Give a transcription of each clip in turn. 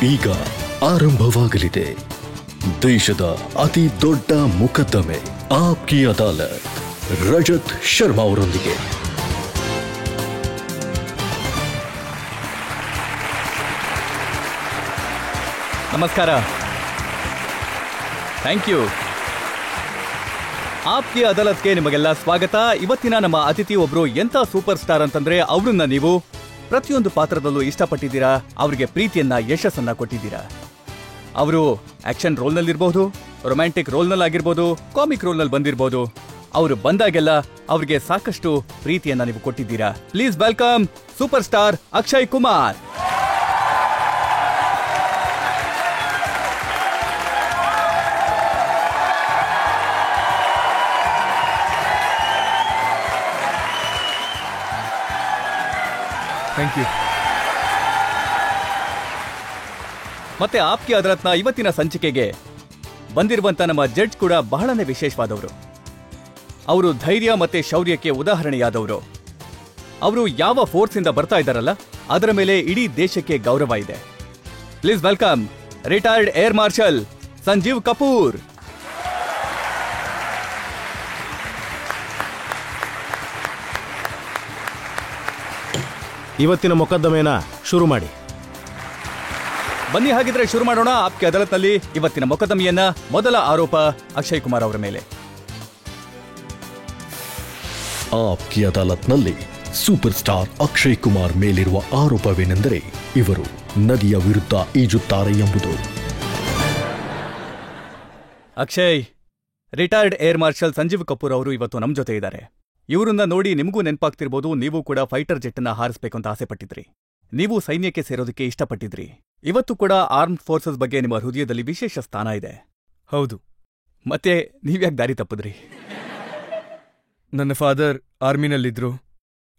ಈಗ ಆರಂಭವಾಗಲಿದೆ ದೇಶದ ಅತಿ ದೊಡ್ಡ ಮೊಕದ್ದಮೆ ಆಪ್ಕಿ ಅದಾಲತ್ ರಜತ್ ಶರ್ಮಾ ಅವರೊಂದಿಗೆ. ನಮಸ್ಕಾರ. Thank you. ಆಪ್ಕಿ ಅದಾಲತ್ಗೆ ನಿಮಗೆಲ್ಲ ಸ್ವಾಗತ. ಇವತ್ತಿನ ನಮ್ಮ ಅತಿಥಿ ಒಬ್ರು ಎಂತ ಸೂಪರ್ ಸ್ಟಾರ್ ಅಂತಂದ್ರೆ ಅವ್ರನ್ನ ನೀವು ಪ್ರತಿಯೊಂದು ಪಾತ್ರದಲ್ಲೂ ಇಷ್ಟಪಟ್ಟಿದ್ದೀರಾ, ಅವರಿಗೆ ಪ್ರೀತಿಯನ್ನ ಯಶಸ್ಸನ್ನ ಕೊಟ್ಟಿದ್ದೀರಾ. ಅವರು ಆಕ್ಷನ್ ರೋಲ್ನಲ್ಲಿರ್ಬೋದು, ರೊಮ್ಯಾಂಟಿಕ್ ರೋಲ್ನಲ್ಲಾಗಿರ್ಬೋದು, ಕಾಮಿಕ್ ರೋಲ್ನಲ್ಲಿ ಬಂದಿರ್ಬೋದು. ಅವರು ಬಂದಾಗೆಲ್ಲ ಅವರಿಗೆ ಸಾಕಷ್ಟು ಪ್ರೀತಿಯನ್ನ ನೀವು ಕೊಟ್ಟಿದ್ದೀರಾ. Please welcome super star Akshay Kumar. Thank you. ಮತ್ತೆ ಆಪ್ಕಿ ಅದಾಲತ್ನ ಇವತ್ತಿನ ಸಂಚಿಕೆಗೆ ಬಂದಿರುವಂತ ನಮ್ಮ ಜಡ್ಜ್ ಕೂಡ ಬಹಳನೇ ವಿಶೇಷವಾದವರು. ಅವರು ಧೈರ್ಯ ಮತ್ತೆ ಶೌರ್ಯಕ್ಕೆ ಉದಾಹರಣೆಯಾದವರು. ಅವರು ಯಾವ ಫೋರ್ಸ್ ಇಂದ ಬರ್ತಾ ಇದ್ದಾರಲ್ಲ ಅದರ ಮೇಲೆ ಇಡೀ ದೇಶಕ್ಕೆ ಗೌರವ ಇದೆ. Please welcome retired air marshal Sanjeev Kapoor. ಇವತ್ತಿನ ಮೊಕದ್ದಮೆನ ಶುರು ಮಾಡಿ. ಬನ್ನಿ ಹಾಗಿದ್ರೆ ಶುರು ಮಾಡೋಣ. ಆಪ್ಕಿ ಅದಾಲತ್ನಲ್ಲಿ ಇವತ್ತಿನ ಮೊಕದ್ದಮೆಯನ್ನ ಮೊದಲ ಆರೋಪ ಅಕ್ಷಯ್ ಕುಮಾರ್ ಅವರ ಮೇಲೆ. ಆಪ್ಕಿ ಅದಾಲತ್ನಲ್ಲಿ ಸೂಪರ್ ಸ್ಟಾರ್ ಅಕ್ಷಯ್ ಕುಮಾರ್ ಮೇಲಿರುವ ಆರೋಪವೇನೆಂದರೆ ಇವರು ನದಿಯ ವಿರುದ್ಧ ಈಜುತ್ತಾರೆ ಎಂಬುದು. Akshay, retired air marshal Sanjeev Kapoor ಅವರು ಇವತ್ತು ನಮ್ ಜೊತೆ ಇದ್ದಾರೆ. ಇವರನ್ನ ನೋಡಿ ನಿಮಗೂ ನೆನಪಾಗ್ತಿರ್ಬೋದು, ನೀವು ಕೂಡ ಫೈಟರ್ ಜೆಟ್ ಅನ್ನ ಹಾರಿಸಬೇಕು ಅಂತ ಆಸೆ ಪಟ್ಟಿದ್ರಿ. ನೀವು ಸೈನ್ಯಕ್ಕೆ ಸೇರೋದಕ್ಕೆ ಇಷ್ಟಪಟ್ಟಿದ್ರಿ. ಇವತ್ತು ಕೂಡ ಆರ್ಮ್ಡ್ ಫೋರ್ಸಸ್ ಬಗ್ಗೆ ನಿಮ್ಮ ಹೃದಯದಲ್ಲಿ ವಿಶೇಷ ಸ್ಥಾನ ಇದೆ. ಹೌದು. ಮತ್ತೆ ನೀವ್ಯಾಕೆ ದಾರಿ ತಪ್ಪಿದ್ರಿ? ನನ್ನ ಫಾದರ್ ಆರ್ಮಿನಲ್ಲಿದ್ರು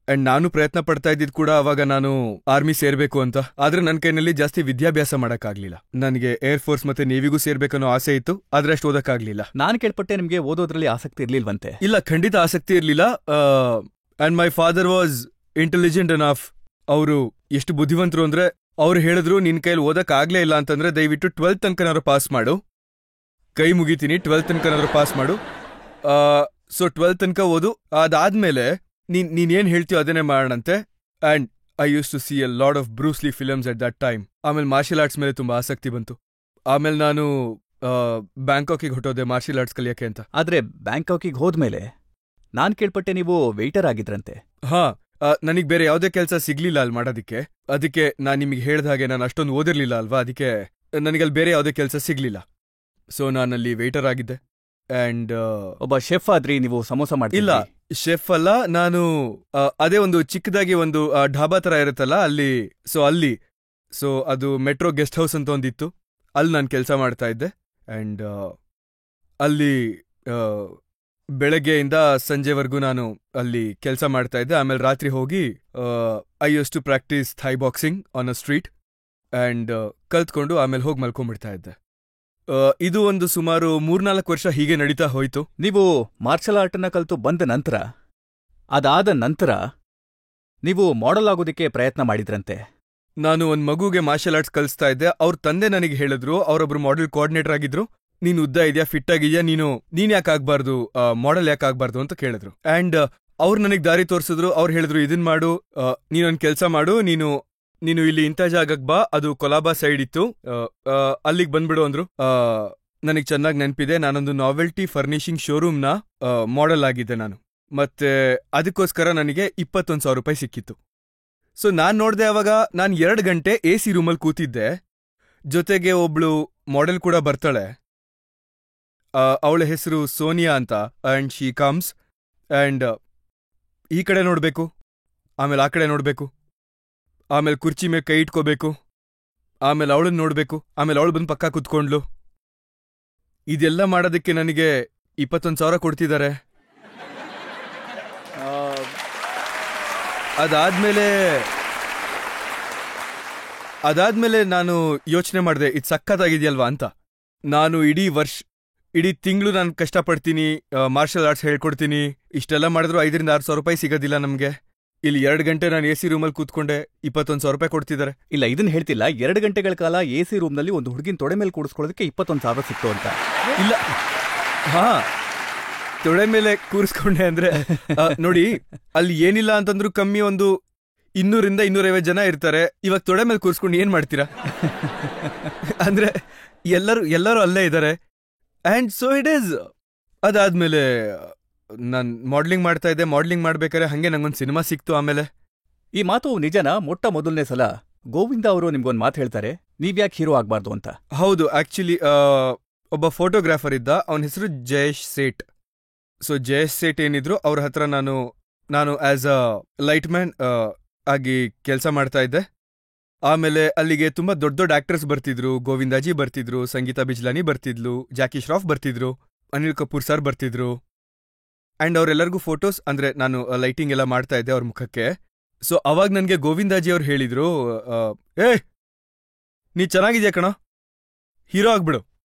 ಅಂಡ್ ನಾನು ಪ್ರಯತ್ನ ಪಡ್ತಾ ಇದ್ದಿದ್ ಕೂಡ ಅವಾಗ ನಾನು ಆರ್ಮಿ ಸೇರ್ಬೇಕು ಅಂತ. ಆದ್ರೆ ನನ್ನ ಕೈನಲ್ಲಿ ಜಾಸ್ತಿ ವಿದ್ಯಾಭ್ಯಾಸ ಮಾಡಕ್ಕಾಗ್ಲಿಲ್ಲ. ನನಗೆ ಏರ್ ಫೋರ್ಸ್ ಮತ್ತೆ ನೇವಿಗೂ ಸೇರ್ಬೇಕನ್ನೋ ಆಸೆ ಇತ್ತು, ಆದ್ರೆ ಅಷ್ಟು ಓದಕ್ಕಾಗ್ಲಿಲ್ಲ. ನಾನು ಕೇಳ್ಪಟ್ಟೆ ನಿಮ್ಗೆ ಓದೋದ್ರಲ್ಲಿ ಆಸಕ್ತಿ ಇರ್ಲಿಲ್ವಂತೆ. ಇಲ್ಲ, ಖಂಡಿತ ಆಸಕ್ತಿ ಇರ್ಲಿಲ್ಲ. And my father was intelligent enough. ಅವರು ಎಷ್ಟು ಬುದ್ಧಿವಂತರು ಅಂದ್ರೆ ಅವ್ರು ಹೇಳಿದ್ರು, ನಿನ್ ಕೈಲಿ ಓದಕ್ ಆಗ್ಲೇ ಇಲ್ಲ ಅಂತಂದ್ರೆ ದಯವಿಟ್ಟು 12th ತನಕನಾದ್ರು ಪಾಸ್ ಮಾಡು. ಕೈ ಮುಗಿತೀನಿ, 12th ತನಕನಾದ್ರು ಪಾಸ್ ಮಾಡು. ಸೊ 12th ತನಕ ಓದು, ಅದಾದ್ಮೇಲೆ ನೀನೇನ್ ಹೇಳ್ತೀಯೋ ಅದನ್ನೇ ಮಾಡೋಣಂತೆ. And I use to see a lot of Bruce Lee films at that time. ಆಮೇಲೆ ಮಾರ್ಷಲ್ ಆರ್ಟ್ಸ್ ಮೇಲೆ ತುಂಬಾ ಆಸಕ್ತಿ ಬಂತು. ಆಮೇಲೆ ನಾನು ಬ್ಯಾಂಕಾಕಿಗೆ ಹೊಟ್ಟೋದೆ ಮಾರ್ಷಲ್ ಆರ್ಟ್ಸ್ ಕಲಿಯಕ್ಕೆ ಅಂತ. ಆದ್ರೆ ಬ್ಯಾಂಕಾಕಿಗೆ ಹೋದ್ಮೇಲೆ ನಾನ್ ಕೇಳ್ಪಟ್ಟೆ ನೀವು ವೇಟರ್ ಆಗಿದ್ರಂತೆ. ಹಾ, ನನಗ್ ಬೇರೆ ಯಾವುದೇ ಕೆಲಸ ಸಿಗ್ಲಿಲ್ಲ ಅಲ್ಲಿ ಮಾಡೋದಿಕ್ಕೆ. ಅದಕ್ಕೆ ನಾನ್ ನಿಮಗೆ ಹೇಳ್ದ ಹಾಗೆ ನಾನು ಅಷ್ಟೊಂದು ಓದಿರ್ಲಿಲ್ಲ ಅಲ್ವಾ, ಅದಕ್ಕೆ ನನಗಲ್ಲಿ ಬೇರೆ ಯಾವುದೇ ಕೆಲಸ ಸಿಗ್ಲಿಲ್ಲ. ಸೊ ನಾನಲ್ಲಿ ವೇಟರ್ ಆಗಿದ್ದೆ. ಅಂಡ್ ಒಬ್ಬ ಶೆಫ್ ಆದ್ರಿ ನೀವು? ಸಮೋಸ ಮಾಡಿ? ಇಲ್ಲ, ಶೆಫ್ ಅಲ್ಲ. ನಾನು ಅದೇ ಒಂದು ಚಿಕ್ಕದಾಗಿ ಒಂದು ಢಾಬಾ ತರ ಇರುತ್ತಲ್ಲ ಅಲ್ಲಿ. ಸೊ ಅದು ಮೆಟ್ರೋ ಗೆಸ್ಟ್ ಹೌಸ್ ಅಂತ ಒಂದಿತ್ತು, ಅಲ್ಲಿ ನಾನು ಕೆಲಸ ಮಾಡ್ತಾ ಇದ್ದೆ. ಅಂಡ್ ಅಲ್ಲಿ ಬೆಳಗ್ಗೆಯಿಂದ ಸಂಜೆವರೆಗೂ ನಾನು ಅಲ್ಲಿ ಕೆಲಸ ಮಾಡ್ತಾ ಇದ್ದೆ. ಆಮೇಲೆ ರಾತ್ರಿ ಹೋಗಿ I use to practice Thai boxing on a street and ಕಲ್ತ್ಕೊಂಡು ಆಮೇಲೆ ಹೋಗಿ ಮಲ್ಕೊಂಡ್ಬಿಡ್ತಾ ಇದ್ದೆ. ಇದು ಒಂದು ಸುಮಾರು 3-4 ವರ್ಷ ಹೀಗೆ ನಡೀತಾ ಹೋಯ್ತು. ನೀವು ಮಾರ್ಷಲ್ ಆರ್ಟನ್ನ ಕಲ್ತು ಬಂದ ನಂತರ, ಅದಾದ ನಂತರ ನೀವು ಮಾಡೆಲ್ ಆಗೋದಕ್ಕೆ ಪ್ರಯತ್ನ ಮಾಡಿದ್ರಂತೆ. ನಾನು ಒಂದ್ ಮಗುಗೆ ಮಾರ್ಷಲ್ ಆರ್ಟ್ಸ್ ಕಲಿಸ್ತಾ ಇದ್ದೆ. ಅವ್ರ ತಂದೆ ನನಗೆ ಹೇಳಿದ್ರು, ಅವರೊಬ್ರು ಮಾಡೆಲ್ ಕೋಆರ್ಡಿನೇಟರ್ ಆಗಿದ್ರು, ನೀನ್ ಉದ್ದ ಇದೆಯಾ, ಫಿಟ್ ಆಗಿದ್ಯಾ, ನೀನ್ ಯಾಕೆ ಆಗ್ಬಾರ್ದು, ಮಾಡೆಲ್ ಯಾಕೆ ಆಗ್ಬಾರ್ದು ಅಂತ ಕೇಳಿದ್ರು. ಅಂಡ್ ಅವ್ರು ನನಗ್ ದಾರಿ ತೋರಿಸಿದ್ರು. ಅವ್ರು ಹೇಳಿದ್ರು, ಇದನ್ ಮಾಡು, ನೀನೊಂದ್ ಕೆಲ್ಸ ಮಾಡು, ನೀನು ಇಲ್ಲಿ ಇಂಥ ಜಾಗಕ್ ಬಾ, ಅದು ಕೊಲಾಬಾ ಸೈಡ್ ಇತ್ತು, ಅಲ್ಲಿಗೆ ಬಂದ್ಬಿಡು ಅಂದ್ರು. ನನಗ್ ಚೆನ್ನಾಗಿ ನೆನಪಿದೆ, ನಾನೊಂದು ನಾವೆಲ್ಟಿ ಫರ್ನಿಶಿಂಗ್ ಶೋರೂಮ್ನ ಮಾಡೆಲ್ ಆಗಿದ್ದೆ ನಾನು. ಮತ್ತೆ ಅದಕ್ಕೋಸ್ಕರ ನನಗೆ 21,000 ರೂಪಾಯಿ ಸಿಕ್ಕಿತ್ತು. ಸೊ ನಾನ್ ನೋಡ್ದೆ, ಅವಾಗ ನಾನ್ 2 ಗಂಟೆ AC ರೂಮಲ್ಲಿ ಕೂತಿದ್ದೆ. ಜೊತೆಗೆ ಒಬ್ಳು ಮಾಡೆಲ್ ಕೂಡ ಬರ್ತಾಳೆ. ಅವಳ ಹೆಸರು ಸೋನಿಯಾ ಅಂತ. ಅಂಡ್ ಶಿ ಕಮ್ಸ್ ಅಂಡ್ ಈ ಕಡೆ ನೋಡ್ಬೇಕು, ಆಮೇಲೆ ಆ ಕಡೆ ನೋಡ್ಬೇಕು, ಆಮೇಲೆ ಕುರ್ಚಿ ಮೇಲೆ ಕೈ ಇಟ್ಕೋಬೇಕು, ಆಮೇಲೆ ಅವಳನ್ನ ನೋಡ್ಬೇಕು, ಆಮೇಲೆ ಅವಳು ಬಂದು ಪಕ್ಕ ಕುತ್ಕೊಂಡ್ಲು. ಇದೆಲ್ಲ ಮಾಡೋದಕ್ಕೆ ನನಗೆ 21,000 ಕೊಡ್ತಿದ್ದಾರೆ. ಅದಾದ್ಮೇಲೆ ನಾನು ಯೋಚನೆ ಮಾಡಿದೆ, ಇದು ಸಖತ್ತಾಗಿದೆಯಲ್ವಾ ಅಂತ. ನಾನು ಇಡೀ ತಿಂಗಳು ನಾನು ಕಷ್ಟಪಡ್ತೀನಿ, ಮಾರ್ಷಲ್ ಆರ್ಟ್ಸ್ ಹೇಳ್ಕೊಡ್ತೀನಿ, ಇಷ್ಟೆಲ್ಲ ಮಾಡಿದ್ರು 5,000-6,000 ರೂಪಾಯಿ ಸಿಗೋದಿಲ್ಲ ನಮಗೆ. ಇಲ್ಲಿ 2 ಗಂಟೆ ನಾನು ಎ ಸಿ ರೂಮಲ್ಲಿ ಕೂತ್ಕೊಂಡೆ, 21,000 ರೂಪಾಯಿ ಕೊಡ್ತಿದ್ದಾರೆ. ಇಲ್ಲ, ಇದನ್ನ ಹೇಳ್ತಿಲ್ಲ. 2 ಗಂಟೆಗಳ ಕಾಲ AC ರೂಮ್ನಲ್ಲಿ ಒಂದು ಹುಡುಗಿನ ತೊಡೆ ಮೇಲೆ ಕೂಡಿಸ್ಕೊಳ್ಳೋದಕ್ಕೆ 21,000 ಸಿಕ್ತು ಅಂತ. ಇಲ್ಲ, ಹಾ, ತೊಡೆ ಮೇಲೆ ಕೂರಿಸ್ಕೊಂಡೆ ಅಂದ್ರೆ ನೋಡಿ, ಅಲ್ಲಿ ಏನಿಲ್ಲ ಅಂತಂದ್ರೂ ಕಮ್ಮಿ ಒಂದು 200-250 ಜನ ಇರ್ತಾರೆ. ಇವಾಗ ತೊಡೆ ಮೇಲೆ ಕೂರಿಸ್ಕೊಂಡು ಏನ್ ಮಾಡ್ತೀರಾ? ಅಂದ್ರೆ ಎಲ್ಲರೂ ಅಲ್ಲೇ ಇದ್ದಾರೆ. And so it is. ಅದಾದ್ಮೇಲೆ ನಾನು ಮಾಡ್ಲಿಂಗ್ ಮಾಡ್ತಾ ಇದ್ದೆ. ಮಾಡ್ಲಿಂಗ್ ಮಾಡ್ಬೇಕಾದ್ರೆ ಹಂಗೆ ನಂಗೊಂದು ಸಿನಿಮಾ ಸಿಕ್ತು. ಆಮೇಲೆ ಈ ಮಾತು ನಿಜನಾ? ಮೊದಲನೇ ಸಲ ಗೋವಿಂದ ಅವರು ನಿಮ್ಗೊಂದು ಮಾತು ಹೇಳ್ತಾರೆ, ನೀವ್ಯಾಕೆ ಹೀರೋ ಆಗ್ಬಾರ್ದು ಅಂತ. ಹೌದು, ಆಕ್ಚುಲಿ ಒಬ್ಬ ಫೋಟೋಗ್ರಾಫರ್ ಇದ್ದ, ಅವನ ಹೆಸರು ಜಯೇಶ್ ಸೇಠ್. ಸೊ ಜಯೇಶ್ ಸೇಠ್ ಏನಿದ್ರು ಅವ್ರ ಹತ್ರ ನಾನು ಆಸ್ ಅ ಲೈಟ್ ಮ್ಯಾನ್ ಆಗಿ ಕೆಲಸ ಮಾಡ್ತಾ ಇದ್ದೆ. ಆಮೇಲೆ ಅಲ್ಲಿಗೆ ತುಂಬಾ ದೊಡ್ಡ ದೊಡ್ಡ ಆಕ್ಟರ್ಸ್ ಬರ್ತಿದ್ರು. ಗೋವಿಂದಾಜಿ ಬರ್ತಿದ್ರು, ಸಂಗೀತಾ ಬಿಜ್ಲಾನಿ ಬರ್ತಿದ್ಲು, ಜಾಕಿ ಶ್ರಾಫ್ ಬರ್ತಿದ್ರು, ಅನಿಲ್ ಕಪೂರ್ ಸರ್ ಬರ್ತಿದ್ರು. ಅಂಡ್ ಅವರೆಲ್ಲರಿಗೂ ಫೋಟೋಸ್, ಅಂದ್ರೆ ನಾನು ಲೈಟಿಂಗ್ ಎಲ್ಲ ಮಾಡ್ತಾ ಇದ್ದೆ ಅವ್ರ ಮುಖಕ್ಕೆ. ಸೊ ಅವಾಗ ನನಗೆ ಗೋವಿಂದಾಜಿ ಅವ್ರು ಹೇಳಿದ್ರು, ನೀ ಚೆನ್ನಾಗಿದ್ಯಾ ಕಣ, ಹೀರೋ ಆಗ್ಬಿಡು,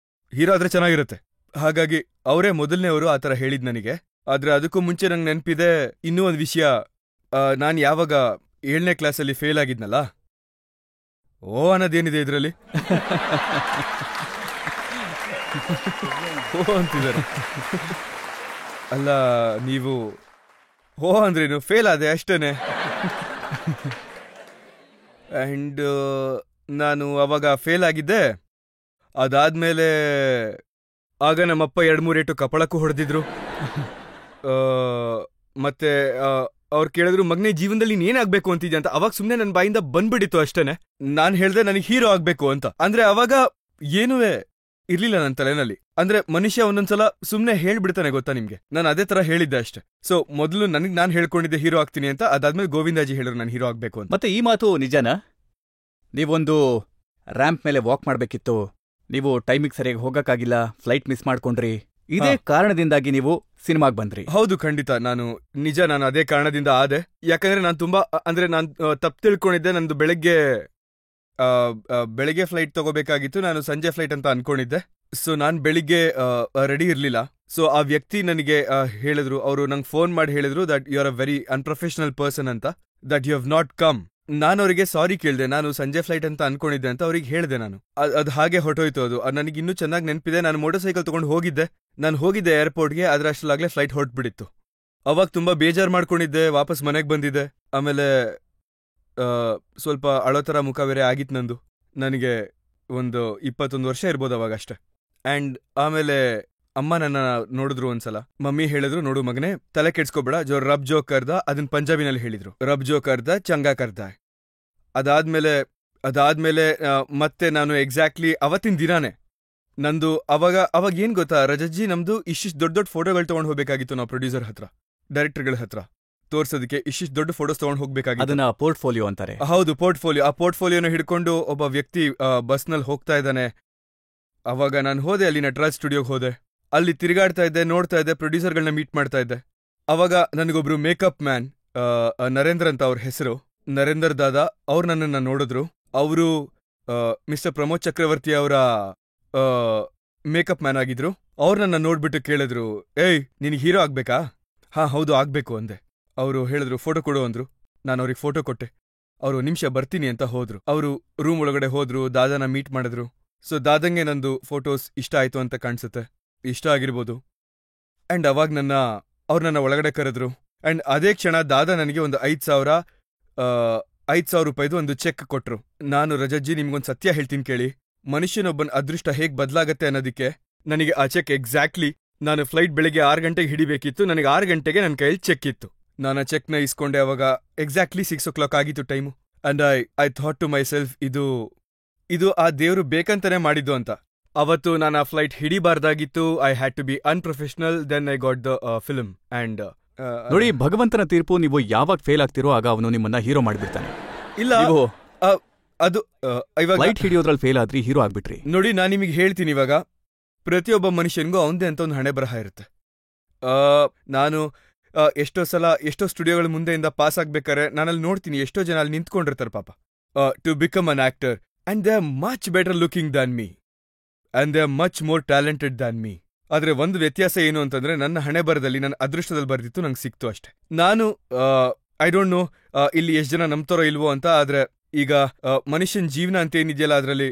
ಹೀರೋ ಆದ್ರೆ ಚೆನ್ನಾಗಿರುತ್ತೆ. ಹಾಗಾಗಿ ಅವರೇ ಮೊದಲನೇವರು ಆ ಥರ ಹೇಳಿದ್ ನನಗೆ. ಆದ್ರೆ ಅದಕ್ಕೂ ಮುಂಚೆ ನಂಗೆ ನೆನಪಿದೆ ಇನ್ನೂ ಒಂದು ವಿಷಯ. ನಾನು ಯಾವಾಗ 7ನೇ ಕ್ಲಾಸಲ್ಲಿ ಫೇಲ್ ಆಗಿದ್ನಲ್ಲ, ಓ ಅನ್ನೋದೇನಿದೆ ಇದರಲ್ಲಿ? ಓ ಅಂತಿದ್ದಾರೆ. ಅಲ್ಲ, ನೀವು ಓ ಅಂದ್ರೇನು? ಫೇಲ್ ಆದೆ ಅಷ್ಟೇನೆ. ಆ್ಯಂಡ್ ನಾನು ಅವಾಗ ಫೇಲ್ ಆಗಿದ್ದೆ. ಅದಾದ್ಮೇಲೆ ಆಗ ನಮ್ಮಪ್ಪ 2-3 ಏಟು ಕಪಾಳಕ್ಕೂ ಹೊಡೆದಿದ್ರು. ಮತ್ತೆ ಅವ್ರು ಕೇಳಿದ್ರು, ಮಗನೇ ಜೀವನದಲ್ಲಿ ನೀನೇನಾಗ್ಬೇಕು ಅಂತಿದ್ಯಾ ಅಂತ. ಅವಾಗ ಸುಮ್ಮನೆ ನನ್ನ ಬಾಯಿಂದ ಬಂದ್ಬಿಡಿತ್ತು ಅಷ್ಟೇನೆ. ನಾನು ಹೇಳ್ದೆ ನನಗೆ ಹೀರೋ ಆಗ್ಬೇಕು ಅಂತ. ಅಂದ್ರೆ ಅವಾಗ ಏನೂವೇ ಇರ್ಲಿಲ್ಲ ನನ್ನ ತಲೆನಲ್ಲಿ. ಅಂದ್ರೆ ಮನುಷ್ಯ ಒಂದೊಂದ್ಸಲ ಸುಮ್ನೆ ಹೇಳ್ಬಿಡ್ತಾನೆ, ಗೊತ್ತಾ ನಿಮ್ಗೆ? ನಾನು ಅದೇ ತರ ಹೇಳಿದ್ದೆ ಅಷ್ಟೇ. ಸೊ ಮೊದಲು ನನಗೆ ನಾನು ಹೇಳ್ಕೊಂಡಿದ್ದೆ ಹೀರೋ ಆಗ್ತೀನಿ ಅಂತ. ಅದಾದ್ಮೇಲೆ ಗೋವಿಂದಾಜಿ ಹೇಳಿದ್ರು ನಾನು ಹೀರೋ ಆಗ್ಬೇಕು ಅಂತ. ಮತ್ತೆ ಈ ಮಾತು ನಿಜನಾ? ನೀವೊಂದು ರ್ಯಾಂಪ್ ಮೇಲೆ ವಾಕ್ ಮಾಡ್ಬೇಕಿತ್ತು, ನೀವು ಟೈಮಿಗೆ ಸರಿಯಾಗಿ ಹೋಗಕ್ಕಾಗಿಲ್ಲ, ಫ್ಲೈಟ್ ಮಿಸ್ ಮಾಡ್ಕೊಂಡ್ರಿ, ಇದೇ ಕಾರಣದಿಂದಾಗಿ ನೀವು ಸಿನಿಮಾಗ್ ಬಂದ್ರಿ? ಹೌದು, ಖಂಡಿತ. ನಾನು ಅದೇ ಕಾರಣದಿಂದ ಆದೆ. ಯಾಕಂದ್ರೆ ನಾನು ತುಂಬಾ ನಾನು ತಪ್ಪು ತಿಳ್ಕೊಂಡಿದ್ದೆ. ನಂದು ಬೆಳಿಗ್ಗೆ ಫ್ಲೈಟ್ ತಗೋಬೇಕಾಗಿತ್ತು, ನಾನು ಸಂಜೆ ಫ್ಲೈಟ್ ಅಂತ ಅನ್ಕೊಂಡಿದ್ದೆ. ಸೊ ನಾನ್ ಬೆಳಿಗ್ಗೆ ರೆಡಿ ಇರ್ಲಿಲ್ಲ. ಸೊ ಆ ವ್ಯಕ್ತಿ ನನಗೆ ಹೇಳಿದ್ರು, ಅವರು ನಂಗೆ ಫೋನ್ ಮಾಡಿ ಹೇಳಿದ್ರು that you are a very unprofessional person ಅಂತ, that you have not come. ನಾನು ಅವರಿಗೆ ಸಾರಿ ಕೇಳಿದೆ, ನಾನು ಸಂಜೆ ಫ್ಲೈಟ್ ಅಂತ ಅನ್ಕೊಂಡಿದ್ದೆ ಅಂತ ಅವ್ರಿಗೆ ಹೇಳಿದೆ. ನಾನು ಅದು ಹಾಗೆ ಹೊಟ್ಟೋಯ್ತು. ಅದು ನನಗೆ ಇನ್ನೂ ಚೆನ್ನಾಗಿ ನೆನಪಿದೆ. ನಾನು ಮೋಟರ್ ಸೈಕಲ್ ತಗೊಂಡು ಹೋಗಿದ್ದೆ ಏರ್ಪೋರ್ಟ್ಗೆ. ಆದ್ರೆ ಅಷ್ಟಲಾಗ್ಲೇ ಫ್ಲೈಟ್ ಹೊರಟ್ಬಿಟ್ಟಿತ್ತು. ಅವಾಗ ತುಂಬಾ ಬೇಜಾರು ಮಾಡ್ಕೊಂಡಿದ್ದೆ. ವಾಪಸ್ ಮನೆಗೆ ಬಂದಿದ್ದೆ. ಆಮೇಲೆ ಸ್ವಲ್ಪ ಅಳೋ ಥರ ಮುಖ ಬೇರೆ ಆಗಿತ್ತು ನಂದು. ನನಗೆ ಒಂದು 21 ವರ್ಷ ಇರ್ಬೋದು ಅವಾಗ ಅಷ್ಟೆ. ಆ್ಯಂಡ್ ಆಮೇಲೆ ಅಮ್ಮ ನನ್ನ ನೋಡಿದ್ರು ಒಂದ್ಸಲ. ಮಮ್ಮಿ ಹೇಳಿದ್ರು, ನೋಡು ಮಗನೇ, ತಲೆ ಕೆಡ್ಸ್ಕೊಬೇಡ, ರಬ್ ಜೋ ಕರ್ದ, ಅದನ್ನ ಪಂಜಾಬಿನಲ್ಲಿ ಹೇಳಿದ್ರು, ರಬ್ ಜೋ ಕರ್ದ ಚಂಗಾ ಕರ್ದ. ಅದಾದ್ಮೇಲೆ ಮತ್ತೆ ನಾನು ಎಕ್ಸಾಕ್ಟ್ಲಿ ಅವತ್ತಿನ ದಿನಾನೇ ನಂದು ಅವಾಗ ಏನ್ ಗೊತ್ತಾ ರಜಜ್ಜಿ, ನಮ್ದು ಇಷ್ಟಿಷ್ಟು ದೊಡ್ಡ ಫೋಟೋಗಳು ತಗೊಂಡು ಹೋಗ್ಬೇಕಾಗಿತ್ತು. ನಾವು ಪ್ರೊಡ್ಯೂಸರ್ ಹತ್ರ, ಡೈರೆಕ್ಟರ್ಗಳ ಹತ್ರ ತೋರ್ಸೋದಕ್ಕೆ ಇಷ್ಟಿಷ್ಟು ದೊಡ್ಡ ಫೋಟೋಸ್ ತಗೊಂಡು ಹೋಗ್ಬೇಕಾಗಿತ್ತು. ಅದನ್ನ ಪೋರ್ಟ್ಫೋಲಿಯೋ ಅಂತಾರೆ. ಹೌದು, ಪೋರ್ಟ್ಫೋಲಿಯೋ. ಆ ಪೋರ್ಟ್ಫೋಲಿಯೋನ ಹಿಡ್ಕೊಂಡು ಒಬ್ಬ ವ್ಯಕ್ತಿ ಬಸ್ನಲ್ಲಿ ಹೋಗ್ತಾ ಇದ್ದಾನೆ. ಅವಾಗ ನಾನು ಹೋದೆ, ಅಲ್ಲಿ ನಟರಾಜ್ ಸ್ಟುಡಿಯೋಗೆ ಹೋದೆ. ಅಲ್ಲಿ ತಿರುಗಾಡ್ತಾ ಇದ್ದೆ, ನೋಡ್ತಾ ಇದ್ದೆ, ಪ್ರೊಡ್ಯೂಸರ್ಗಳನ್ನ ಮೀಟ್ ಮಾಡ್ತಾ ಇದ್ದೆ. ಅವಾಗ ನನಗೊಬ್ರು ಮೇಕಪ್ ಮ್ಯಾನ್, ನರೇಂದ್ರ ಅಂತ ಅವ್ರ ಹೆಸರು, ನರೇಂದರ್ ದಾದಾ, ಅವ್ರು ನನ್ನನ್ನು ನೋಡಿದ್ರು. ಅವರು ಮಿಸ್ಟರ್ ಪ್ರಮೋದ್ ಚಕ್ರವರ್ತಿ ಅವರ ಮೇಕಪ್ ಮ್ಯಾನ್ ಆಗಿದ್ರು. ಅವ್ರು ನನ್ನ ನೋಡ್ಬಿಟ್ಟು ಕೇಳಿದ್ರು, ಏಯ್ ನಿನಗೆ ಹೀರೋ ಆಗ್ಬೇಕಾ? ಹಾ ಹೌದು ಆಗ್ಬೇಕು ಅಂದೆ. ಅವರು ಹೇಳಿದ್ರು, ಫೋಟೋ ಕೊಡು ಅಂದ್ರು. ನಾನು ಅವ್ರಿಗೆ ಫೋಟೋ ಕೊಟ್ಟೆ. ಅವರು ನಿಮಿಷ ಬರ್ತೀನಿ ಅಂತ ಹೋದ್ರು. ಅವರು ರೂಮ್ ಒಳಗಡೆ ಹೋದ್ರು, ದಾದಾನ ಮೀಟ್ ಮಾಡಿದ್ರು. ಸೊ ದಾದಂಗೆ ನಂದು ಫೋಟೋಸ್ ಇಷ್ಟ ಆಯ್ತು ಅಂತ ಕಾಣಿಸುತ್ತೆ, ಇಷ್ಟ ಆಗಿರ್ಬೋದು. ಅಂಡ್ ಅವಾಗ ಅವ್ರು ನನ್ನ ಒಳಗಡೆ ಕರೆದ್ರು. ಅಂಡ್ ಅದೇ ಕ್ಷಣ ದಾದಾ ನನಗೆ ಒಂದು 5,000 ರೂಪಾಯಿದು ಒಂದು ಚೆಕ್ ಕೊಟ್ರು. ನಾನು, ರಜಜ್ಜಿ ನಿಮ್ಗೊಂದು ಸತ್ಯ ಹೇಳ್ತೀನಿ ಕೇಳಿ, ಮನುಷ್ಯನೊಬ್ಬನ ಅದೃಷ್ಟ ಹೇಗ್ ಬದಲಾಗತ್ತೆ ಅನ್ನೋದಕ್ಕೆ ನನಗೆ ಆ ಚೆಕ್ ಎಕ್ಸಾಕ್ಟ್ಲಿ, ನಾನು ಫ್ಲೈಟ್ ಬೆಳಿಗ್ಗೆ 6 ಗಂಟೆಗೆ ಹಿಡಿಬೇಕಿತ್ತು, ನನಗೆ 6 ಗಂಟೆಗೆ ನನ್ನ ಕೈಯಲ್ಲಿ ಚೆಕ್ ಇತ್ತು. ನಾನು ಆ ಚೆಕ್ನ ಇಸ್ಕೊಂಡೆ. ಅವಾಗ ಎಕ್ಸಾಕ್ಟ್ಲಿ 6 o'clock ಆಗಿತ್ತು time. And I thought to myself, ಇದು ಆ ದೇವ್ರು ಬೇಕಂತಾನೆ ಮಾಡಿದ್ದು ಅಂತ. ಅವತ್ತು ನಾನು ಆ ಫ್ಲೈಟ್ ಹಿಡಿಬಾರ್ದಾಗಿತ್ತು. I had to be unprofessional. Then I got the film. And ನೋಡಿ, ಭಗವಂತನ ತೀರ್ಪು, ನೀವು ಯಾವಾಗ ಫೇಲ್ ಆಗ್ತಿರೋ ಆಗ ಅವನು ನಿಮ್ಮನ್ನ ಹೀರೋ ಮಾಡ್ಬಿಡ್ತಾನೆ. ಇಲ್ಲ, ಅದು ಇವಾಗ ಫ್ಲೈಟ್ ಹಿಡಿಯೋದ್ರಲ್ಲಿ ಫೇಲ್ ಆದ್ರಿ, ಹೀರೋ ಆಗ್ಬಿಟ್ರಿ. ನೋಡಿ, ನಾನು ನಿಮಗೆ ಹೇಳ್ತೀನಿ, ಇವಾಗ ಪ್ರತಿಯೊಬ್ಬ ಮನುಷ್ಯನಿಗೂ ಅವನದೇ ಅಂತ ಒಂದು ಹಣೆ ಬರಹ ಇರುತ್ತೆ. ನಾನು ಎಷ್ಟೋ ಸ್ಟುಡಿಯೋಗಳ ಮುಂದೆಯಿಂದ ಪಾಸ್ ಆಗ್ಬೇಕಾರೆ ನಾನಲ್ಲಿ ನೋಡ್ತೀನಿ, ಎಷ್ಟೋ ಜನ ಅಲ್ಲಿ ನಿಂತ್ಕೊಂಡಿರ್ತಾರೆ ಪಾಪ, to become an actor. And they are much better looking than me, and they are much more talented than me. ಆದ್ರೆ ಒಂದು ವ್ಯತ್ಯಾಸ ಏನು ಅಂತಂದ್ರೆ, ನನ್ನ ಹಣೆ ಬರದಲ್ಲಿ, ನನ್ನ ಅದೃಷ್ಟದಲ್ಲಿ ಬರ್ದಿತ್ತು, ನಂಗೆ ಸಿಕ್ತು ಅಷ್ಟೆ. ನಾನು ಐ ಡೋಂಟ್ ನೋ ಇಲ್ಲಿ ಎಷ್ಟು ಜನ ನಂಬ್ತಾರೋ ಇಲ್ವೋ ಅಂತ. ಆದ್ರೆ ಈಗ ಮನುಷ್ಯನ ಜೀವನ ಅಂತ ಏನಿದೆಯಲ್ಲ, ಅದರಲ್ಲಿ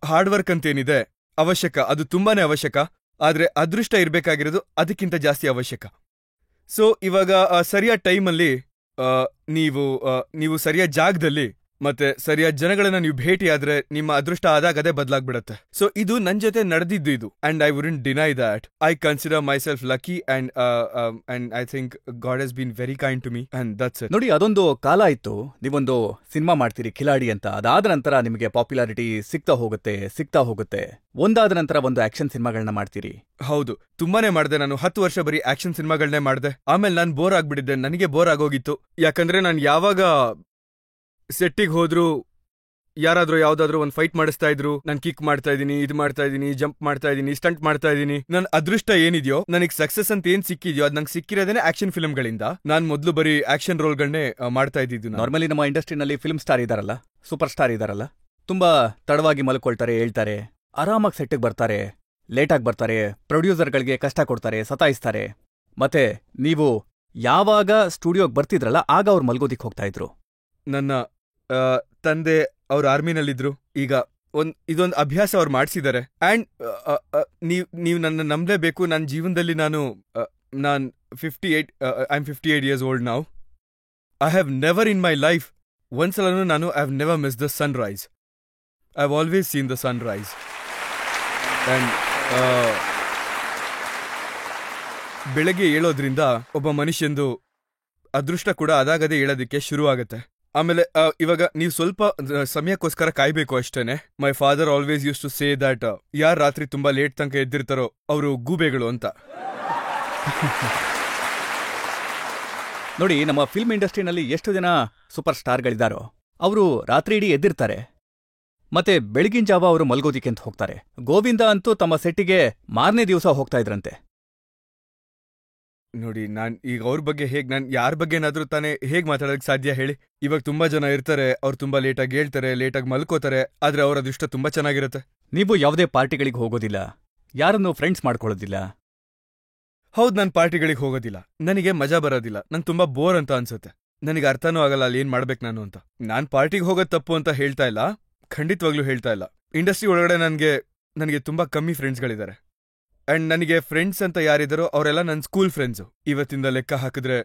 ಹಾರ್ಡ್ ವರ್ಕ್ ಅಂತ ಏನಿದೆ ಅವಶ್ಯಕ, ಅದು ತುಂಬಾನೇ ಅವಶ್ಯಕ. ಆದ್ರೆ ಅದೃಷ್ಟ ಇರ್ಬೇಕಾಗಿರೋದು ಅದಕ್ಕಿಂತ ಜಾಸ್ತಿ ಅವಶ್ಯಕ. ಸೊ ಇವಾಗ ಸರಿಯಾದ ಟೈಮಲ್ಲಿ ನೀವು ಸರಿಯಾದ ಜಾಗದಲ್ಲಿ ಮತ್ತೆ ಸರಿಯಾದ ಜನಗಳನ್ನ ನೀವು ಭೇಟಿ ಆದ್ರೆ ನಿಮ್ಮ ಅದೃಷ್ಟ ಆದಾಗ ಅದೇ ಬದಲಾಗ್ಬಿಡತ್ತೆ. ಸೊ ಇದು ನನ್ ಜೊತೆ ನಡೆದಿದ್ದು ಇದು, and I wouldn't deny that. I consider myself lucky and I think God has been very kind to me and that's it. ನೋಡಿ, ಅದೊಂದು ಕಾಲ ಇತ್ತು, ನೀವೊಂದು ಸಿನಿಮಾ ಮಾಡ್ತೀರಿ ಖಿಲಾಡಿ ಅಂತ, ಅದಾದ ನಂತರ ನಿಮಗೆ ಪಾಪ್ಯುಲಾರಿಟಿ ಸಿಗ್ತಾ ಹೋಗುತ್ತೆ. ಒಂದಾದ ನಂತರ ಒಂದು ಆಕ್ಷನ್ ಸಿನಿಮಾಗಳನ್ನ ಮಾಡ್ತೀರಿ. ಹೌದು, ತುಂಬಾನೇ ಮಾಡಿದೆ ನಾನು. 10 ವರ್ಷ ಬರೀ ಆಕ್ಷನ್ ಸಿನಿಮಾಗಳನ್ನೇ ಮಾಡಿದೆ. ಆಮೇಲೆ ನಾನು ಬೋರ್ ಆಗ್ಬಿಟ್ಟಿದ್ದೆ, ನನಗೆ ಬೋರ್ ಆಗೋಗಿತ್ತು. ಯಾಕಂದ್ರೆ ನಾನು ಯಾವಾಗ ಸೆಟ್ಟಿಗೆ ಹೋದ್ರು ಯಾರಾದ್ರೂ ಯಾವ್ದಾದ್ರು ಒಂದು ಫೈಟ್ ಮಾಡಿಸ್ತಾ ಇದ್ರು, ನಾನು ಕಿಕ್ ಮಾಡ್ತಾ ಇದೀನಿ, ಇದು ಮಾಡ್ತಾ ಇದೀನಿ, ಜಂಪ್ ಮಾಡ್ತಾ ಇದೀನಿ, ಸ್ಟಂಟ್ ಮಾಡ್ತಾ ಇದೀನಿ. ನನ್ನ ಅದೃಷ್ಟ ಏನಿದೆಯೋ, ನನಗೆ ಸಕ್ಸಸ್ ಅಂತ ಏನ್ ಸಿಕ್ಕಿದ್ಯೋ ಅದು ನಂಗೆ ಸಿಕ್ಕಿರೋದೇನೆ ಆಕ್ಷನ್ ಫಿಲ್ಮ್ಗಳಿಂದ. ನಾನು ಮೊದಲು ಬರೀ ಆಕ್ಷನ್ ರೋಲ್ಗಳನ್ನೇ ಮಾಡ್ತಾ ಇದ್ದಿದ್ದು. ನಾರ್ಮಲಿ ನಮ್ಮ ಇಂಡಸ್ಟ್ರಿನಲ್ಲಿ ಫಿಲ್ಮ್ ಸ್ಟಾರ್ ಇದಾರಲ್ಲ, ಸೂಪರ್ ಸ್ಟಾರ್ ಇದಾರಲ್ಲ, ತುಂಬಾ ತಡವಾಗಿ ಮಲ್ಕೊಳ್ತಾರೆ, ಹೇಳ್ತಾರೆ, ಆರಾಮಾಗಿ ಸೆಟ್ಟಿಗೆ ಬರ್ತಾರೆ, ಲೇಟಾಗಿ ಬರ್ತಾರೆ, ಪ್ರೊಡ್ಯೂಸರ್ಗಳಿಗೆ ಕಷ್ಟ ಕೊಡ್ತಾರೆ, ಸತಾಯಿಸ್ತಾರೆ. ಮತ್ತೆ ನೀವು ಯಾವಾಗ ಸ್ಟುಡಿಯೋಗೆ ಬರ್ತಿದ್ರಲ್ಲ ಆಗ ಅವ್ರು ಮಲ್ಗೋದಿಕ್ ಹೋಗ್ತಾ ಇದ್ರು. ನನ್ನ ತಂದೆ ಅವ್ರ ಆರ್ಮಿನಲ್ಲಿದ್ರು. ಈಗ ಇದೊಂದು ಅಭ್ಯಾಸ ಅವ್ರು ಮಾಡಿಸಿದ್ದಾರೆ. ಅಂಡ್ ನೀವು ನನ್ನ ನಂಬಲೇಬೇಕು, ನನ್ನ ಜೀವನದಲ್ಲಿ ನಾನು 58 years old now. I have never in my life, ಒಂದ್ಸಲನೂ ನಾನು I have never missed the sunrise. I have always seen the sunrise. And ಬೆಳಗ್ಗೆ ಏಳೋದ್ರಿಂದ ಒಬ್ಬ ಮನುಷ್ಯಂದು ಅದೃಷ್ಟ ಕೂಡ ಅದಾಗದೇ ಹೇಳೋದಕ್ಕೆ ಶುರು ಆಗತ್ತೆ. ಆಮೇಲೆ ಇವಾಗ ನೀವು ಸ್ವಲ್ಪ ಸಮಯಕ್ಕೋಸ್ಕರ ಕಾಯ್ಬೇಕು ಅಷ್ಟೇನೆ. My father always use to say that ಯಾರು ರಾತ್ರಿ ತುಂಬಾ ಲೇಟ್ ತನಕ ಎದ್ದಿರ್ತಾರೋ ಅವರು ಗೂಬೆಗಳು ಅಂತ. ನೋಡಿ, ನಮ್ಮ ಫಿಲ್ಮ್ ಇಂಡಸ್ಟ್ರಿನಲ್ಲಿ ಎಷ್ಟು ಜನ ಸೂಪರ್ ಸ್ಟಾರ್ಗಳಿದಾರೋ ಅವರು ರಾತ್ರಿ ಇಡೀ ಎದ್ದಿರ್ತಾರೆ, ಮತ್ತೆ ಬೆಳಗಿನ ಜಾವ ಅವರು ಮಲ್ಗೋದಿಕ್ಕೆ ಅಂತ ಹೋಗ್ತಾರೆ. ಗೋವಿಂದ ಅಂತೂ ತಮ್ಮ ಸೆಟ್ಟಿಗೆ ಮಾರನೇ ದಿವಸ ಹೋಗ್ತಾ ಇದ್ರಂತೆ. ನೋಡಿ, ನಾನ್ ಈಗ ಅವ್ರ ಬಗ್ಗೆ ನಾನು ಯಾರ ಬಗ್ಗೆ ಏನಾದ್ರೂ ತಾನೇ ಹೇಗ್ ಮಾತಾಡೋದಕ್ಕೆ ಸಾಧ್ಯ ಹೇಳಿ? ಇವಾಗ ತುಂಬಾ ಜನ ಇರ್ತಾರೆ, ಅವ್ರು ತುಂಬಾ ಲೇಟಾಗಿ ಹೇಳ್ತಾರೆ, ಲೇಟಾಗಿ ಮಲ್ಕೋತಾರೆ, ಆದ್ರೆ ಅವ್ರ ಅದೃಷ್ಟ ತುಂಬಾ ಚೆನ್ನಾಗಿರುತ್ತೆ. ನೀವು ಯಾವುದೇ ಪಾರ್ಟಿಗಳಿಗೆ ಹೋಗೋದಿಲ್ಲ, ಯಾರನ್ನು ಫ್ರೆಂಡ್ಸ್ ಮಾಡ್ಕೊಳ್ಳೋದಿಲ್ಲ. ಹೌದು, ನಾನು ಪಾರ್ಟಿಗಳಿಗೆ ಹೋಗೋದಿಲ್ಲ, ನನಗೆ ಮಜಾ ಬರೋದಿಲ್ಲ, ನಂಗೆ ತುಂಬಾ ಬೋರ್ ಅಂತ ಅನ್ಸುತ್ತೆ. ನನಗೆ ಅರ್ಥನೂ ಆಗಲ್ಲ ಅಲ್ಲಿ ಏನ್ ಮಾಡ್ಬೇಕು ನಾನು ಅಂತ. ನಾನ್ ಪಾರ್ಟಿಗೆ ಹೋಗೋದು ತಪ್ಪು ಅಂತ ಹೇಳ್ತಾ ಇಲ್ಲ, ಖಂಡಿತವಾಗ್ಲೂ ಹೇಳ್ತಾ ಇಲ್ಲ. ಇಂಡಸ್ಟ್ರಿ ಒಳಗಡೆ ನನಗೆ ತುಂಬಾ ಕಮ್ಮಿ ಫ್ರೆಂಡ್ಸ್ಗಳಿದ್ದಾರೆ. ಅಂಡ್ ನನಗೆ ಫ್ರೆಂಡ್ಸ್ ಅಂತ ಯಾರಿದ್ದಾರೋ ಅವರೆಲ್ಲ ನನ್ನ ಸ್ಕೂಲ್ ಫ್ರೆಂಡ್ಸು. ಇವತ್ತಿಂದ ಲೆಕ್ಕ ಹಾಕಿದ್ರೆ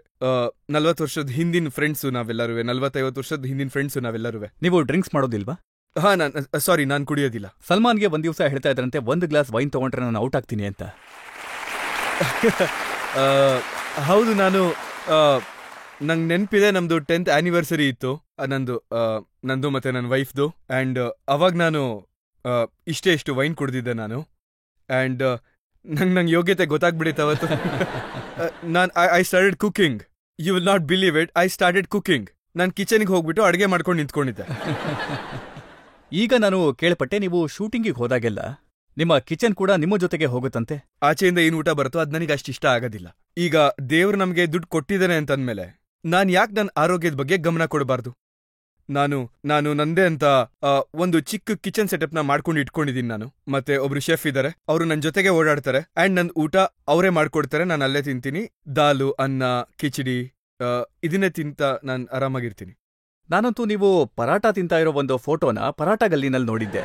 40 ವರ್ಷದ ಹಿಂದಿನ ಫ್ರೆಂಡ್ಸು ನಾವೆಲ್ಲರೂ, 40-50 ವರ್ಷದ ಹಿಂದಿನ ಫ್ರೆಂಡ್ಸು ನಾವೆಲ್ಲರೂ. ನೀವು ಡ್ರಿಂಕ್ಸ್ ಮಾಡೋದಿಲ್ವಾ? ಹಾ, ನಾನು ಕುಡಿಯೋದಿಲ್ಲ. ಸಲ್ಮಾನ್ಗೆ ಒಂದ್ ದಿವಸ ಹೇಳ್ತಾ ಇದ್ರಂತೆ, 1 ಗ್ಲಾಸ್ ವೈನ್ ತಗೊಂಡ್ರೆ ನಾನು ಔಟ್ ಆಗ್ತೀನಿ ಅಂತ. ಹೌದು, ನಂಗೆ ನೆನಪಿದೆ, ನಮ್ದು 10th ಆನಿವರ್ಸರಿ ಇತ್ತು ನಂದು ಮತ್ತೆ ನನ್ನ ವೈಫ್ದು. ಅಂಡ್ ಅವಾಗ ನಾನು ಇಷ್ಟು ವೈನ್ ಕುಡ್ದಿದ್ದೆ ನಾನು. ಅಂಡ್ ನಂಗೆ ಯೋಗ್ಯತೆ ಗೊತ್ತಾಗ್ಬಿಡಿತ್ತು ಅವತ್ತು. I started cooking. You will not believe it, I started cooking. ನಾನು ಕಿಚನ್ಗೆ ಹೋಗ್ಬಿಟ್ಟು ಅಡುಗೆ ಮಾಡ್ಕೊಂಡು ನಿಂತ್ಕೊಂಡಿದ್ದೆ. ಈಗ ನಾನು ಕೇಳ್ಪಟ್ಟೆ, ನೀವು ಶೂಟಿಂಗಿಗೆ ಹೋದಾಗೆಲ್ಲ ನಿಮ್ಮ ಕಿಚನ್ ಕೂಡ ನಿಮ್ಮ ಜೊತೆಗೆ ಹೋಗುತ್ತಂತೆ. ಆಚೆಯಿಂದ ಏನು ಊಟ ಬರುತ್ತೋ ಅದು ನನಗೆ ಅಷ್ಟು ಇಷ್ಟ ಆಗೋದಿಲ್ಲ. ಈಗ ದೇವ್ರು ನಮಗೆ ದುಡ್ಡು ಕೊಟ್ಟಿದ್ದಾನೆ ಅಂತಂದ್ಮೇಲೆ ನಾನು ಯಾಕೆ ನನ್ನ ಆರೋಗ್ಯದ ಬಗ್ಗೆ ಗಮನ ಕೊಡಬಾರ್ದು? ನಾನು ನಂದೇ ಅಂತ ಒಂದು ಚಿಕ್ಕ ಕಿಚನ್ ಸೆಟಪ್ನ ಮಾಡ್ಕೊಂಡು ಇಟ್ಕೊಂಡಿದ್ದೀನಿ ನಾನು. ಮತ್ತೆ ಒಬ್ರು ಶೆಫ್ ಇದ್ದಾರೆ, ಅವರು ನನ್ನ ಜೊತೆಗೆ ಓಡಾಡ್ತಾರೆ. ಅಂಡ್ ನನ್ನ ಊಟ ಅವರೇ ಮಾಡ್ಕೊಡ್ತಾರೆ, ನಾನು ಅಲ್ಲೇ ತಿಂತೀನಿ. ದಾಲು, ಅನ್ನ, ಕಿಚಡಿ ಇದನ್ನೇ ತಿಂತ ನಾನು ಆರಾಮಾಗಿರ್ತೀನಿ. ನಾನಂತೂ ನೀವು ಪರಾಟ ತಿಂತಾ ಇರೋ ಒಂದು ಫೋಟೋನ ಪರಾಟ ಗಲ್ಲಿನಲ್ಲಿ ನೋಡಿದ್ದೆ.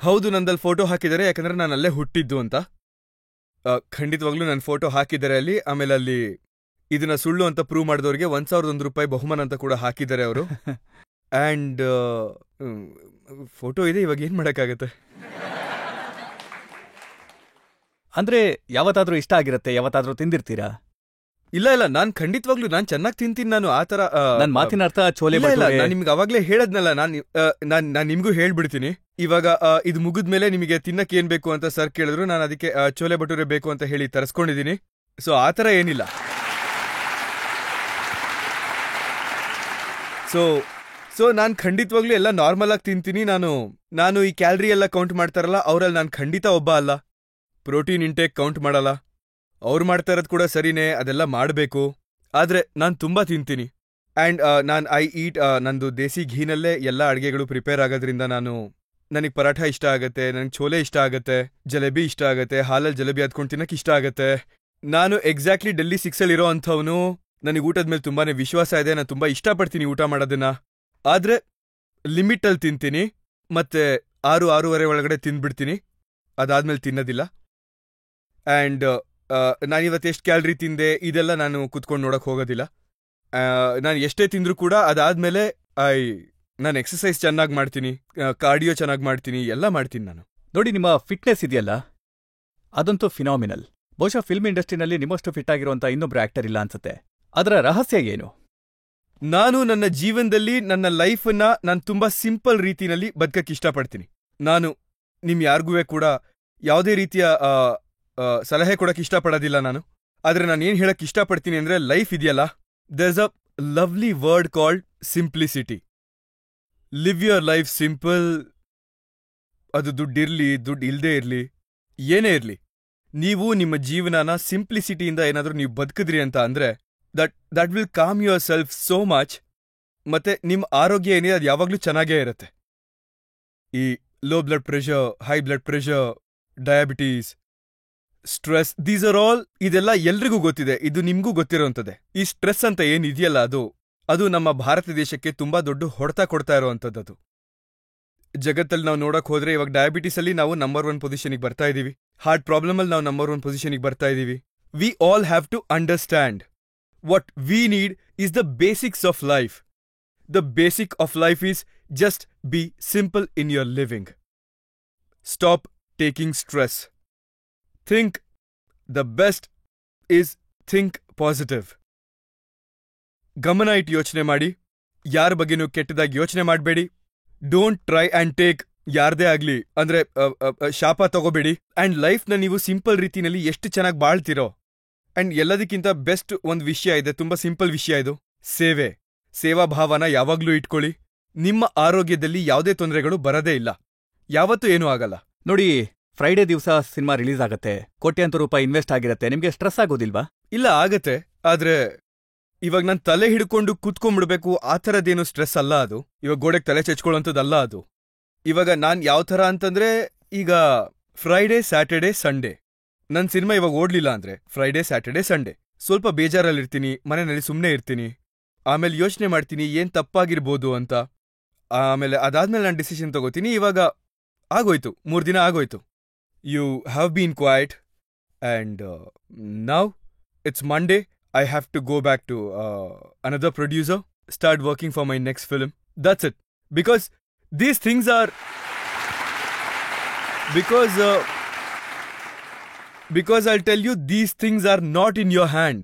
ಹೌದು, ನಂದಲ್ಲಿ ಫೋಟೋ ಹಾಕಿದ್ದಾರೆ, ಯಾಕಂದ್ರೆ ನಾನು ಅಲ್ಲೇ ಹುಟ್ಟಿದ್ದು ಅಂತ. ಖಂಡಿತವಾಗ್ಲೂ ನನ್ನ ಫೋಟೋ ಹಾಕಿದ್ದಾರೆ ಅಲ್ಲಿ. ಆಮೇಲೆ ಅಲ್ಲಿ ಇದನ್ನ ಸುಳ್ಳು ಅಂತ ಪ್ರೂವ್ ಮಾಡಿದವ್ರಿಗೆ $1,001 ಬಹುಮಾನ ಅಂತ ಕೂಡ ಹಾಕಿದ್ದಾರೆ ಅವರು. ಅಂಡ್ ಫೋಟೋ ಇದೆ, ಇವಾಗ ಏನ್ ಮಾಡಕ್ಕಾಗತ್ತೆ? ಅಂದ್ರೆ ಯಾವತ್ತಾದ್ರೂ ಇಷ್ಟ ಆಗಿರತ್ತೆ, ಯಾವತ್ತಾದ್ರೂ ತಿಂದಿರ್ತೀರಾ? ಇಲ್ಲ, ನಾನ್ ಖಂಡಿತವಾಗ್ಲೂ ನಾನ್ ಚೆನ್ನಾಗಿ ತಿಂತೀನಿ. ನಾನು ಆತರ ನನ್ ಮಾತಿನ ಅರ್ಥ ಚೋಲೆ ಭಟೂರೆ. ನಾನು ನಿಮ್ಗೆ ಅವಾಗ್ಲೇ ಹೇಳದ್ನಲ್ಲ, ನಾನ್ ನಿಮ್ಗೂ ಹೇಳ್ಬಿಡ್ತೀನಿ. ಇವಾಗ ಇದು ಮುಗಿದ್ಮೇಲೆ ನಿಮಗೆ ತಿನ್ನಕ್ಕೆ ಏನ್ ಬೇಕು ಅಂತ ಸರ್ ಕೇಳಿದ್ರು, ನಾನು ಅದಕ್ಕೆ ಚೋಲೆ ಭಟೂರೆ ಬೇಕು ಅಂತ ಹೇಳಿ ತರಿಸ್ಕೊಂಡಿದೀನಿ. ಸೊ ಆತರ ಏನಿಲ್ಲ. ಸೊ ನಾನ್ ಖಂಡಿತವಾಗ್ಲೂ ಎಲ್ಲ ನಾರ್ಮಲ್ ಆಗಿ ತಿಂತೀನಿ. ನಾನು ಈ ಕ್ಯಾಲರಿ ಎಲ್ಲ ಕೌಂಟ್ ಮಾಡ್ತಾರಲ್ಲ ಅವ್ರಲ್ಲಿ ನಾನು ಖಂಡಿತ ಒಬ್ಬ ಅಲ್ಲ. ಪ್ರೋಟೀನ್ ಇಂಟೇಕ್ ಕೌಂಟ್ ಮಾಡಲ್ಲ. ಅವ್ರು ಮಾಡ್ತಾ ಇರೋದು ಕೂಡ ಸರಿನೇ, ಅದೆಲ್ಲ ಮಾಡಬೇಕು. ಆದ್ರೆ ನಾನು ತುಂಬಾ ತಿಂತೀನಿ. ಅಂಡ್ ಐ ಈಟ್ ನಂದು ದೇಸಿ ಘೀನಲ್ಲೇ ಎಲ್ಲ ಅಡುಗೆಗಳು ಪ್ರಿಪೇರ್ ಆಗೋದ್ರಿಂದ ನನಗೆ ಪರಾಠ ಇಷ್ಟ ಆಗತ್ತೆ, ನನಗೆ ಛೋಲೆ ಇಷ್ಟ ಆಗತ್ತೆ, ಜಲೇಬಿ ಇಷ್ಟ ಆಗತ್ತೆ, ಹಾಲಲ್ಲಿ ಜಲೇಬಿ ಹತ್ಕೊಂಡು ತಿನ್ನಕ್ಕೆ ಇಷ್ಟ ಆಗತ್ತೆ. ನಾನು ಎಕ್ಸಾಕ್ಟ್ಲಿ ಡೆಲ್ಲಿ 6 ಇರೋ ಅಂಥವನು. ನನಗೆ ಊಟದ ಮೇಲೆ ತುಂಬಾನೇ ವಿಶ್ವಾಸ ಇದೆ, ನಾನು ತುಂಬಾ ಇಷ್ಟಪಡ್ತೀನಿ ಊಟ ಮಾಡೋದನ್ನ. ಆದ್ರೆ ಲಿಮಿಟಲ್ಲಿ ತಿಂತೀನಿ, ಮತ್ತೆ 6-6:30 ಒಳಗಡೆ ತಿಂದ್ಬಿಡ್ತೀನಿ, ಅದಾದ್ಮೇಲೆ ತಿನ್ನೋದಿಲ್ಲ. ಆ್ಯಂಡ್ ನಾನಿವತ್ತು ಎಷ್ಟು ಕ್ಯಾಲರಿ ತಿಂದೆ ಇದೆಲ್ಲ ನಾನು ಕುತ್ಕೊಂಡು ನೋಡಕ್ ಹೋಗೋದಿಲ್ಲ. ನಾನು ಎಷ್ಟೇ ತಿಂದ್ರೂ ಕೂಡ ಅದಾದ್ಮೇಲೆ ನಾನು ಎಕ್ಸಸೈಸ್ ಚೆನ್ನಾಗಿ ಮಾಡ್ತೀನಿ, ಕಾರ್ಡಿಯೋ ಚೆನ್ನಾಗಿ ಮಾಡ್ತೀನಿ, ಎಲ್ಲ ಮಾಡ್ತೀನಿ ನಾನು. ನೋಡಿ, ನಿಮ್ಮ ಫಿಟ್ನೆಸ್ ಇದೆಯಲ್ಲ, ಅದಂತೂ ಫಿನಾಮಿನಲ್. ಬಹುಶಃ ಫಿಲ್ಮ್ ಇಂಡಸ್ಟ್ರಿನಲ್ಲಿ ನಿಮ್ಮಷ್ಟು ಫಿಟ್ ಆಗಿರುವಂತ ಇನ್ನೊಬ್ರು ಆಕ್ಟರ್ ಇಲ್ಲ ಅನ್ಸುತ್ತೆ. ಅದರ ರಹಸ್ಯ ಏನು? ನಾನು ನನ್ನ ಜೀವನದಲ್ಲಿ ನನ್ನ ಲೈಫನ್ನ ನಾನು ತುಂಬಾ ಸಿಂಪಲ್ ರೀತಿನಲ್ಲಿ ಬದುಕಕ್ಕೆ ಇಷ್ಟಪಡ್ತೀನಿ. ನಾನು ಯಾರಿಗೂ ಕೂಡ ಯಾವುದೇ ರೀತಿಯ ಸಲಹೆ ಕೊಡಕ್ಕೆ ಇಷ್ಟಪಡೋದಿಲ್ಲ ನಾನು. ಆದ್ರೆ ನಾನು ಏನ್ ಹೇಳಕ್ ಇಷ್ಟಪಡ್ತೀನಿ ಅಂದ್ರೆ, ಲೈಫ್ ಇದೆಯಲ್ಲ, there's a lovely word called simplicity. Live your life simple. ಅದು ದುಡ್ಡಿರ್ಲಿ, ದುಡ್ಡು ಇಲ್ದೇ ಇರ್ಲಿ, ಏನೇ ಇರ್ಲಿ, ನೀವು ನಿಮ್ಮ ಜೀವನನ ಸಿಂಪ್ಲಿಸಿಟಿಯಿಂದ ಏನಾದ್ರೂ ನೀವು ಬದುಕಿದ್ರಿ ಅಂತ ಅಂದ್ರೆ that will com your self so much. ಮತ್ತೆ ನಿಮ್ಮ ಆರೋಗ್ಯ ಏನಿದೆ ಅದು ಯಾವಾಗ್ಲೂ ಚೆನ್ನಾಗೇ ಇರುತ್ತೆ. ಈ low blood pressure, high blood pressure, diabetes, stress, these are all, ಇದೆಲ್ಲ ಎಲ್ರಿಗೂ ಗೊತ್ತಿದೆ, ಇದು ನಿಮ್ಗೂ ಗೊತ್ತಿರೋಂಥದ್ದೇ. ಈ ಸ್ಟ್ರೆಸ್ ಅಂತ ಏನಿದೆಯಲ್ಲ, ಅದು ನಮ್ಮ ಭಾರತ ದೇಶಕ್ಕೆ ತುಂಬಾ ದೊಡ್ಡ ಹೊಡೆತ ಕೊಡ್ತಾ ಇರೋವಂಥದ್ದು. ಜಗತ್ತಲ್ಲಿ ನಾವು ನೋಡಕ್ ಹೋದ್ರೆ ಇವಾಗ ಡಯಾಬಿಟೀಸ್ ಅಲ್ಲಿ ನಾವು ನಂಬರ್ 1 ಪೊಸಿಷನ್ಗೆ ಬರ್ತಾ ಇದೀವಿ, ಹಾರ್ಟ್ ಪ್ರಾಬ್ಲಮ್ ಅಲ್ಲಿ ನಾವು ನಂಬರ್ 1 ಪೊಸಿಷನ್ಗೆ ಬರ್ತಾ ಇದೀವಿ. We all have to understand what we need is the basics of life. The basic of life is just be simple in your living. Stop taking stress. Think the best is think positive. ಗಮನ ಇಟ್ಟು ಯೋಚನೆ ಮಾಡಿ, ಯಾರ ಬಗ್ಗೆನೂ ಕೆಟ್ಟದಾಗಿ ಯೋಚನೆ ಮಾಡಬೇಡಿ. Don't try and take ಯಾರದೇ ಆಗ್ಲಿ ಅಂದ್ರೆ ಶಾಪ ತಗೋಬೇಡಿ. ಅಂಡ್ ಲೈಫ್ನ ನೀವು ಸಿಂಪಲ್ ರೀತಿನಲ್ಲಿ ಎಷ್ಟು ಚೆನ್ನಾಗಿ ಬಾಳ್ತಿರೋ. ಅಂಡ್ ಎಲ್ಲದಕ್ಕಿಂತ ಬೆಸ್ಟ್ ಒಂದು ವಿಷಯ ಇದೆ, ತುಂಬಾ ಸಿಂಪಲ್ ವಿಷಯ ಇದು, ಸೇವಾ ಭಾವನ ಯಾವಾಗ್ಲೂ ಇಟ್ಕೊಳ್ಳಿ. ನಿಮ್ಮ ಆರೋಗ್ಯದಲ್ಲಿ ಯಾವುದೇ ತೊಂದರೆಗಳು ಬರದೇ ಇಲ್ಲ, ಯಾವತ್ತೂ ಏನೂ ಆಗಲ್ಲ. ನೋಡಿ, ಫ್ರೈಡೇ ದಿವಸ ಸಿನಿಮಾ ರಿಲೀಸ್ ಆಗತ್ತೆ, ಕೋಟ್ಯಾಂತರ ರೂಪಾಯಿ ಇನ್ವೆಸ್ಟ್ ಆಗಿರತ್ತೆ, ನಿಮ್ಗೆ ಸ್ಟ್ರೆಸ್ ಆಗೋದಿಲ್ವಾ? ಇಲ್ಲ, ಆಗತ್ತೆ. ಆದ್ರೆ ಇವಾಗ ನಾನು ತಲೆ ಹಿಡ್ಕೊಂಡು ಕೂತ್ಕೊಂಡ್ಬಿಡ್ಬೇಕು ಆ ಥರದ್ದೇನು ಸ್ಟ್ರೆಸ್ ಅಲ್ಲ ಅದು. ಇವಾಗ ಗೋಡೆಗೆ ತಲೆ ಚೆಚ್ಕೊಳ್ಳೋಂಥದ್ದಲ್ಲ ಅದು. ಇವಾಗ ನಾನ್ ಯಾವ ಥರ ಅಂತಂದ್ರೆ, ಈಗ ಫ್ರೈಡೇ, ಸ್ಯಾಟರ್ಡೇ, ಸಂಡೇ ನನ್ ಸಿನಿಮಾ ಇವಾಗ ಓಡ್ಲಿಲ್ಲ ಅಂದ್ರೆ ಫ್ರೈಡೇ, ಸ್ಯಾಟರ್ಡೇ, ಸಂಡೇ ಸ್ವಲ್ಪ ಬೇಜಾರಲ್ಲಿರ್ತೀನಿ, ಮನೆಯಲ್ಲಿ ಸುಮ್ಮನೆ ಇರ್ತೀನಿ. ಆಮೇಲೆ ಯೋಚನೆ ಮಾಡ್ತೀನಿ ಏನ್ ತಪ್ಪಾಗಿರ್ಬೋದು ಅಂತ. ಆಮೇಲೆ ಅದಾದ್ಮೇಲೆ ನಾನು ಡಿಸಿಷನ್ ತಗೋತೀನಿ. ಇವಾಗ ಆಗೋಯ್ತು, 3 ದಿನ ಆಗೋಯ್ತು. You have been quiet and now it's Monday. I have to go back to another producer, start working for my next film. That's it. Because these things are Because I'll tell you, these things are not in your hand.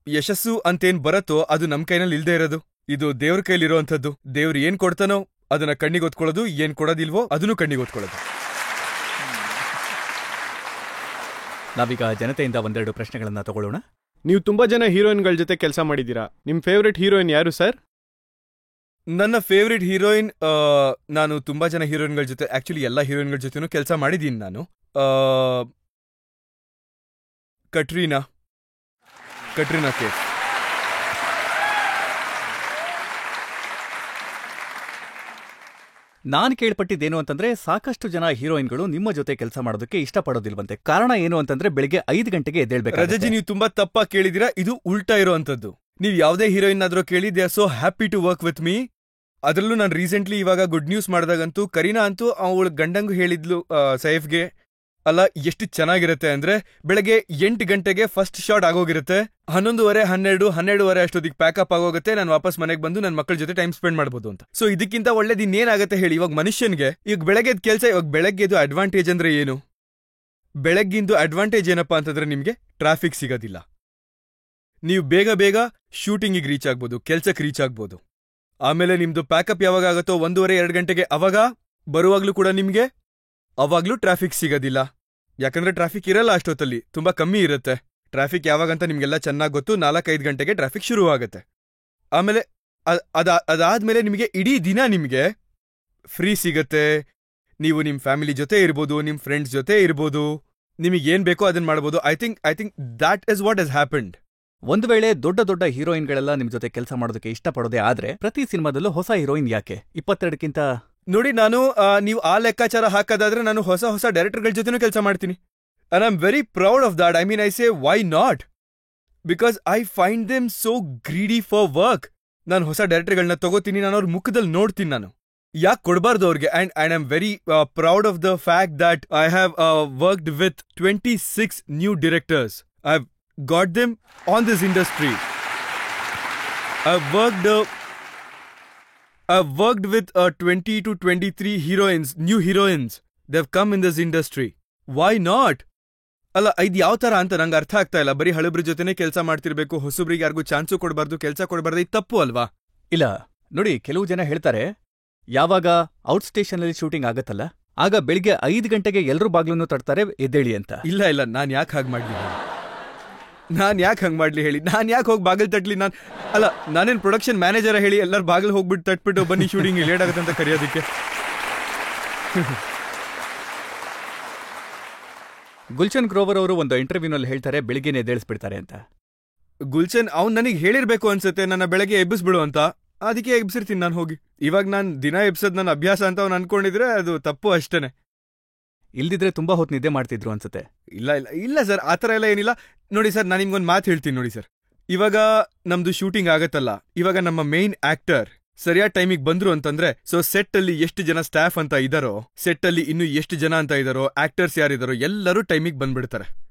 ಯಶಸ್ಸು ಅಂತೇನ್ ಬರತ್ತೋ ಅದು ನಮ್ ಕೈನಲ್ಲಿ ಇಲ್ದೇ ಇರೋದು, ಇದು ದೇವ್ರ ಕೈಲಿರೋಂಥದ್ದು. ದೇವ್ರು ಏನ್ ಕೊಡ್ತಾನೋ ಅದನ್ನ ಕಣ್ಣಿಗೆ ಒತ್ಕೊಳ್ಳೋದು, ಏನ್ ಕೊಡೋದಿಲ್ವೋ ಅದನ್ನು ಕಣ್ಣಿಗೆ ಒತ್ಕೊಳ್ಳೋದು. ನಾವೀಗ ಜನತೆಯಿಂದ ಒಂದೆರಡು ಪ್ರಶ್ನೆಗಳನ್ನ ತಗೊಳ್ಳೋಣ. ನೀವು ತುಂಬಾ ಜನ ಹೀರೋಯಿನ್ಗಳ ಜೊತೆ ಕೆಲಸ ಮಾಡಿದ್ದೀರಾ, ನಿಮ್ ಫೇವ್ರೆಟ್ ಹೀರೋಯಿನ್ ಯಾರು ಸರ್? ನನ್ನ ಫೇವ್ರೆಟ್ ಹೀರೋಯಿನ್, ನಾನು ತುಂಬಾ ಜನ ಹೀರೋಯಿನ್ಗಳ ಜೊತೆ, ಆಕ್ಚುಲಿ ಎಲ್ಲಾ ಹೀರೋಯಿನ್ಗಳ ಜೊತೆನೂ ಕೆಲಸ ಮಾಡಿದ್ದೀನಿ ನಾನು. ಕಟ್ರೀನಾ ಕೇಫ್. ನಾನ್ ಕೇಳ್ಪಟ್ಟಿದ್ದೇನು ಅಂತಂದ್ರೆ, ಸಾಕಷ್ಟು ಜನ ಹೀರೋಯಿನ್ಗಳು ನಿಮ್ಮ ಜೊತೆ ಕೆಲಸ ಮಾಡೋದಕ್ಕೆ ಇಷ್ಟಪಡೋದಿಲ್ವಂತೆ. ಕಾರಣ ಏನು ಅಂತಂದ್ರೆ, ಬೆಳಿಗ್ಗೆ 5 ಗಂಟೆಗೆ ಎದ್ದೇಳ್ಬೇಕು. ರಜಜಿ, ನೀವು ತುಂಬಾ ತಪ್ಪಾಗಿ ಕೇಳಿದಿರಾ. ಇದು ಉಲ್ಟಾ ಇರೋಂಥದ್ದು. ನೀವ್ ಯಾವ್ದೇ ಹೀರೋಯಿನ್ ಆದ್ರೂ ಕೇಳಿ, they are so happy to work with me. ಅದ್ರಲ್ಲೂ ನಾನು ರೀಸೆಂಟ್ಲಿ ಇವಾಗ ಗುಡ್ ನ್ಯೂಸ್ ಮಾಡಿದಾಗಂತೂ ಕರೀನಾ ಅಂತೂ ಅವಳ ಗಂಡಂಗೂ ಹೇಳಿದ್ಲು, ಸೈಫ್ಗೆ, ಅಲ್ಲ ಎಷ್ಟು ಚೆನ್ನಾಗಿರುತ್ತೆ ಅಂದ್ರೆ, ಬೆಳಗ್ಗೆ 8 ಗಂಟೆಗೆ ಫಸ್ಟ್ ಶಾಟ್ ಆಗೋಗಿರುತ್ತೆ, 11:30, 12 ಅಷ್ಟೊತ್ತಿಗೆ ಪ್ಯಾಕಪ್ ಆಗೋಗುತ್ತೆ, ನಾನು ವಾಪಸ್ ಮನೆಗೆ ಬಂದು ನನ್ನ ಮಕ್ಕಳ ಜೊತೆ ಟೈಮ್ ಸ್ಪೆಂಡ್ ಮಾಡ್ಬೋದು ಅಂತ. ಸೊ ಇದಕ್ಕಿಂತ ಒಳ್ಳೇದು ಇನ್ನೇನಾಗತ್ತೆ ಹೇಳಿ? ಇವಾಗ ಮನುಷ್ಯನ್ಗೆ ಈಗ ಬೆಳಗ್ಗೆದ್ ಕೆಲಸ, ಇವಾಗ ಬೆಳಗ್ಗೆದು ಅಡ್ವಾಂಟೇಜ್ ಅಂದ್ರೆ ಏನು? ಬೆಳಗ್ಗಿಂದು ಅಡ್ವಾಂಟೇಜ್ ಏನಪ್ಪಾ ಅಂತಂದ್ರೆ, ನಿಮ್ಗೆ ಟ್ರಾಫಿಕ್ ಸಿಗೋದಿಲ್ಲ, ನೀವು ಬೇಗ ಶೂಟಿಂಗಿಗೆ ರೀಚ್ ಆಗ್ಬೋದು, ಕೆಲ್ಸಕ್ಕೆ ರೀಚ್ ಆಗ್ಬೋದು. ಆಮೇಲೆ ನಿಮ್ದು ಪ್ಯಾಕಪ್ ಯಾವಾಗ ಆಗುತ್ತೋ 1:30-2 ಗಂಟೆಗೆ, ಅವಾಗ ಬರುವಾಗ್ಲೂ ಕೂಡ ನಿಮ್ಗೆ ಅವಾಗ್ಲೂ ಟ್ರಾಫಿಕ್ ಸಿಗೋದಿಲ್ಲ. ಯಾಕಂದ್ರೆ ಟ್ರಾಫಿಕ್ ಇರಲ್ಲ ಅಷ್ಟೊತ್ತಲ್ಲಿ, ತುಂಬಾ ಕಮ್ಮಿ ಇರುತ್ತೆ ಟ್ರಾಫಿಕ್. ಯಾವಾಗಂತ ನಿಮ್ಗೆಲ್ಲ ಚೆನ್ನಾಗಿ ಗೊತ್ತು, 4-5 ಗಂಟೆಗೆ ಟ್ರಾಫಿಕ್ ಶುರು ಆಗುತ್ತೆ. ಆಮೇಲೆ ಅದಾದ್ಮೇಲೆ ನಿಮಗೆ ಇಡೀ ದಿನ ನಿಮ್ಗೆ ಫ್ರೀ ಸಿಗತ್ತೆ. ನೀವು ನಿಮ್ ಫ್ಯಾಮಿಲಿ ಜೊತೆ ಇರ್ಬೋದು, ನಿಮ್ ಫ್ರೆಂಡ್ಸ್ ಜೊತೆ ಇರ್ಬೋದು, ನಿಮಗೆ ಏನ್ ಬೇಕೋ ಅದನ್ನ ಮಾಡ್ಬೋದು. I think that is what has happened. ಒಂದು ವೇಳೆ ದೊಡ್ಡ ಹೀರೋಯಿನ್ಗಳೆಲ್ಲ ನಿಮ್ ಜೊತೆ ಕೆಲಸ ಮಾಡೋದಕ್ಕೆ ಇಷ್ಟಪಡೋದೇ ಆದ್ರೆ, ಪ್ರತಿ ಸಿನಿಮಾದಲ್ಲೂ ಹೊಸ ಹೀರೋಯಿನ್ ಯಾಕೆ? 22ಕ್ಕಿಂತ ನೋಡಿ, ನಾನು ನೀವು ಆ ಲೆಕ್ಕಾಚಾರ ಹಾಕೋದಾದ್ರೆ ನಾನು ಹೊಸ ಡೈರೆಕ್ಟರ್ಗಳ ಜೊತೆನೂ ಕೆಲಸ ಮಾಡ್ತೀನಿ. And I am very proud of that. I mean, I say why not? Because I find them so greedy for work. ನಾನು ಹೊಸ ಡೈರೆಕ್ಟರ್ಗಳನ್ನ ತಗೋತೀನಿ, ನಾನು ಅವ್ರ ಮುಖದಲ್ಲಿ ನೋಡ್ತೀನಿ ನಾನು ಯಾಕೆ ಕೊಡಬಾರ್ದು ಅವ್ರಿಗೆ. And I am very proud of the fact that I have worked with 26 new directors. I have got them on this industry. I've worked with 20 to 23 heroines, new heroines. They've come in this industry. Why not? ಅಲ್ಲ, ಇದು ಯಾವ ತರ ಅಂತ ನಂಗೆ ಅರ್ಥ ಆಗ್ತಾ ಇಲ್ಲ. ಬರೀ ಹಳಬ್ರ ಜೊತೆನೆ ಕೆಲಸ ಮಾಡ್ತಿರ್ಬೇಕು, ಹೊಸಬ್ರಿಗೆ ಯಾರಿಗೂ ಚಾನ್ಸು ಕೊಡಬಾರ್ದು, ಕೆಲಸ ಕೊಡಬಾರ್ದು, ಇದು ತಪ್ಪು ಅಲ್ವಾ? ಇಲ್ಲ ನೋಡಿ, ಕೆಲವು ಜನ ಹೇಳ್ತಾರೆ ಯಾವಾಗ ಔಟ್ ಸ್ಟೇಷನ್ ಅಲ್ಲಿ ಶೂಟಿಂಗ್ ಆಗತ್ತಲ್ಲ, ಆಗ ಬೆಳಿಗ್ಗೆ 5 ಗಂಟೆಗೆ ಎಲ್ಲರೂ ಬಾಗ್ಲನ್ನು ತಡ್ತಾರೆ ಎದ್ದೇಳಿ ಅಂತ. ಇಲ್ಲ, ನಾನ್ ಯಾಕೆ ಹಾಗೆ ಮಾಡ್ಲಿ ಹೇಳಿ? ನಾನ್ ಯಾಕೆ ಹೋಗಿ ಬಾಗಿಲು ತಟ್ಲಿ? ನಾನೇನ್ ಪ್ರೊಡಕ್ಷನ್ ಮ್ಯಾನೇಜರ್ ಹೇಳಿ ಎಲ್ಲರೂ ಬಾಗಿಲು ಹೋಗ್ಬಿಟ್ಟು ತಟ್ಬಿಟ್ಟು ಬನ್ನಿ ಶೂಟಿಂಗ್ ಲೇಟ್ ಆಗುತ್ತೆ ಅಂತ ಕರೆಯೋದಕ್ಕೆ? ಗುಲ್ಶನ್ ಗ್ರೋವರ್ ಅವರು ಒಂದು ಇಂಟರ್ವ್ಯೂನಲ್ಲಿ ಹೇಳ್ತಾರೆ ಬೆಳಿಗ್ಗೆನೆ ಎದ್ದೇಳಿಸ್ಬಿಡ್ತಾರೆ ಅಂತ. ಗುಲ್ಶನ್ ಅವ್ನು ನನಗೆ ಹೇಳಿರ್ಬೇಕು ಅನ್ಸುತ್ತೆ, ನನ್ನ ಬೆಳಗ್ಗೆ ಎಬ್ಬಿಸ್ಬಿಡು ಅಂತ. ಅದಕ್ಕೆ ಎಬ್ಸಿರ್ತೀನಿ ನಾನು ಹೋಗಿ. ಇವಾಗ ನಾನು ದಿನ ಎಬ್ಸೋದ್ ನನ್ನ ಅಭ್ಯಾಸ ಅಂತ ಅವ್ನು ಅನ್ಕೊಂಡಿದ್ರೆ ಅದು ತಪ್ಪು ಅಷ್ಟೇನೆ. ಇಲ್ದಿದ್ರೆ ತುಂಬಾ ಹೊತ್ತು ನಿದ್ದೆ ಮಾಡ್ತಿದ್ರು ಅನ್ಸುತ್ತೆ. ಇಲ್ಲ ಸರ್, ಆ ಥರ ಎಲ್ಲ ಏನಿಲ್ಲ. ನೋಡಿ ಸರ್, ನಾನು ನಿಮ್ಗೊಂದು ಮಾತು ಹೇಳ್ತೀನಿ ನೋಡಿ ಸರ್. ಇವಾಗ ನಮ್ದು ಶೂಟಿಂಗ್ ಆಗತ್ತಲ್ಲ, ಇವಾಗ ನಮ್ಮ ಮೇನ್ ಆಕ್ಟರ್ ಸರಿಯಾದ ಟೈಮಿಗೆ ಬಂದ್ರು ಅಂತಂದ್ರೆ, ಸೊ ಸೆಟ್ ಅಲ್ಲಿ ಎಷ್ಟು ಜನ ಸ್ಟಾಫ್ ಅಂತ ಇದಾರೋ, ಸೆಟ್ ಅಲ್ಲಿ ಇನ್ನು ಎಷ್ಟು ಜನ ಅಂತ ಇದಾರೋ, ಆಕ್ಟರ್ಸ್ ಯಾರಿದಾರೋ ಎಲ್ಲರೂ ಟೈಮಿಗೆ ಬಂದ್ಬಿಡ್ತಾರೆ.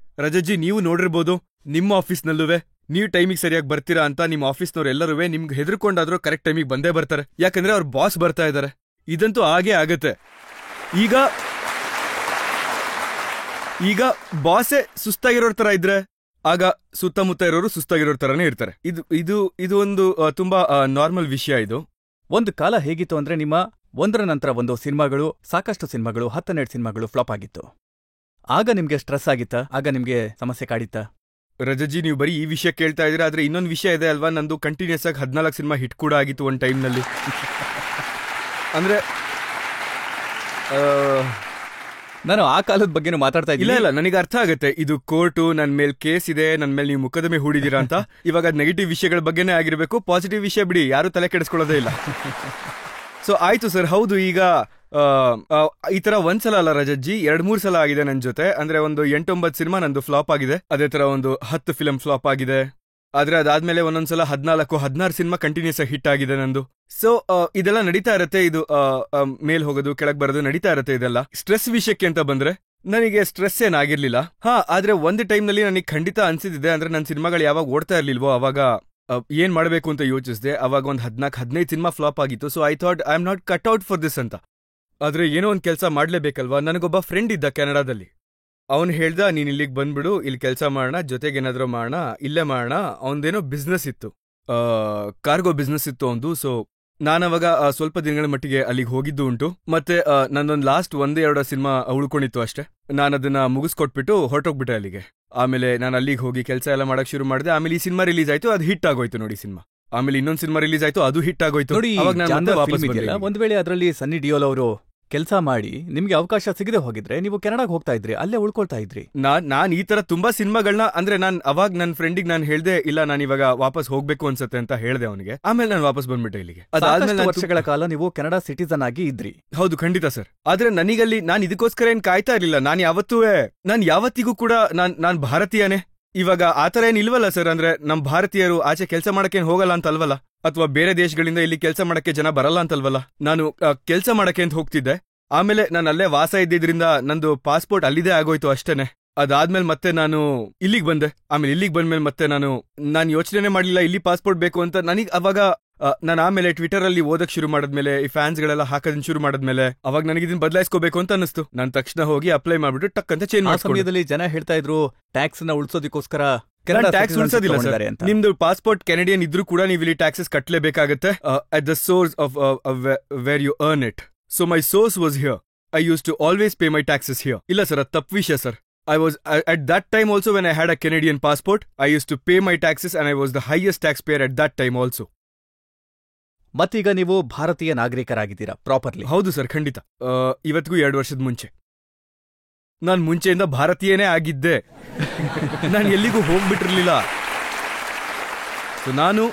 ರಜಜ್ಜಿ, ನೀವು ನೋಡಿರ್ಬೋದು ನಿಮ್ಮ ಆಫೀಸ್ನಲ್ಲೂ ನೀವು ಟೈಮಿಗೆ ಸರಿಯಾಗಿ ಬರ್ತೀರಾ ಅಂತ ನಿಮ್ಮ ಆಫೀಸ್ನವ್ರು ಎಲ್ಲರೂ ನಿಮ್ಗೆ ಹೆದರ್ಕೊಂಡಾದ್ರೂ ಕರೆಕ್ಟ್ ಟೈಮಿಗೆ ಬಂದೇ ಬರ್ತಾರೆ. ಯಾಕಂದ್ರೆ ಅವ್ರ ಬಾಸ್ ಬರ್ತಾ ಇದಾರೆ. ಇದಂತೂ ಹಾಗೇ ಆಗತ್ತೆ. ಈಗ ಬಾಸೇ ಸುಸ್ತಾಗಿರೋರ್ ತರ ಇದ್ರೆ ಆಗ ಸುತ್ತಮುತ್ತ ಇರೋರು ಸುಸ್ತಾಗಿರೋರ್ ತರನೇ ಇರ್ತಾರೆ. ಇದು ಒಂದು ತುಂಬಾ ನಾರ್ಮಲ್ ವಿಷಯ. ಇದು ಒಂದು ಕಾಲ ಹೇಗಿತ್ತು ಅಂದ್ರೆ, ನಿಮ್ಮ ಒಂದರ ನಂತರ ಒಂದು ಸಿನಿಮಾಗಳು, ಸಾಕಷ್ಟು ಸಿನಿಮಾಗಳು, 10-12 ಸಿನಿಮಾಗಳು ಫ್ಲಾಪ್ ಆಗಿತ್ತು. ಆಗ ನಿಮ್ಗೆ ಸ್ಟ್ರೆಸ್ ಆಗಿತ್ತಾ? ಆಗ ನಿಮ್ಗೆ ಸಮಸ್ಯೆ ಕಾಡಿತ್ತಾ? ರಜಜ್ಜಿ, ನೀವು ಬರೀ ಈ ವಿಷಯ ಕೇಳ್ತಾ ಇದ್ರೆ, ಆದ್ರೆ ಇನ್ನೊಂದು ವಿಷಯ ಇದೆ ಅಲ್ವಾ, ನಂದು ಕಂಟಿನ್ಯೂಸ್ ಆಗಿ 14 ಸಿನಿಮಾ ಹಿಟ್ ಕೂಡ ಆಗಿತ್ತು ಒಂದು ಟೈಮ್ನಲ್ಲಿ. ಅಂದ್ರೆ ನಾನು ಆ ಕಾಲದ ಬಗ್ಗೆನೂ ಮಾತಾಡ್ತಾ ಇದ್ದೀನಿ. ಇಲ್ಲ, ನನಗೆ ಅರ್ಥ ಆಗುತ್ತೆ. ಇದು ಕೋರ್ಟು, ನನ್ನ ಮೇಲೆ ಕೇಸ್ ಇದೆ, ನನ್ನ ಮೇಲೆ ನೀವು ಮುಖದಮೆ ಹೂಡಿದೀರಾ ಅಂತ. ಇವಾಗ ನೆಗೆಟಿವ್ ವಿಷಯಗಳ ಬಗ್ಗೆನೇ ಆಗಿರ್ಬೇಕು, ಪಾಸಿಟಿವ್ ವಿಷಯ ಬಿಡಿ, ಯಾರು ತಲೆ ಕೆಡಿಸ್ಕೊಳ್ಳೋದೇ ಇಲ್ಲ. ಸೊ ಆಯ್ತು ಸರ್, ಹೌದು. ಈಗ ಈ ತರ ಒಂದ್ಸಲ ಅಲ್ಲ ರಜಜ್ಜಿ, 2-3 ಸಲ ಆಗಿದೆ ನನ್ನ ಜೊತೆ. ಅಂದ್ರೆ ಒಂದು 8-9 ಸಿನಿಮಾ ನಂದು ಫ್ಲಾಪ್ ಆಗಿದೆ. ಅದೇ ತರ ಒಂದು 10 ಫಿಲಂ ಫ್ಲಾಪ್ ಆಗಿದೆ. ಆದ್ರೆ ಅದಾದ್ಮೇಲೆ ಒಂದೊಂದ್ಸಲ 14-16 ಸಿನಿಮಾ ಕಂಟಿನ್ಯೂಸ್ ಆಗಿ ಹಿಟ್ ಆಗಿದೆ ನಂದು. ಸೊ ಇದೆಲ್ಲ ನಡೀತಾ ಇರತ್ತೆ. ಇದು ಮೇಲ್ ಹೋಗೋದು ಕೆಳಗ್ ಬರೋದು ನಡೀತಾ ಇರತ್ತೆ. ಇದೆಲ್ಲ ಸ್ಟ್ರೆಸ್ ವಿಷಯಕ್ಕೆ ಅಂತ ಬಂದ್ರೆ ನನಗೆ ಸ್ಟ್ರೆಸ್ ಏನಾಗಿರ್ಲಿಲ್ಲ. ಆದ್ರೆ ಒಂದು ಟೈಮ್ ನಲ್ಲಿ ನನಗೆ ಖಂಡಿತ ಅನ್ಸಿದ್ದೆ, ಅಂದ್ರೆ ನನ್ನ ಸಿನಿಮಾಗಳು ಯಾವಾಗ ಓಡ್ತಾ ಇರ್ಲಿಲ್ವೋ ಅವಾಗ ಏನ್ ಮಾಡ್ಬೇಕು ಅಂತ ಯೋಚಿಸಿದೆ. ಅವಾಗ ಒಂದು 14-15 ಸಿನಿಮಾ ಫ್ಲಾಪ್ ಆಗಿತ್ತು. So I thought I am not cut out for this ಅಂತ. ಆದ್ರೆ ಏನೋ ಒಂದು ಕೆಲಸ ಮಾಡ್ಲೇಬೇಕಲ್ವಾ. ನನಗೊಬ್ಬ ಫ್ರೆಂಡ್ ಇದ್ದ ಕೆನಡಾದಲ್ಲಿ. ಅವನು ಹೇಳ್ದ, ನೀನ್ ಇಲ್ಲಿಗೆ ಬಂದ್ಬಿಡು, ಇಲ್ಲಿ ಕೆಲಸ ಮಾಡೋಣ, ಜೊತೆಗೆ ಏನಾದ್ರೂ ಮಾಡೋಣ, ಇಲ್ಲೇ ಮಾಡೋಣ. ಅವನದೇನೋ ಬಿಸ್ನೆಸ್ ಇತ್ತು, ಕಾರ್ಗೋ ಬಿಸ್ನೆಸ್ ಇತ್ತು ಅವನದು. ಸೊ ನಾನವಾಗ ಸ್ವಲ್ಪ ದಿನಗಳ ಮಟ್ಟಿಗೆ ಅಲ್ಲಿಗೆ ಹೋಗಿದ್ದು ಉಂಟು. ಮತ್ತೆ ನಂದೊಂದು ಲಾಸ್ಟ್ 1-2 ಸಿನಿಮಾ ಉಳ್ಕೊಂಡಿತ್ತು ಅಷ್ಟೇ. ನಾನು ಅದನ್ನ ಮುಗಿಸ್ಕೊಟ್ಬಿಟ್ಟು ಹೊರಟೋಗ್ಬಿಟ್ಟೆ ಅಲ್ಲಿಗೆ. ಆಮೇಲೆ ನಾನು ಅಲ್ಲಿಗೆ ಹೋಗಿ ಕೆಲಸ ಎಲ್ಲ ಮಾಡಕ್ ಶುರು ಮಾಡಿದೆ. ಆಮೇಲೆ ಈ ಸಿನಿಮಾ ರಿಲೀಸ್ ಆಯ್ತು, ಅದು ಹಿಟ್ ಆಗೋಯ್ತು ನೋಡಿ ಸಿನಿಮಾ. ಆಮೇಲೆ ಇನ್ನೊಂದು ಸಿನಿಮಾ ರಿಲೀಸ್ ಆಯ್ತು, ಅದು ಹಿಟ್ ಆಗೋಯ್ತು. ಒಂದ್ ವೇಳೆ ಅದರಲ್ಲಿ ಸನ್ನಿ ಡಿಯೋಲ್ ಅವರು ಕೆಲಸ ಮಾಡಿ ನಿಮ್ಗೆ ಅವಕಾಶ ಸಿಗದೆ ಹೋಗಿದ್ರೆ ನೀವು ಕೆನಡಾಗ್ ಹೋಗ್ತಾ ಇದ್ರಿ, ಅಲ್ಲೇ ಉಳ್ಕೊಳ್ತಾ ಇದ್ರಿ. ನಾನ್ ಈ ತರ ತುಂಬಾ ಸಿನಿಮಾಗಳನ್ನ, ಅಂದ್ರೆ ನಾನ್ ಅವಾಗ ನನ್ನ ಫ್ರೆಂಡಿಗೆ ನಾನು ಹೇಳ್ದೆ, ಇಲ್ಲ ನಾನು ಇವಾಗ ವಾಪಸ್ ಹೋಗ್ಬೇಕು ಅನ್ಸುತ್ತೆ ಅಂತ ಹೇಳ್ದೆ ಅವನಿಗೆ. ಆಮೇಲೆ ನಾನು ವಾಪಸ್ ಬಂದ್ಬಿಟ್ಟೆ ಇಲ್ಲಿಗೆ. ಅದಾದ್ಮೇಲೆ ವರ್ಷಗಳ ಕಾಲ ನೀವು ಕೆನಡಾ ಸಿಟಿಸನ್ ಆಗಿ ಇದ್ರಿ. ಹೌದು, ಖಂಡಿತ ಸರ್. ಆದ್ರೆ ನನಗಲ್ಲಿ ನಾನು ಇದಕ್ಕೋಸ್ಕರ ಏನ್ ಕಾಯ್ತಾ ಇರ್ಲಿಲ್ಲ. ನಾನು ಯಾವತ್ತಿಗೂ ಕೂಡ ನಾನ್ ಭಾರತೀಯನೇ. ಇವಾಗ ಆತರ ಏನ್ ಇಲ್ವಲ್ಲ ಸರ್. ಅಂದ್ರೆ ನಮ್ ಭಾರತೀಯರು ಆಚೆ ಕೆಲಸ ಮಾಡಕ್ಕೇನ್ ಹೋಗಲ್ಲ ಅಂತ ಅಲ್ವಲ್ಲ, ಅಥವಾ ಬೇರೆ ದೇಶಗಳಿಂದ ಇಲ್ಲಿ ಕೆಲಸ ಮಾಡಕ್ಕೆ ಜನ ಬರಲ್ಲ ಅಂತಲ್ವಲ್ಲ. ನಾನು ಕೆಲಸ ಮಾಡಕ್ಕೆ ಅಂತ ಹೋಗ್ತಿದ್ದೆ. ಆಮೇಲೆ ನಾನು ಅಲ್ಲೇ ವಾಸ ಇದ್ದಿದ್ರಿಂದ ನಂದು ಪಾಸ್ಪೋರ್ಟ್ ಅಲ್ಲಿದೆ ಆಗೋಯ್ತು ಅಷ್ಟೇನೆ. ಅದಾದ್ಮೇಲೆ ಮತ್ತೆ ನಾನು ಇಲ್ಲಿಗೆ ಬಂದೆ. ಆಮೇಲೆ ಇಲ್ಲಿಗೆ ಬಂದ್ಮೇಲೆ ಮತ್ತೆ ನಾನು ಯೋಚನೆ ಮಾಡ್ಲಿಲ್ಲ ಇಲ್ಲಿ ಪಾಸ್ಪೋರ್ಟ್ ಬೇಕು ಅಂತ. ನನಗೆ ಅವಾಗ ನಾನು ಆಮೇಲೆ ಟ್ವಿಟರ್ ಅಲ್ಲಿ ಓದಕ್ ಶುರು ಮಾಡಿದ್ಮೇಲೆ, ಈ ಫ್ಯಾನ್ಸ್ ಗಳೆಲ್ಲ ಹಾಕೋದನ್ನ ಶುರು ಮಾಡಿದ್ಮೇಲೆ, ಅವಾಗ ನನಗೆ ಇದನ್ನ ಬದಲಾಯಿಸ್ಕೋಬೇಕು ಅಂತ ಅನಿಸ್ತು. ನಾನು ತಕ್ಷಣ ಹೋಗಿ ಅಪ್ಲೈ ಮಾಡ್ಬಿಟ್ಟು ಟಕ್ ಅಂತ ಚೇಂಜ್ ಮಾಡಿ. ಸಮಯದಲ್ಲಿ ಜನ ಹೇಳ್ತಾ ಇದ್ರು ಟ್ಯಾಕ್ಸ್ ನ ಉಳಿಸೋದಕ್ಕೋಸ್ಕರ ಟ್ಯಾಕ್ಸ್ ಉಳಿಸೋದಿಲ್ಲ ಸರ್. ನಿಮ್ದು ಪಾಸ್ಪೋರ್ಟ್ ಕೆನಡಿಯನ್ ಇದ್ರೂ ಕೂಡ ನೀವು ಇಲ್ಲಿ ಟ್ಯಾಕ್ಸಸ್ ಕಟ್ಟಲೇಬೇಕಾಗತ್ತೆ at the source of where you earn it. So my source was here. I use to always pay my taxes here. ಇಲ್ಲ ಸರ್, ಅದು ತಪ್ಪು ವಿಷಯ sir. I was at that time also, when I had a Canadian passport, I used to pay my taxes and I was the highest taxpayer at that time also. ಮತ್ತೀಗ ನೀವು ಭಾರತೀಯ ನಾಗರಿಕರಾಗಿದ್ದೀರಾ properly? ಹೌದು sir, ಖಂಡಿತ. ಇವತ್ತಿಗೂ 2 ವರ್ಷದ ಮುಂಚೆ ನಾನು ಮುಂಚೆಯಿಂದ ಭಾರತೀಯನೇ ಆಗಿದ್ದೆ. ನಾನು ಎಲ್ಲಿಗೂ ಹೋಗ್ಬಿಟ್ಟಿರ್ಲಿಲ್ಲ. ಸೊ ನಾನು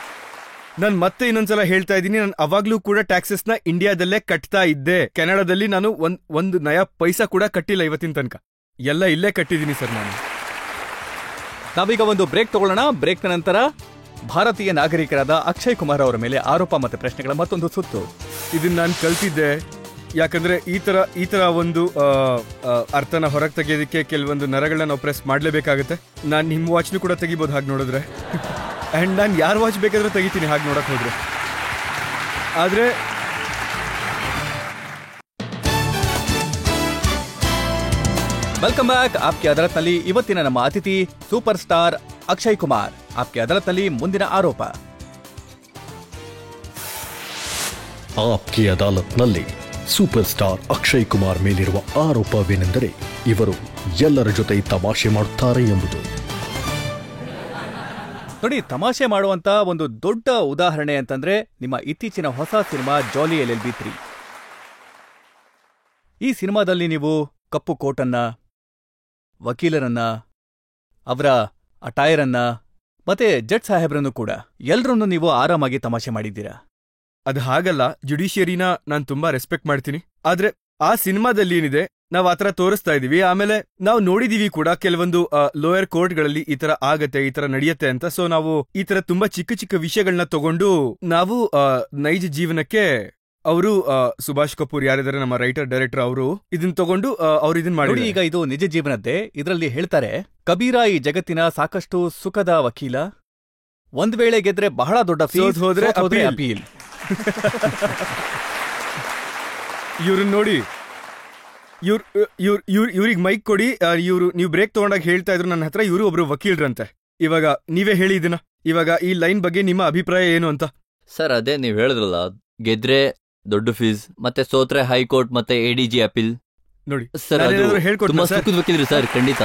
ಮತ್ತೆ ಇನ್ನೊಂದ್ಸಲ ಹೇಳ್ತಾ ಇದ್ದೀನಿ, ನಾನು ಅವಾಗ್ಲೂ ಕೂಡ ಟ್ಯಾಕ್ಸಸ್ನ ಇಂಡಿಯಾದಲ್ಲೇ ಕಟ್ತಾ ಇದ್ದೆ. ಕೆನಡಾದಲ್ಲಿ ನಾನು ಒಂದು ನಯ ಪೈಸಾ ಕೂಡ ಕಟ್ಟಿಲ್ಲ ಇವತ್ತಿನ ತನಕ. ಎಲ್ಲ ಇಲ್ಲೇ ಕಟ್ಟಿದ್ದೀನಿ ಸರ್ ನಾನು. ನಾವೀಗ ಒಂದು ಬ್ರೇಕ್ ತಗೊಳ್ಳೋಣ. ಬ್ರೇಕ್ನ ನಂತರ ಭಾರತೀಯ ನಾಗರಿಕರಾದ ಅಕ್ಷಯ್ ಕುಮಾರ್ ಅವರ ಮೇಲೆ ಆರೋಪ ಮತ್ತೆ ಪ್ರಶ್ನೆಗಳ ಮತ್ತೊಂದು ಸುತ್ತು. ಇದನ್ನ ನಾನು ಕಲ್ತಿದ್ದೆ. ಯಾಕಂದ್ರೆ ಈ ತರ ಒಂದು ಅರ್ಥನ ಹೊರಗೆ ತೆಗೆಯೋದಕ್ಕೆ ಕೆಲವೊಂದು ನರಗಳನ್ನ ನಾವು ಪ್ರೆಸ್ ಮಾಡಲೇಬೇಕಾಗುತ್ತೆ. ನಾನು ನಿಮ್ಮ ವಾಚ್ನು ಕೂಡ ತೆಗಿಬೋದು ಹಾಗೆ ನೋಡಿದ್ರೆ. ಆ್ಯಂಡ್ ನಾನು ಯಾರು ವಾಚ್ ಬೇಕಾದ್ರೂ ತೆಗಿತೀನಿ ಹಾಗೆ ನೋಡಕ್ ಹೋದ್ರೆ. ಆದರೆ ವೆಲ್ಕಮ್ ಬ್ಯಾಕ್. ಆಪ್ಕೆ ಅದಾಲತ್ನಲ್ಲಿ ಇವತ್ತಿನ ನಮ್ಮ ಅತಿಥಿ ಸೂಪರ್ ಸ್ಟಾರ್ ಅಕ್ಷಯ್ ಕುಮಾರ್. ಆಪ್ಕೆ ಅದಾಲತ್ನಲ್ಲಿ ಮುಂದಿನ ಆರೋಪ. ಆಪ್ಕೆ ಅದಾಲತ್ನಲ್ಲಿ ಸೂಪರ್ ಸ್ಟಾರ್ ಅಕ್ಷಯ್ ಕುಮಾರ್ ಮೇಲಿರುವ ಆರೋಪವೇನೆಂದರೆ ಇವರು ಎಲ್ಲರ ಜೊತೆ ತಮಾಷೆ ಮಾಡುತ್ತಾರೆ ಎಂಬುದು. ನೋಡಿ, ತಮಾಷೆ ಮಾಡುವಂತ ಒಂದು ದೊಡ್ಡ ಉದಾಹರಣೆ ಅಂತಂದ್ರೆ ನಿಮ್ಮ ಇತ್ತೀಚಿನ ಹೊಸ ಸಿನಿಮಾ ಜಾಲಿ LLB 3. ಈ ಸಿನಿಮಾದಲ್ಲಿ ನೀವು ಕಪ್ಪು ಕೋಟನ್ನ, ವಕೀಲರನ್ನ, ಅವರ ಅಟೈರನ್ನ ಮತ್ತೆ ಜಡ್ಜ್ ಸಾಹೇಬ್ರನ್ನು ಕೂಡ ಎಲ್ರನ್ನೂ ನೀವು ಆರಾಮಾಗಿ ತಮಾಷೆ ಮಾಡಿದ್ದೀರಾ. ಅದು ಹಾಗಲ್ಲ. ಜುಡಿಷಿಯರಿನ ನಾನು ತುಂಬಾ ರೆಸ್ಪೆಕ್ಟ್ ಮಾಡ್ತೀನಿ. ಆದ್ರೆ ಆ ಸಿನಿಮಾದಲ್ಲಿ ಏನಿದೆ ನಾವು ಆತರ ತೋರಿಸ್ತಾ ಇದೀವಿ. ಆಮೇಲೆ ನಾವು ನೋಡಿದೀವಿ ಕೂಡ ಕೆಲವೊಂದು ಲೋಯರ್ ಕೋರ್ಟ್ಗಳಲ್ಲಿ ಈ ತರ ಆಗತ್ತೆ, ಈ ತರ ನಡೆಯತ್ತೆ ಅಂತ. ಸೊ ನಾವು ಈ ತರ ತುಂಬಾ ಚಿಕ್ಕ ಚಿಕ್ಕ ವಿಷಯಗಳನ್ನ ತಗೊಂಡು ನಾವು ನೈಜ ಜೀವನಕ್ಕೆ ಅವರು ಸುಭಾಷ್ ಕಪೂರ್ ಯಾರಿದ್ದಾರೆ ನಮ್ಮ ರೈಟರ್ ಡೈರೆಕ್ಟರ್ ಅವರು ಇದನ್ನ ತಗೊಂಡು ಅವ್ರು ಇದನ್ನ ಮಾಡಿ. ಈಗ ಇದು ನಿಜ ಜೀವನದ್ದೇ. ಇದರಲ್ಲಿ ಹೇಳ್ತಾರೆ, ಕಬೀರ ಈ ಜಗತ್ತಿನ ಸಾಕಷ್ಟು ಸುಖದ ವಕೀಲ, ಒಂದ್ ವೇಳೆ ಗೆದ್ರೆ ಬಹಳ ದೊಡ್ಡ ಫೀಸ್, ಹೋದ್ರೆ ಅಪೀಲ್. ಇವ್ರನ್ನ ನೋಡಿ, ಇವ್ರಿಗೆ ಮೈಕ್ ಕೊಡಿ. ನೀವು ಬ್ರೇಕ್ ತಗೊಂಡಾಗ ಹೇಳ್ತಾ ಇದ್ರು ನನ್ನ ಹತ್ರ ಇವರು ಒಬ್ರು ವಕೀಲರಂತೆ. ಇವಾಗ ನೀವೇ ಹೇಳಿ ಇದನ್ನ. ಇವಾಗ ಈ ಲೈನ್ ಬಗ್ಗೆ ನಿಮ್ಮ ಅಭಿಪ್ರಾಯ ಏನು ಅಂತ. ಸರ್, ಅದೇ ನೀವ್ ಹೇಳಿದ್ರಲ್ಲ, ಗೆದ್ರೆ ದೊಡ್ಡ ಫೀಸ್, ಮತ್ತೆ ಸೋತ್ರೆ ಹೈಕೋರ್ಟ್ ಮತ್ತೆ ADG ಅಪೀಲ್. ನೋಡಿ ಸರ್, ಅದು ತುಂಬಾ ಸುಖದ ವಕೀಲರು ಸರ್. ಖಂಡಿತ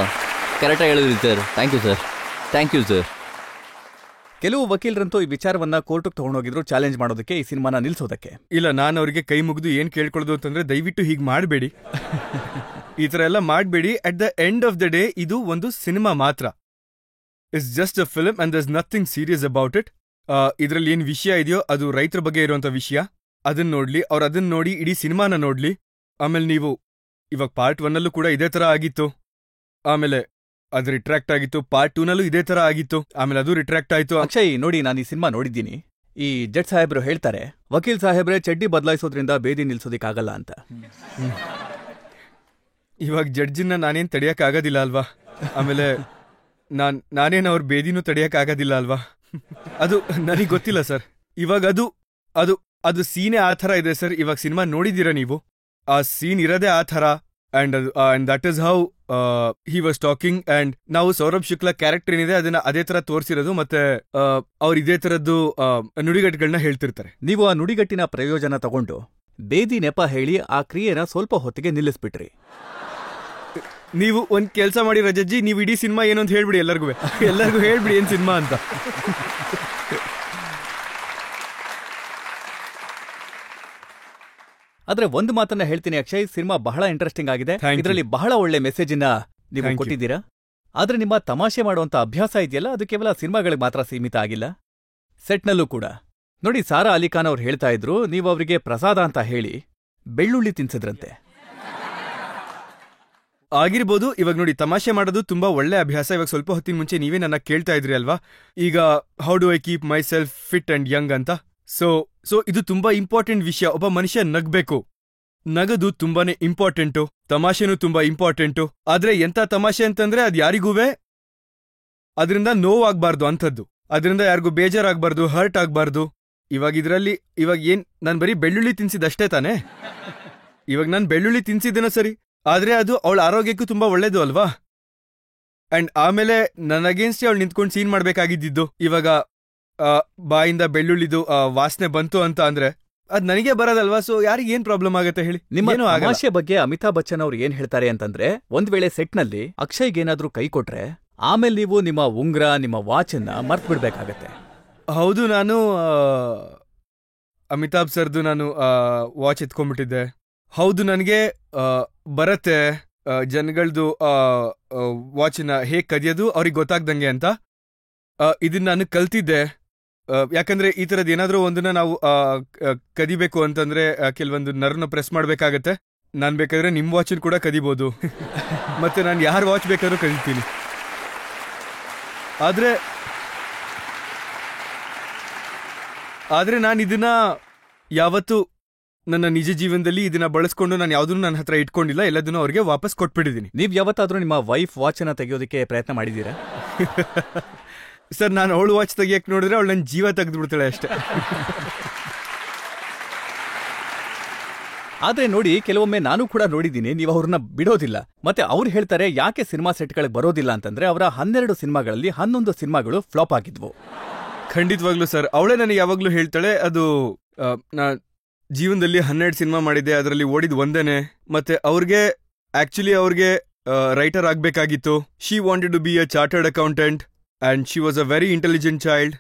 ಕರೆಕ್ಟಾಗಿ ಹೇಳಿದ್ರಿ sir. Thank you sir. Thank you sir. ಕೆಲವು ವಕೀಲರಂತೂ ಈ ವಿಚಾರವನ್ನ ಕೋರ್ಟ್ಗೆ ತಗೊಂಡೋಗಿದ್ರು ಚಾಲೆಂಜ್ ಮಾಡೋದಕ್ಕೆ, ಈ ಸಿನಿಮಾನ ನಿಲ್ಸೋದಕ್ಕೆ. ಇಲ್ಲ, ನಾನು ಅವ್ರಿಗೆ ಕೈ ಮುಗಿದು ಏನ್ ಕೇಳ್ಕೊಳ್ಳೋದು ಅಂತಂದ್ರೆ, ದಯವಿಟ್ಟು ಹೀಗೆ ಮಾಡಬೇಡಿ, ಈ ತರ ಎಲ್ಲ ಮಾಡಬೇಡಿ. At the end of the day ಇದು ಒಂದು ಸಿನಿಮಾ ಮಾತ್ರ. It's just a film and ದರ್ಸ್ nothing serious about it. ಇದ್ರಲ್ಲಿ ಏನ್ ವಿಷಯ ಇದೆಯೋ ಅದು ರೈತರ ಬಗ್ಗೆ ಇರುವಂತ ವಿಷಯ. ಅದನ್ನ ನೋಡ್ಲಿ, ಅವ್ರು ಅದನ್ನ ನೋಡಿ ಇಡೀ ಸಿನಿಮಾನ ನೋಡ್ಲಿ. ಆಮೇಲೆ ನೀವು ಇವಾಗ ಪಾರ್ಟ್ 1 ಕೂಡ ಇದೇ ತರ ಆಗಿತ್ತು, ಆಮೇಲೆ ಅದು ರಿಟ್ರಾಕ್ಟ್ ಆಗಿತ್ತು. ಪಾರ್ಟ್ 2 ಇದೇ ತರ ಆಗಿತ್ತು, ಆಮೇಲೆ ಅದು ರಿಟ್ರಾಕ್ಟ್ ಆಯ್ತು. ಅಕ್ಷಯ್, ನೋಡಿ, ನಾನು ಈ ಸಿನಿಮಾ ನೋಡಿದ್ದೀನಿ. ಈ ಜಡ್ಜ್ ಸಾಹೇಬ್ರು ಹೇಳ್ತಾರೆ, ವಕೀಲ್ ಸಾಹೇಬ್ರೆ ಚಡ್ಡಿ ಬದಲಾಯಿಸೋದ್ರಿಂದ ಬೇದಿ ನಿಲ್ಸೋದಿಕ್ಕಾಗಲ್ಲ ಅಂತ. ಇವಾಗ ಜಡ್ಜಿನ ನಾನೇನ್ ತಡಿಯಕ್ ಆಗೋದಿಲ್ಲ ಅಲ್ವಾ? ಆಮೇಲೆ ನಾನೇನು ಅವ್ರ ಬೇದಿನೂ ತಡಿಯಕ್ ಆಗೋದಿಲ್ಲ ಅಲ್ವಾ? ಅದು ನನಗ್ ಗೊತ್ತಿಲ್ಲ ಸರ್. ಇವಾಗ ಅದು ಸೀನೇ ಆ ಥರ ಇದೆ ಸರ್. ಇವಾಗ ಸಿನಿಮಾ ನೋಡಿದ್ದೀರಾ ನೀವು? ಆ ಸೀನ್ ಇರೋದೇ ಆ ಥರ. And that is how he was talking. And ನಾವು ಸೌರಭ್ ಶುಕ್ಲಾ ಕ್ಯಾರೆಕ್ಟರ್ ಏನಿದೆ ಅದನ್ನ ಅದೇ ತರ ತೋರಿಸಿರೋದು. ಮತ್ತೆ ಅವ್ರು ಇದೇ ತರದ್ದು ನುಡಿಗಟ್ಟುಗಳನ್ನ ಹೇಳ್ತಿರ್ತಾರೆ. ನೀವು ಆ ನುಡಿಗಟ್ಟಿನ ಪ್ರಯೋಜನ ತಗೊಂಡು ಬೇದಿ ನೆಪ ಹೇಳಿ ಆ ಕ್ರಿಯೆನ ಸ್ವಲ್ಪ ಹೊತ್ತಿಗೆ ನಿಲ್ಲಿಸ್ಬಿಟ್ರಿ. ನೀವು ಒಂದ್ ಕೆಲಸ ಮಾಡಿ ರಜಜ್ಜಿ, ನೀವು ಇಡೀ ಸಿನಿಮಾ ಏನು ಅಂತ ಹೇಳ್ಬಿಡಿ ಎಲ್ಲರಿಗೂ ಹೇಳ್ಬಿಡಿ ಏನ್ ಸಿನಿಮಾ ಅಂತ. ಆದ್ರೆ ಒಂದು ಮಾತನ್ನ ಹೇಳ್ತೀನಿ ಅಕ್ಷಯ್, ಸಿನಿಮಾ ಬಹಳ ಇಂಟ್ರೆಸ್ಟಿಂಗ್ ಆಗಿದೆ. ಇದರಲ್ಲಿ ಬಹಳ ಒಳ್ಳೆ ಮೆಸೇಜ್ ಅನ್ನ ನೀವು ಕೊಟ್ಟಿದ್ದೀರಾ. ಆದ್ರೆ ನಿಮ್ಮ ತಮಾಷೆ ಮಾಡುವಂತ ಅಭ್ಯಾಸ ಇದೆಯಲ್ಲ, ಅದು ಕೇವಲ ಸಿನಿಮಾಗಳಿಗೆ ಮಾತ್ರ ಸೀಮಿತ ಆಗಿಲ್ಲ, ಸೆಟ್ನಲ್ಲೂ ಕೂಡ. ನೋಡಿ, ಸಾರಾ ಅಲಿ ಖಾನ್ ಅವ್ರು ಹೇಳ್ತಾ ಇದ್ರು, ನೀವು ಅವರಿಗೆ ಪ್ರಸಾದ ಅಂತ ಹೇಳಿ ಬೆಳ್ಳುಳ್ಳಿ ತಿನ್ಸಿದ್ರಂತೆ. ಆಗಿರ್ಬೋದು. ಇವಾಗ ನೋಡಿ, ತಮಾಷೆ ಮಾಡೋದು ತುಂಬಾ ಒಳ್ಳೆ ಅಭ್ಯಾಸ. ಇವಾಗ ಸ್ವಲ್ಪ ಹೊತ್ತಿನ ಮುಂಚೆ ನೀವೇ ನನ್ನ ಕೇಳ್ತಾ ಇದ್ರಿ ಅಲ್ವಾ, ಈಗ how do I keep my self fit and Young ಅಂತ. ಸೊ ಇದು ತುಂಬಾ ಇಂಪಾರ್ಟೆಂಟ್ ವಿಷಯ. ಒಬ್ಬ ಮನುಷ್ಯ ನಗ್ಬೇಕು. ನಗದು ತುಂಬಾನೇ ಇಂಪಾರ್ಟೆಂಟು, ತಮಾಷೆನೂ ತುಂಬಾ ಇಂಪಾರ್ಟೆಂಟು. ಆದ್ರೆ ಎಂತ ತಮಾಷೆ ಅಂತಂದ್ರೆ ಅದು ಯಾರಿಗೂವೆ ಅದರಿಂದ ನೋವಾಗ್ಬಾರ್ದು ಅಂಥದ್ದು. ಅದರಿಂದ ಯಾರಿಗೂ ಬೇಜಾರಾಗ್ಬಾರ್ದು, ಹರ್ಟ್ ಆಗ್ಬಾರ್ದು. ಇವಾಗ ಏನ್ ನಾನು ಬರೀ ಬೆಳ್ಳುಳ್ಳಿ ತಿನ್ಸಿದಷ್ಟೇ ತಾನೇ? ಇವಾಗ ನಾನು ಬೆಳ್ಳುಳ್ಳಿ ತಿನ್ಸಿದ್ದೇನೋ ಸರಿ, ಆದ್ರೆ ಅದು ಅವಳ ಆರೋಗ್ಯಕ್ಕೂ ತುಂಬಾ ಒಳ್ಳೇದು ಅಲ್ವಾ? ಅಂಡ್ ಆಮೇಲೆ ನನ್ನ ಅಗೇನ್ಸ್ಟ್ ಅವಳು ನಿಂತ್ಕೊಂಡು ಸೀನ್ ಮಾಡ್ಬೇಕಾಗಿದ್ದು. ಇವಾಗ ಬಾಯಿಂದ ಬೆಳ್ಳುಳ್ಳಿದು ವಾಸನೆ ಬಂತು ಅಂತ ಅಂದ್ರೆ ಅದ್ ನನಗೆ ಬರೋದಲ್ವಾ? ಸೊ ಯಾರಿಗೆ ಏನ್ ಪ್ರಾಬ್ಲಮ್ ಆಗತ್ತೆ ಹೇಳಿ? ನಿಮ್ಮ ತಮಾಷೆ ಬಗ್ಗೆ ಅಮಿತಾಬ್ ಬಚ್ಚನ್ ಅವ್ರು ಏನ್ ಹೇಳ್ತಾರೆ ಅಂತಂದ್ರೆ, ಒಂದ್ ವೇಳೆ ಸೆಟ್ನಲ್ಲಿ ಅಕ್ಷಯ್ಗೇನಾದ್ರೂ ಕೈ ಕೊಟ್ರೆ ಆಮೇಲೆ ನೀವು ನಿಮ್ಮ ಉಂಗ್ರ, ನಿಮ್ಮ ವಾಚನ್ನ ಮರ್ತ್ ಬಿಡ್ಬೇಕಾಗತ್ತೆ. ಹೌದು, ನಾನು ಅಮಿತಾಬ್ ಸರ್ದು ನಾನು ವಾಚ್ ಎತ್ಕೊಂಡ್ಬಿಟ್ಟಿದ್ದೆ. ಹೌದು, ನನಗೆ ಬರತ್ತೆ ಜನಗಳದು ವಾಚಿನ ಹೇಗ್ ಕದಿಯೋದು ಅವ್ರಿಗೆ ಗೊತ್ತಾಗ್ದಂಗೆ ಅಂತ. ಇದನ್ನ ನಾನು ಕಲ್ತಿದ್ದೆ. ಯಾಕಂದ್ರೆ ಈ ತರದ್ ಏನಾದ್ರೂ ಒಂದನ್ನ ನಾವು ಕದಿಬೇಕು ಅಂತಂದ್ರೆ ಕೆಲವೊಂದು ನರ್ವ್ನ ಪ್ರೆಸ್ ಮಾಡ್ಬೇಕಾಗತ್ತೆ. ನಾನ್ ಬೇಕಾದ್ರೆ ನಿಮ್ ವಾಚನ್ ಕೂಡ ಕದಿಬಹುದು. ಮತ್ತೆ ನಾನು ಯಾರ್ ವಾಚ್ ಬೇಕಾದ್ರೂ ಕದಿತೀನಿ. ಆದ್ರೆ ನಾನು ಇದನ್ನ ಯಾವತ್ತು ನನ್ನ ನಿಜ ಜೀವನದಲ್ಲಿ ಇದನ್ನ ಬಳಸ್ಕೊಂಡು ನಾನು ಯಾವ್ದನ್ನು ನನ್ನ ಹತ್ರ ಇಟ್ಕೊಂಡಿಲ್ಲ, ಎಲ್ಲದನ್ನೂ ಅವ್ರಿಗೆ ವಾಪಸ್ ಕೊಟ್ಬಿಟ್ಟಿದ್ದೀನಿ. ನೀವ್ ಯಾವತ್ತಾದ್ರೂ ನಿಮ್ಮ ವೈಫ್ ವಾಚನ್ನ ತೆಗೆಯೋದಕ್ಕೆ ಪ್ರಯತ್ನ ಮಾಡಿದೀರಾ? ಸರ್, ನಾನು ಅವಳು ವಾಚ್ ತೆಗಿಯಕ್ಕೆ ನೋಡಿದ್ರೆ ಅವಳು ನನ್ನ ಜೀವ ತೆಗೆದ್ಬಿಡ್ತಾಳೆ ಅಷ್ಟೇ. ಆದ್ರೆ ನೋಡಿ, ಕೆಲವೊಮ್ಮೆ ನಾನು ಕೂಡ ನೋಡಿದ್ದೀನಿ, ನೀವು ಅವ್ರನ್ನ ಬಿಡೋದಿಲ್ಲ. ಮತ್ತೆ ಅವ್ರು ಹೇಳ್ತಾರೆ ಯಾಕೆ ಸಿನಿಮಾ ಸೆಟ್ಗಳಿಗೆ ಬರೋದಿಲ್ಲ ಅಂತಂದ್ರೆ ಅವರ 12 ಸಿನಿಮಾಗಳಲ್ಲಿ 11 ಸಿನಿಮಾಗಳು ಫ್ಲಾಪ್ ಆಗಿದ್ವು. ಖಂಡಿತವಾಗ್ಲೂ ಸರ್, ಅವಳೇ ನನಗೆ ಯಾವಾಗ್ಲೂ ಹೇಳ್ತಾಳೆ, ಅದು ನಾ ಜೀವನದಲ್ಲಿ 12 ಸಿನಿಮಾ ಮಾಡಿದ್ದೆ, ಅದರಲ್ಲಿ ಓಡಿದ್ ಒಂದೇನೆ. ಮತ್ತೆ ಅವ್ರಿಗೆ ರೈಟರ್ ಆಗ್ಬೇಕಾಗಿತ್ತು. She wanted to be a chartered accountant and she was a very intelligent child.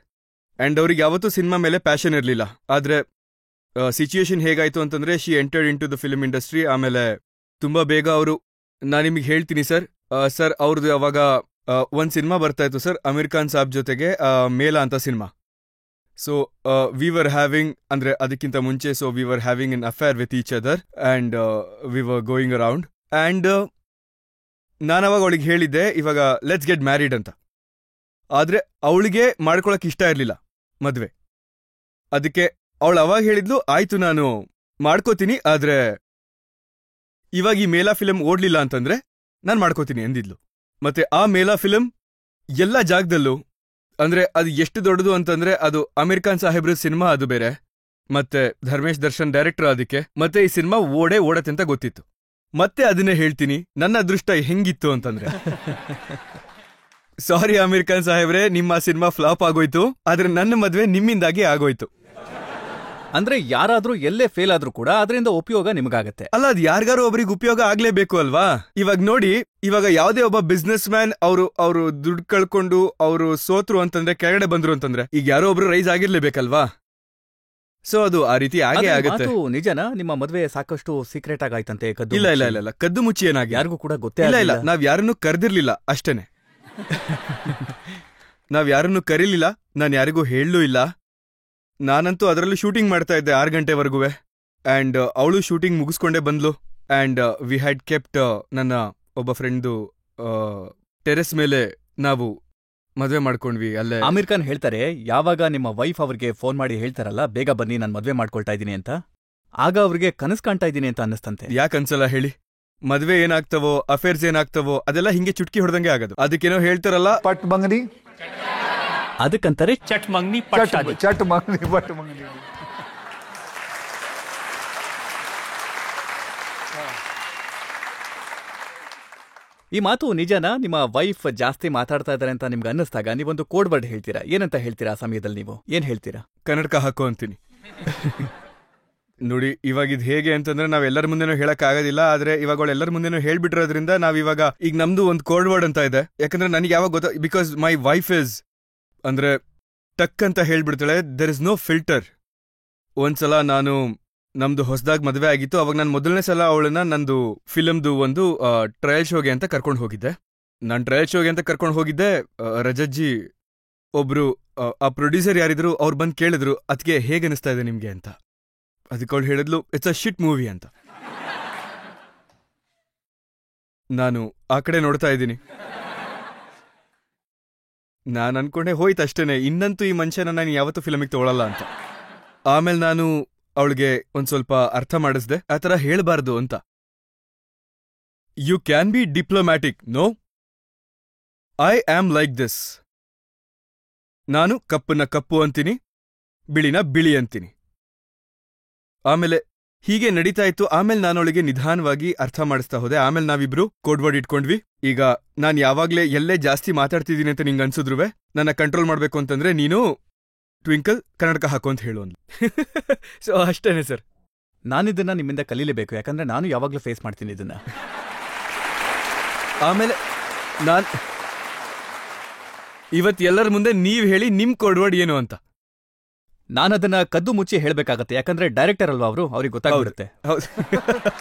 And ಅವ್ರಿಗೆ ಯಾವತ್ತೂ ಸಿನಿಮಾ ಮೇಲೆ ಪ್ಯಾಷನ್ ಇರಲಿಲ್ಲ. ಆದ್ರೆ ಸಿಚುಯೇಷನ್ ಹೇಗಾಯ್ತು ಅಂತಂದ್ರೆ she entered in to the film industry. ಆಮೇಲೆ ತುಂಬಾ ಬೇಗ ಅವರು, ನಾನು ನಿಮಗೆ ಹೇಳ್ತೀನಿ ಸರ್, ಅವ್ರದ್ದು ಅವಾಗ ಒಂದ್ ಸಿನಿಮಾ ಬರ್ತಾ ಇತ್ತು ಸರ್, ಅಮೀರ್ ಖಾನ್ ಸಾಬ್ ಜೊತೆಗೆ ಮೇಲ ಅಂತ cinema. So we were having, ಅಂದ್ರೆ ಅದಕ್ಕಿಂತ ಮುಂಚೆ, so we were having an affair with each other and we were going around. And ನಾನವಾಗ ಅವಳಿಗೆ ಹೇಳಿದ್ದೆ, ಇವಾಗ ಲೆಟ್ಸ್ ಗೆಟ್ ಮ್ಯಾರಿಡ್ ಅಂತ. ಆದ್ರೆ ಅವಳಿಗೆ ಮಾಡ್ಕೊಳಕ್ ಇಷ್ಟ ಇರ್ಲಿಲ್ಲ ಮದ್ವೆ. ಅದಕ್ಕೆ ಅವಳು ಅವಾಗ ಹೇಳಿದ್ಲು, ಆಯ್ತು ನಾನು ಮಾಡ್ಕೋತೀನಿ, ಆದ್ರೆ ಇವಾಗ ಈ ಮೇಲಾ ಫಿಲಮ್ ಓಡ್ಲಿಲ್ಲ ಅಂತಂದ್ರೆ ನಾನ್ ಮಾಡ್ಕೋತೀನಿ ಅಂದಿದ್ಲು. ಮತ್ತೆ ಆ ಮೇಲಾ ಫಿಲಮ್ ಎಲ್ಲ ಜಾಗದಲ್ಲೂ, ಅಂದ್ರೆ ಅದು ಎಷ್ಟು ದೊಡ್ಡದು ಅಂತಂದ್ರೆ ಅದು ಅಮೀರ್ ಖಾನ್ ಸಾಹೇಬ್ರ ಸಿನಿಮಾ, ಅದು ಬೇರೆ, ಮತ್ತೆ ಧರ್ಮೇಶ್ ದರ್ಶನ್ ಡೈರೆಕ್ಟರ್ ಅದಕ್ಕೆ. ಮತ್ತೆ ಈ ಸಿನಿಮಾ ಓಡತ್ತೆ ಅಂತ ಗೊತ್ತಿತ್ತು. ಮತ್ತೆ ಅದನ್ನೇ ಹೇಳ್ತೀನಿ, ನನ್ನ ಅದೃಷ್ಟ ಹೆಂಗಿತ್ತು ಅಂತಂದ್ರೆ, ಸಾರಿ ಅಮೀರ್ ಖಾನ್ ಸಾಹೇಬ್ರೆ, ನಿಮ್ಮ ಸಿನಿಮಾ ಫ್ಲಾಪ್ ಆಗೋಯ್ತು, ಆದ್ರೆ ನನ್ನ ಮದ್ವೆ ನಿಮ್ಮಿಂದಾಗಿ ಆಗೋಯ್ತು. ಅಂದ್ರೆ ಯಾರಾದ್ರೂ ಎಲ್ಲೇ ಫೇಲ್ ಆದ್ರೂ ಕೂಡ ಅದರಿಂದ ಉಪಯೋಗ ನಿಮಗಾಗತ್ತೆ. ಅಲ್ಲ, ಅದು ಯಾರಿಗಾರು ಒಬ್ರಿಗೆ ಉಪಯೋಗ ಆಗ್ಲೇಬೇಕು ಅಲ್ವಾ? ಇವಾಗ ನೋಡಿ, ಇವಾಗ ಯಾವುದೇ ಒಬ್ಬ ಬಿಸ್ನೆಸ್ ಮ್ಯಾನ್ ಅವರು ದುಡ್ಡು ಕಳ್ಕೊಂಡು ಅವರು ಸೋತ್ರು ಅಂತಂದ್ರೆ, ಕೆಳಗಡೆ ಬಂದ್ರು ಅಂತಂದ್ರೆ, ಈಗ ಯಾರೋ ಒಬ್ರು ರೈಸ್ ಆಗಿರ್ಲೇಬೇಕಲ್ವಾ? ಸೊ ಅದು ಆ ರೀತಿ ಆಗೇ ಆಗುತ್ತೆ. ನಿಜನಾ? ನಿಮ್ಮ ಮದ್ವೆ ಸಾಕಷ್ಟು ಸೀಕ್ರೆಟ್ ಆಗಾಯ್ತಂತೆ? ಇಲ್ಲ, ಕದ್ದು ಮುಚ್ಚಿ ಏನಾಗಿ ಯಾರಿಗೂ ಕೂಡ ಗೊತ್ತೇ ಇಲ್ಲ. ನಾವ್ ಯಾರನ್ನೂ ಕರೆದಿರ್ಲಿಲ್ಲ ಅಷ್ಟೇನೆ. ನಾವ್ ಯಾರನ್ನೂ ಕರೀಲಿಲ್ಲ, ನಾನ್ ಯಾರಿಗೂ ಹೇಳಲೂ ಇಲ್ಲ. ನಾನಂತೂ ಅದರಲ್ಲೂ ಶೂಟಿಂಗ್ ಮಾಡ್ತಾ ಇದ್ದೆ 6 ಗಂಟೆವರೆಗೂ. ಅಂಡ್ ಅವಳು ಶೂಟಿಂಗ್ ಮುಗಿಸ್ಕೊಂಡೇ ಬಂದ್ಲು. ಅಂಡ್ ವಿ ಹ್ಯಾಡ್ ಕೆಪ್ಟ್ ನನ್ನ ಒಬ್ಬ ಫ್ರೆಂಡ್ದು ಟೆರೆಸ್ ಮೇಲೆ ನಾವು ಮದ್ವೆ ಮಾಡ್ಕೊಂಡ್ವಿ ಅಲ್ಲೇ. ಆಮೀರ್ ಖಾನ್ ಹೇಳ್ತಾರೆ, ಯಾವಾಗ ನಿಮ್ಮ ವೈಫ್ ಅವ್ರಿಗೆ ಫೋನ್ ಮಾಡಿ ಹೇಳ್ತಾರಲ್ಲ, ಬೇಗ ಬನ್ನಿ ನಾನು ಮದ್ವೆ ಮಾಡ್ಕೊಳ್ತಾ ಇದೀನಿ ಅಂತ, ಆಗ ಅವ್ರಿಗೆ ಕನಸು ಕಾಣ್ತಾ ಇದೀನಿ ಅಂತ ಅನ್ನಿಸ್ತಂತೆ. ಯಾಕೆ ಅನ್ಸಲ್ಲ ಹೇಳಿ? ಮದ್ವೆ ಏನಾಗ್ತವೋ, ಅಫೇರ್ಸ್ ಏನಾಗ್ತವೋ ಅದೆಲ್ಲ ಹಿಂಗೆ ಚುಟ್ಕಿ ಹೊಡೆದಂಗೆ ಆಗೋದು. ಅದಕ್ಕೇನೋ ಹೇಳ್ತಾರಲ್ಲ, ಪಟ್ ಮಂಗನಿ, ಅದಕ್ಕಂತಾರೆ ಚಟ್ ಮಂಗನಿ, ಚಟ್ ಮಂಗನಿ, ಪಟ್ ಮಂಗನಿ. ಈ ಮಾತು ನಿಜನಾ? ನಿಮ್ಮ ವೈಫ್ ಜಾಸ್ತಿ ಮಾತಾಡ್ತಾ ಇದಾರೆ ಅಂತ ನಿಮ್ಗೆ ಅನ್ನಿಸ್ದಾಗ ನೀವೊಂದು ಕೋಡ್ ವರ್ಡ್ ಹೇಳ್ತೀರಾ, ಏನಂತ ಹೇಳ್ತೀರಾ ಆ ಸಮಯದಲ್ಲಿ? ನೀವು ಏನ್ ಹೇಳ್ತೀರಾ? ಕನ್ನಡಕ ಹಾಕೋ ಅಂತೀನಿ. ನೋಡಿ, ಇವಾಗ ಇದು ಹೇಗೆ ಅಂತಂದ್ರೆ ನಾವೆಲ್ಲರ ಮುಂದೆನೂ ಹೇಳಕ್ ಆಗೋದಿಲ್ಲ. ಆದ್ರೆ ಇವಾಗ ಅವಳು ಎಲ್ಲರ ಮುಂದೆನೂ ಹೇಳ್ಬಿಟ್ಟಿರೋದ್ರಿಂದ ನಾವಿವಾಗ, ಈಗ ನಮ್ದು ಒಂದು ಕೋಡ್ ವರ್ಡ್ ಅಂತ ಇದೆ. ಯಾಕಂದ್ರೆ ನನಗೆ ಯಾವಾಗ ಗೊತ್ತಾ, ಬಿಕಾಸ್ ಮೈ ವೈಫ್ ಇಸ್ ಅಂದ್ರೆ ಟಕ್ ಅಂತ ಹೇಳ್ಬಿಡ್ತಾಳೆ, ದೆರ್ ಇಸ್ ನೋ ಫಿಲ್ಟರ್. ಒಂದ್ಸಲ ನಾನು ನಮ್ದು ಹೊಸದಾಗಿ ಮದುವೆ ಆಗಿತ್ತು, ಅವಾಗ ನಾನು ಮೊದಲನೇ ಸಲ ಅವಳನ್ನ ನಂದು ಫಿಲಮ್ದು ಒಂದು ಟ್ರಯಲ್ ಶೋಗೆ ಅಂತ ಕರ್ಕೊಂಡು ಹೋಗಿದ್ದೆ. ನಾನು ಟ್ರಯಲ್ ಶೋಗೆ ಅಂತ ಕರ್ಕೊಂಡು ಹೋಗಿದ್ದೆ. ರಜಜ್ಜಿ ಒಬ್ರು ಆ ಪ್ರೊಡ್ಯೂಸರ್ ಯಾರಿದ್ರು, ಅವ್ರು ಬಂದು ಕೇಳಿದ್ರು, ಅದಕ್ಕೆ ಹೇಗೆ ಅನಿಸ್ತಾ ಇದೆ ನಿಮ್ಗೆ ಅಂತ. ಅದಕ್ಕೆ ಅವಳು ಹೇಳಿದ್ಲು, ಇಟ್ಸ್ ಅ ಶಿಟ್ ಮೂವಿ ಅಂತ. ನಾನು ಆ ಕಡೆ ನೋಡ್ತಾ ಇದ್ದೀನಿ. ನಾನು ಅನ್ಕೊಂಡೆ ಹೋಯ್ತು ಅಷ್ಟೇನೆ, ಇನ್ನಂತೂ ಈ ಮನುಷ್ಯನ ನಾನು ಯಾವತ್ತೂ ಫಿಲಮಿಗೆ ತಗೊಳ್ಳಲ್ಲ ಅಂತ. ಆಮೇಲೆ ನಾನು ಅವಳಿಗೆ ಒಂದ್ ಸ್ವಲ್ಪ ಅರ್ಥ ಮಾಡಿಸ್ದೆ, ಆ ಥರ ಹೇಳ್ಬಾರ್ದು ಅಂತ. You can be diplomatic, no, I am like this. ನಾನು ಕಪ್ಪನ್ನ ಕಪ್ಪು ಅಂತೀನಿ, ಬಿಳಿನ ಬಿಳಿ ಅಂತೀನಿ. ಆಮೇಲೆ ಹೀಗೆ ನಡೀತಾ ಇತ್ತು. ಆಮೇಲೆ ನಾನೊಳಗೆ ನಿಧಾನವಾಗಿ ಅರ್ಥ ಮಾಡಿಸ್ತಾ ಹೋದೆ. ಆಮೇಲೆ ನಾವಿಬ್ರು ಕೋಡ್ ವರ್ಡ್ ಇಟ್ಕೊಂಡ್ವಿ. ಈಗ ನಾನು ಯಾವಾಗ್ಲೇ ಎಲ್ಲೇ ಜಾಸ್ತಿ ಮಾತಾಡ್ತಿದ್ದೀನಿ ಅಂತ ನಿಂಗೆ ಅನ್ಸಿದ್ರುವೆ, ನನ್ನ ಕಂಟ್ರೋಲ್ ಮಾಡ್ಬೇಕು ಅಂತಂದ್ರೆ ನೀನು ಟ್ವಿಂಕಲ್ ಕನ್ನಡಕ ಹಾಕು ಅಂತ ಹೇಳು ಅಂದ್ಲು. ಸೊ ಅಷ್ಟೇನೆ ಸರ್. ನಾನಿದನ್ನ ನಿಮ್ಮಿಂದ ಕಲೀಲೇಬೇಕು, ಯಾಕಂದ್ರೆ ನಾನು ಯಾವಾಗ್ಲೂ ಫೇಸ್ ಮಾಡ್ತೀನಿ ಇದನ್ನ. ಆಮೇಲೆ ಇವತ್ತು ಎಲ್ಲರ ಮುಂದೆ ನೀವ್ ಹೇಳಿ ನಿಮ್ ಕೋಡ್ ವರ್ಡ್ ಏನು ಅಂತ. ನಾನದನ್ನ ಕದ್ದು ಮುಚ್ಚಿ ಹೇಳ್ಬೇಕಾಗತ್ತೆ, ಯಾಕಂದ್ರೆ ಡೈರೆಕ್ಟರ್ ಅಲ್ವಾ ಅವರು, ಅವ್ರಿಗೆ ಗೊತ್ತಾಗ್ಬಿಡುತ್ತೆ. ಹೌದು.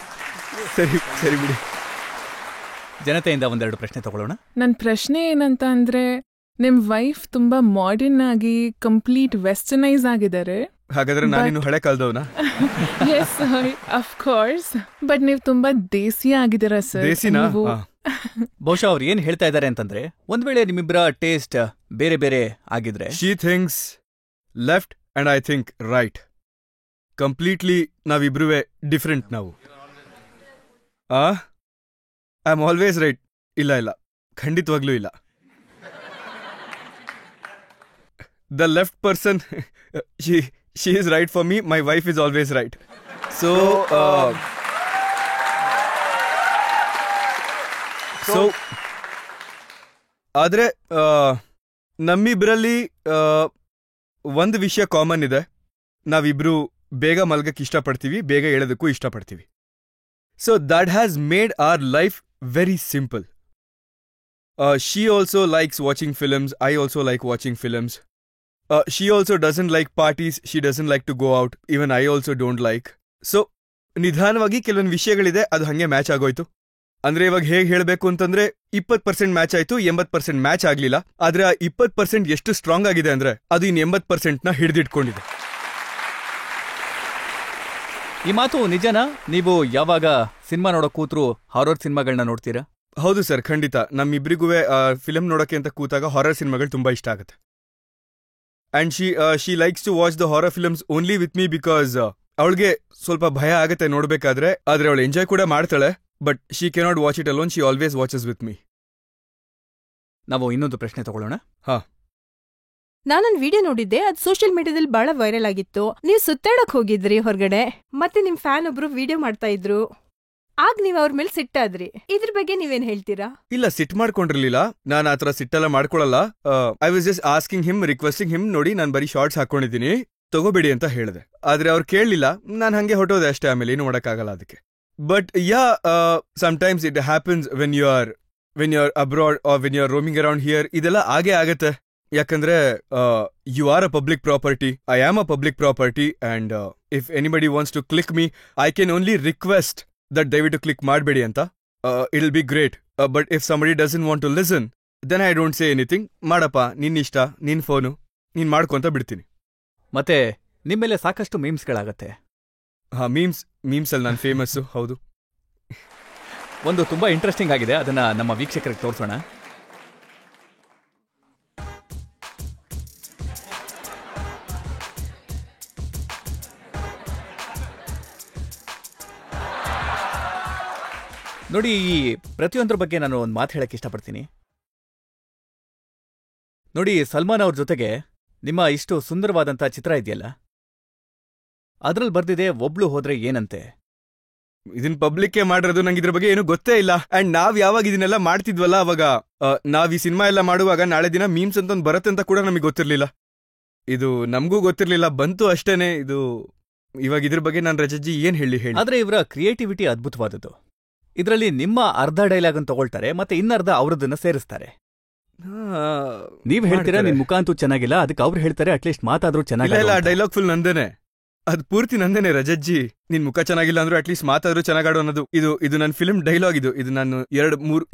ಸರಿ ಸರಿ ಬಿಡಿ. ಜನತೆಯಿಂದ ಒಂದೆರಡು ಪ್ರಶ್ನೆ ತಗೊಳ್ಳೋಣ. ನನ್ನ ಪ್ರಶ್ನೆ ಏನಂತ ಅಂದ್ರೆ, ನಿಮ್ ವೈಫ್ ತುಂಬಾ ಮಾಡರ್ನ್ ಆಗಿ ಕಂಪ್ಲೀಟ್ ವೆಸ್ಟರ್ನೈಸ್ ಆಗಿದ್ದಾರೆ. ಹಾಗಾದ್ರೆ ನಾನಿನ್ನು ಹಳೆ ಕಾಲದವನ? ಎಸ್ ಆಫ್ ಕೋರ್ಸ್, ಬಟ್ ನೀವು ತುಂಬಾ ದೇಸಿ ಆಗಿದ್ದೀರಾ ಸರ್. ದೇಸಿನಾ? ಬಹುಶಃ ಅವ್ರು ಏನ್ ಹೇಳ್ತಾ ಇದ್ದಾರೆ ಅಂತಂದ್ರೆ, ಒಂದ್ ವೇಳೆ ನಿಮ್ಮಿಬ್ಬರ ಟೇಸ್ಟ್ ಬೇರೆ ಬೇರೆ ಆಗಿದ್ರೆ, she thinks left and I think right. Completely ನಾವಿಬ್ರುವೆ ಡಿಫ್ರೆಂಟ್ ನಾವು. I am always right. ಇಲ್ಲ, ಖಂಡಿತವಾಗ್ಲೂ ಇಲ್ಲ. The left person, she is right for me, my wife is always right. So ಆದ್ರೆ ನಮ್ಮಿಬ್ರಲ್ಲಿ ಒಂದು ವಿಷಯ ಕಾಮನ್ ಇದೆ. ನಾವಿಬ್ರು ಬೇಗ ಮಲ್ಗಕ್ಕೆ ಇಷ್ಟಪಡ್ತೀವಿ, ಬೇಗ ಹೇಳೋದಕ್ಕೂ ಇಷ್ಟಪಡ್ತೀವಿ. So that has made our life very simple. She also likes watching films, I also like watching films. She also doesn't like parties, she doesn't like to go out, even I also don't like. So ನಿಧಾನವಾಗಿ ಕೆಲವೊಂದು ವಿಷಯಗಳಿದೆ, ಅದು ಹಂಗೆ match ಆಗೋಯ್ತು. ಅಂದ್ರೆ ಇವಾಗ ಹೇಗೆ ಹೇಳಬೇಕು ಅಂತಂದ್ರೆ 20% ಮ್ಯಾಚ್ ಆಯ್ತು, 80% ಮ್ಯಾಚ್ ಆಗ್ಲಿಲ್ಲ. ಆದ್ರೆ ಆ 20% ಎಷ್ಟು ಸ್ಟ್ರಾಂಗ್ ಆಗಿದೆ ಅಂದ್ರೆ ಅದು ಇನ್ನು 80% ಹಿಡಿದಿಟ್ಕೊಂಡಿದೆ. ಈ ಮಾತು ನಿಜನಾ? ನೀವು ಯಾವಾಗ ಸಿನಿಮಾ ನೋಡೋ ಕೂತ್ರು ಹಾರರ್ ಸಿನಿಮಾಗಳನ್ನ ನೋಡ್ತೀರಾ? ಹೌದು ಸರ್, ಖಂಡಿತ. ನಮ್ಮಿಬ್ರಿಗೂ ಫಿಲಮ್ ನೋಡೋಕೆ ಅಂತ ಕೂತಾಗ ಹಾರರ್ ಸಿನಿಮಾಗಳು ತುಂಬಾ ಇಷ್ಟ ಆಗುತ್ತೆ. And she likes to watch the horror films only with me because ಅವಳಿಗೆ ಸ್ವಲ್ಪ ಭಯ ಆಗುತ್ತೆ ನೋಡ್ಬೇಕಾದ್ರೆ, ಆದ್ರೆ ಅವಳು ಎಂಜಾಯ್ ಕೂಡ ಮಾಡ್ತಾಳೆ. But she cannot watch it alone, she always watches with me. ನಾವು ಇನ್ನೊಂದು ಪ್ರಶ್ನೆ ತಗೊಳ್ಳೋಣ. ನಾನೊಂದು ವಿಡಿಯೋ ನೋಡಿದ್ದೆ, ಅದು ಸೋಷಿಯಲ್ ಮೀಡಿಯಾದಲ್ಲಿ ಬಹಳ ವೈರಲ್ ಆಗಿತ್ತು. ನೀವು ಸುತ್ತಾಡಕ್ ಹೋಗಿದ್ರಿ ಹೊರಗಡೆ, ಮತ್ತೆ ನಿಮ್ ಫ್ಯಾನ್ ಒಬ್ರು ವಿಡಿಯೋ ಮಾಡ್ತಾ ಇದ್ರು. ಆಗ ನೀವ್ ಅವ್ರ ಮೇಲೆ ಸಿಟ್ಟಾದ್ರಿ. ಇದ್ರ ಬಗ್ಗೆ ನೀವೇನ್ ಹೇಳ್ತೀರಾ? ಇಲ್ಲ, ಸಿಟ್ ಮಾಡ್ಕೊಂಡಿರ್ಲಿಲ್ಲ. ನಾನು ಆತರ ಸಿಟ್ಟೆಲ್ಲ ಮಾಡ್ಕೊಳಲ್ಲ. I was just asking him, requesting him, ನೋಡಿ ನಾನು ಬರೀ ಶಾರ್ಟ್ಸ್ ಹಾಕೊಂಡಿದ್ದೀನಿ, ತಗೋಬೇಡಿ ಅಂತ ಹೇಳಿದೆ. ಆದ್ರೆ ಅವ್ರು ಕೇಳಲಿಲ್ಲ, ನಾನು ಹಂಗೆ ಹೊಟ್ಟೋದೆ ಅಷ್ಟೇ. ಆಮೇಲೆ ಏನು ಮಾಡಕ್ಕಾಗಲ್ಲ ಅದಕ್ಕೆ. But yeah, sometimes it happens when you are abroad or when you are roaming around here. ಇದೆಲ್ಲ ಆಗೇ ಆಗತ್ತೆ. ಯಾಕಂದ್ರೆ you are a public property, I am a public property, and if anybody wants to click me, I can only request that ದಯವಿಟ್ಟು click ಮಾಡಬೇಡಿ ಅಂತ. It will be great. But if somebody doesn't want to listen, then I don't say anything. ಮಾಡಪ್ಪ, ನಿನ್ನ ಇಷ್ಟ, ನಿನ್ phone, ನೀನ್ ಮಾಡ್ಕೊಂತ ಬಿಡ್ತೀನಿ. ಮತ್ತೆ ನಿಮ್ಮೇಲೆ ಸಾಕಷ್ಟು ಮೀಮ್ಸ್ಗಳಾಗತ್ತೆ. ಮೀಮ್ಸ್ ಅಲ್ಲಿ ನಾನು ಫೇಮಸ್ಸು. ಹೌದು. ಒಂದು ತುಂಬಾ ಇಂಟ್ರೆಸ್ಟಿಂಗ್ ಆಗಿದೆ, ಅದನ್ನ ನಮ್ಮ ವೀಕ್ಷಕರಿಗೆ ತೋರಿಸೋಣ. ನೋಡಿ, ಈ ಪ್ರತಿಯೊಂದ್ರ ಬಗ್ಗೆ ನಾನು ಒಂದು ಮಾತು ಹೇಳಕ್ಕೆ ಇಷ್ಟಪಡ್ತೀನಿ. ನೋಡಿ, ಸಲ್ಮಾನ್ ಅವ್ರ ಜೊತೆಗೆ ನಿಮ್ಮ ಇಷ್ಟು ಸುಂದರವಾದಂಥ ಚಿತ್ರ ಇದೆಯಲ್ಲ, ಅದ್ರಲ್ಲಿ ಬರ್ದಿದೆ ಒಬ್ಳು ಹೋದ್ರೆ ಏನಂತೆ. ಇದನ್ ಪಬ್ಲಿಕ್ ಮಾಡಿರೋದು, ನಂಗೆ ಇದ್ರ ಬಗ್ಗೆ ಏನು ಗೊತ್ತೇ ಇಲ್ಲ. ಅಂಡ್ ನಾವ್ ಯಾವಾಗ ಇದನ್ನೆಲ್ಲ ಮಾಡ್ತಿದ್ವಲ್ಲ, ಅವಾಗ ನಾವ್ ಈ ಸಿನಿಮಾ ಎಲ್ಲ ಮಾಡುವಾಗ ನಾಳೆ ದಿನ ಮೀಮ್ಸ್ ಅಂತ ಒಂದು ಬರುತ್ತೆ ಅಂತ ಕೂಡ ನಮಗೆ ಗೊತ್ತಿರ್ಲಿಲ್ಲ. ಇದು ನಮಗೂ ಗೊತ್ತಿರ್ಲಿಲ್ಲ, ಬಂತು ಅಷ್ಟೇನೆ. ಇದು ಇವಾಗ ಇದ್ರ ಬಗ್ಗೆ ನಾನು ರಜಜ್ಜಿ ಏನ್ ಹೇಳಿ. ಆದ್ರೆ ಇವರ ಕ್ರಿಯೇಟಿವಿಟಿ ಅದ್ಭುತವಾದದ್ದು. ಇದರಲ್ಲಿ ನಿಮ್ಮ ಅರ್ಧ ಡೈಲಾಗ್ ಅನ್ನು ತಗೊಳ್ತಾರೆ, ಮತ್ತೆ ಇನ್ನರ್ಧ ಅವ್ರದನ್ನ ಸೇರಿಸ್ತಾರೆ. ನೀವ್ ಹೇಳ್ತೀರಾ ನಿನ್ ಮುಖ ಅಂತೂ ಚೆನ್ನಾಗಿಲ್ಲ, ಅದಕ್ಕೆ ಅವ್ರು ಹೇಳ್ತಾರೆ ಅಟ್ಲೀಸ್ಟ್ ಮಾತಾದ್ರೂ ಚೆನ್ನಾಗಿಲ್ಲ. ಡೈಲಾಗ್ ಫುಲ್ ನಂದೇನೆ, ಅದು ಪೂರ್ತಿ ನಂದೇನೆ. ರಜಜ್ಜಿ, ನಿನ್ ಮುಖ ಚೆನ್ನಾಗಿಲ್ಲ ಅಂದ್ರೂ ಅಟ್ಲೀಸ್ಟ್ ಮಾತಾದ್ರೂ ಚೆನ್ನಾಗಾಡೋ ಅನ್ನೋದು ಇದು ನನ್ನ ಫಿಲ್ಮ್ ಡೈಲಾಗ್. ಇದು ನಾನು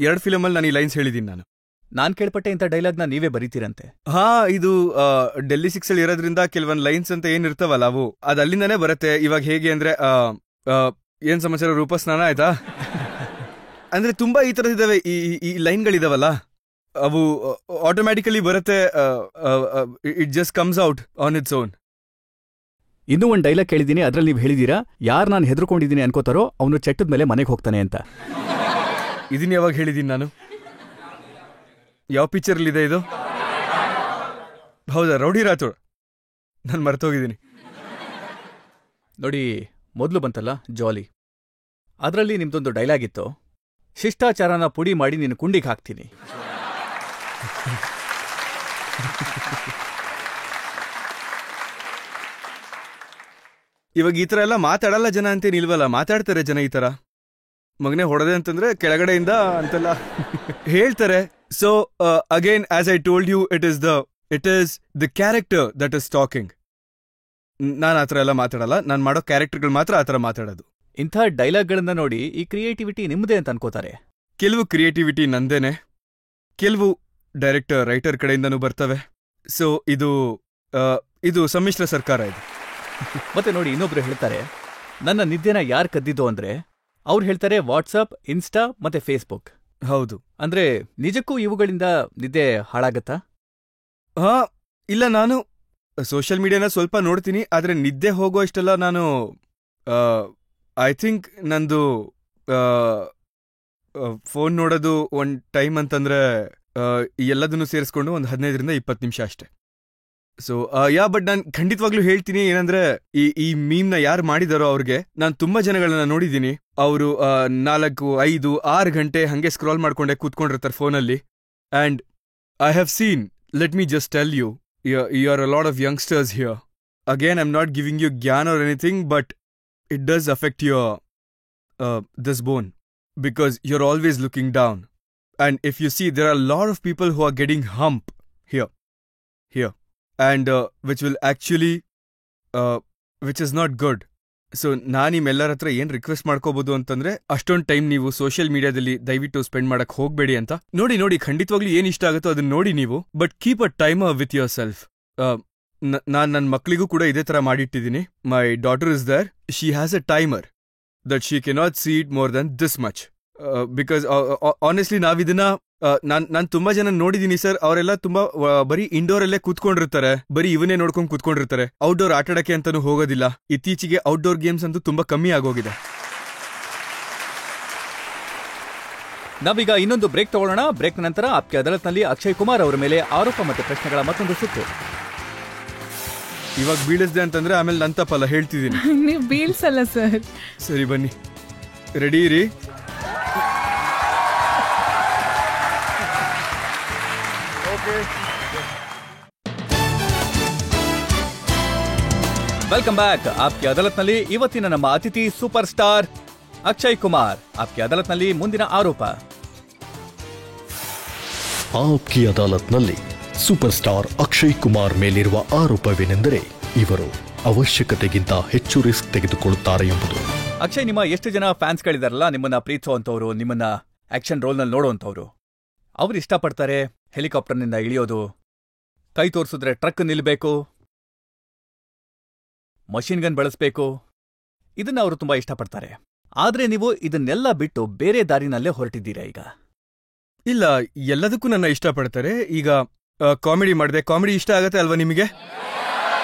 ಎರಡು ಫಿಲಮ್ ಅಲ್ಲಿ ನಾನು ಈ ಲೈನ್ಸ್ ಹೇಳಿದೀನಿ. ನಾನ್ ಕೇಳ್ಪಟ್ಟೆ ಇಂಥ ಡೈಲಾಗ್ನ ನೀವೇ ಬರೀತೀರಂತೆ. ಇದು ಡೆಲ್ಲಿ 6 ಅಲ್ಲಿ ಇರೋದ್ರಿಂದ ಕೆಲವೊಂದ್ ಲೈನ್ಸ್ ಅಂತ ಏನಿರ್ತಾವಲ್ಲ, ಅವು ಅದು ಅಲ್ಲಿಂದಾನೇ ಬರುತ್ತೆ. ಇವಾಗ ಹೇಗೆ ಅಂದ್ರೆ, ಏನ್ ಸಮಾಚಾರ, ರೂಪ ಸ್ನಾನ ಆಯ್ತಾ ಅಂದ್ರೆ ತುಂಬಾ ಈ ತರದಿದಾವೆ ಈ ಲೈನ್ಗಳಿದಾವಲ್ಲ, ಅವು ಆಟೋಮ್ಯಾಟಿಕಲಿ ಬರುತ್ತೆ. It just comes out on its own. ಇನ್ನೂ ಒಂದು ಡೈಲಾಗ್ ಕೇಳಿದೀನಿ, ಅದ್ರಲ್ಲಿ ನೀವು ಹೇಳಿದೀರಾ, ಯಾರು ನಾನು ಹೆದರ್ಕೊಂಡಿದ್ದೀನಿ ಅನ್ಕೋತಾರೋ ಅವನು ಚಟ್ಟದ ಮೇಲೆ ಮನೆಗೆ ಹೋಗ್ತಾನೆ ಅಂತ. ಇದನ್ನ ಯಾವಾಗ ಹೇಳಿದೀನಿ ನಾನು? ಯಾವ ಪಿಕ್ಚರ್ಲಿದೆ ಇದು? ಹೌದಾ, ರೌಡಿ ರಾಥೋಡ್. ನಾನು ಮರ್ತೋಗಿದ್ದೀನಿ. ನೋಡಿ, ಮೊದಲು ಬಂತಲ್ಲ ಜಾಲಿ, ಅದರಲ್ಲಿ ನಿಮ್ದೊಂದು ಡೈಲಾಗ್ ಇತ್ತು, ಶಿಷ್ಟಾಚಾರನ ಪುಡಿ ಮಾಡಿ ನೀನು ಕುಂಡಿಗೆ ಹಾಕ್ತೀನಿ. ಇವಾಗ ಈ ತರ ಎಲ್ಲ ಮಾತಾಡಲ್ಲ ಜನ ಅಂತೇನು ಇಲ್ವಲ್ಲ, ಮಾತಾಡ್ತಾರೆ ಜನ. ಈ ತರ ಮಗನೇ ಹೊಡೆದೆ ಅಂತಂದ್ರೆ ಕೆಳಗಡೆಯಿಂದ ಅಂತೆಲ್ಲ ಹೇಳ್ತಾರೆ. So again, as I told you, it is the character that is talking. ನಾನು ಆ ಥರ ಎಲ್ಲ ಮಾತಾಡಲ್ಲ, ನಾನು ಮಾಡೋ ಕ್ಯಾರೆಕ್ಟರ್ಗಳು ಮಾತ್ರ ಆ ಥರ ಮಾತಾಡೋದು. ಇಂಥ ಡೈಲಾಗ್ಗಳನ್ನ ನೋಡಿ ಈ ಕ್ರಿಯೇಟಿವಿಟಿ ನಿಮ್ಮದೇ ಅಂತ ಅನ್ಕೋತಾರೆ. ಕೆಲವು ಕ್ರಿಯೇಟಿವಿಟಿ ನಂದೇನೆ, ಕೆಲವು ಡೈರೆಕ್ಟರ್ ರೈಟರ್ ಕಡೆಯಿಂದನೂ ಬರ್ತವೆ. ಸೊ ಇದು ಸಮ್ಮಿಶ್ರ ಸರ್ಕಾರ ಇದು. ಮತ್ತೆ ನೋಡಿ, ಇನ್ನೊಬ್ರು ಹೇಳ್ತಾರೆ, ನನ್ನ ನಿದ್ದೆನ ಯಾರು ಕದ್ದಿದ್ದು ಅಂದ್ರೆ ಅವ್ರು ಹೇಳ್ತಾರೆ ವಾಟ್ಸಪ್, ಇನ್ಸ್ಟಾ ಮತ್ತೆ ಫೇಸ್ಬುಕ್. ಹೌದು. ಅಂದ್ರೆ ನಿಜಕ್ಕೂ ಇವುಗಳಿಂದ ನಿದ್ದೆ ಹಾಳಾಗತ್ತಾ? ಹಾ, ಇಲ್ಲ, ನಾನು ಸೋಷಿಯಲ್ ಮೀಡಿಯಾನ ಸ್ವಲ್ಪ ನೋಡ್ತೀನಿ, ಆದ್ರೆ ನಿದ್ದೆ ಹೋಗೋ ಇಷ್ಟೆಲ್ಲ ನಾನು ಐ ಥಿಂಕ್ ನಂದು ಫೋನ್ ನೋಡೋದು ಒಂದು ಟೈಮ್ ಅಂತಂದ್ರೆ ಎಲ್ಲದನ್ನು ಸೇರಿಸ್ಕೊಂಡು ಒಂದು 15-20 ನಿಮಿಷ ಅಷ್ಟೇ. ಸೊ ಬಟ್ ನಾನು ಖಂಡಿತವಾಗ್ಲೂ ಹೇಳ್ತೀನಿ ಏನಂದ್ರೆ ಈ ಮೀಮ್ನ ಯಾರು ಮಾಡಿದಾರೋ ಅವ್ರಿಗೆ ನಾನು ತುಂಬಾ ಜನಗಳನ್ನ ನೋಡಿದ್ದೀನಿ. ಅವರು 4-5-6 ಗಂಟೆ ಹಂಗೆ ಸ್ಕ್ರಾಲ್ ಮಾಡ್ಕೊಂಡೆ ಕೂತ್ಕೊಂಡಿರ್ತಾರೆ ಫೋನಲ್ಲಿ. And I have seen, let me just tell you, you are a lot of youngsters here. Again, I'm not giving you gyan or anything, but it does affect your this bone, because you're always looking down. And if you see, there are a lot of people who are getting hump here, and which will actually, which is not good. So ನಾನು ನಿಮ್ಮೆಲ್ಲರ ಹತ್ರ ಏನ್ request ಮಾಡ್ಕೋಬಹುದು ಅಂತಂದ್ರೆ, ಅಷ್ಟೊಂದು time ನೀವು social ಮೀಡಿಯಾದಲ್ಲಿ ದಯವಿಟ್ಟು ಸ್ಪೆಂಡ್ ಮಾಡಕ್ ಹೋಗ್ಬೇಡಿ ಅಂತ. ನೋಡಿ ಖಂಡಿತವಾಗ್ಲೂ ಏನ್ ಇಷ್ಟ ಆಗುತ್ತೋ ಅದನ್ನ ನೋಡಿ ನೀವು, but keep a timer with yourself. ನಾನ್ ನನ್ನ ಮಕ್ಳಿಗೂ ಕೂಡ ಇದೇ ತರ ಮಾಡಿಟ್ಟಿದ್ದೀನಿ. My daughter is there, she has a timer that she cannot see it more than this much, because honestly ನಾವಿದನ್ನ ನಾನ್ ತುಂಬಾ ಜನ ನೋಡಿದೀನಿ ಸರ್. ಅವರೆಲ್ಲ ತುಂಬಾ ಬರೀ ಇಂಡೋರ್ ಅಲ್ಲೇ ಕೂತ್ಕೊಂಡಿರ್ತಾರೆ, ಬರೀ ಇವನ್ನೇ ನೋಡ್ಕೊಂಡು ಕೂತ್ಕೊಂಡಿರ್ತಾರೆ, ಔಟ್ಡೋರ್ ಆಟಾಡಕ್ಕೆ ಅಂತಾನು ಹೋಗೋದಿಲ್ಲ. ಇತ್ತೀಚೆಗೆ ಔಟ್ಡೋರ್ ಗೇಮ್ಸ್ ಅಂತೂ ತುಂಬಾ ಕಮ್ಮಿ ಆಗೋಗಿದೆ. ನಾವೀಗ ಇನ್ನೊಂದು ಬ್ರೇಕ್ ತಗೊಳ್ಳೋಣ. ಬ್ರೇಕ್ ನಂತರ ಆಪ್ಕೆ ಅದಾಲತ್ನಲ್ಲಿ ಅಕ್ಷಯ್ ಕುಮಾರ್ ಅವರ ಮೇಲೆ ಆರೋಪ ಮತ್ತೆ ಪ್ರಶ್ನೆಗಳ ಮತ್ತೊಂದು ಸುತ್ತು. ಇವಾಗ ಬೀಳಿಸ್ದೆ ಅಂತಂದ್ರೆ ಆಮೇಲೆ ನನ್ನ ತಪ್ಪಲ್ಲ, ಹೇಳ್ತಿದ್ದೀನಿ. ನೀವು ಬೀಳ್ಸಲ್ಲ ಸರ್. ಸರಿ, ಬನ್ನಿ, ರೆಡಿ ಇರಿ. Welcome back. ಆಪ್ಕೆ ಅದಾಲತ್ನಲ್ಲಿ ಇವತ್ತಿನ ನಮ್ಮ ಅತಿಥಿ ಸೂಪರ್ ಸ್ಟಾರ್ ಅಕ್ಷಯ್ ಕುಮಾರ್. ಆಪ್ಕೆ ಅದಾಲತ್ನಲ್ಲಿ ಮುಂದಿನ ಆರೋಪ. ಆಪ್ಕಿ ಅದಾಲತ್ನಲ್ಲಿ ಸೂಪರ್ ಸ್ಟಾರ್ ಅಕ್ಷಯ್ ಕುಮಾರ್ ಮೇಲಿರುವ ಆರೋಪವೇನೆಂದರೆ ಇವರು ಅವಶ್ಯಕತೆಗಿಂತ ಹೆಚ್ಚು ರಿಸ್ಕ್ ತೆಗೆದುಕೊಳ್ಳುತ್ತಾರೆ ಎಂಬುದು. ಅಕ್ಷಯ್, ನಿಮ್ಮ ಎಷ್ಟು ಜನ ಫ್ಯಾನ್ಸ್ಗಳಿದಾರಲ್ಲ, ನಿಮ್ಮನ್ನ ಪ್ರೀತಿಸುವಂತವ್ರು, ನಿಮ್ಮನ್ನ ಆಕ್ಷನ್ ರೋಲ್ನಲ್ಲಿ ನೋಡುವಂತವ್ರು, ಅವ್ರು ಇಷ್ಟಪಡ್ತಾರೆ ಹೆಲಿಕಾಪ್ಟರ್ನಿಂದ ಇಳಿಯೋದು, ಕೈ ತೋರಿಸಿದ್ರೆ ಟ್ರಕ್ ನಿಲ್ಬೇಕು, ಮಷಿನ್ ಗನ್ ಬಳಸಬೇಕು. ಇದನ್ನ ಅವರು ತುಂಬಾ ಇಷ್ಟಪಡ್ತಾರೆ. ಆದ್ರೆ ನೀವು ಇದನ್ನೆಲ್ಲ ಬಿಟ್ಟು ಬೇರೆ ದಾರಿನಲ್ಲೇ ಹೊರಟಿದ್ದೀರಾ ಈಗ. ಇಲ್ಲ, ಎಲ್ಲದಕ್ಕೂ ನನ್ನ ಇಷ್ಟಪಡ್ತಾರೆ. ಈಗ ಕಾಮಿಡಿ ಮಾಡಿದೆ, ಕಾಮಿಡಿ ಇಷ್ಟ ಆಗತ್ತೆ ಅಲ್ವಾ ನಿಮಗೆ?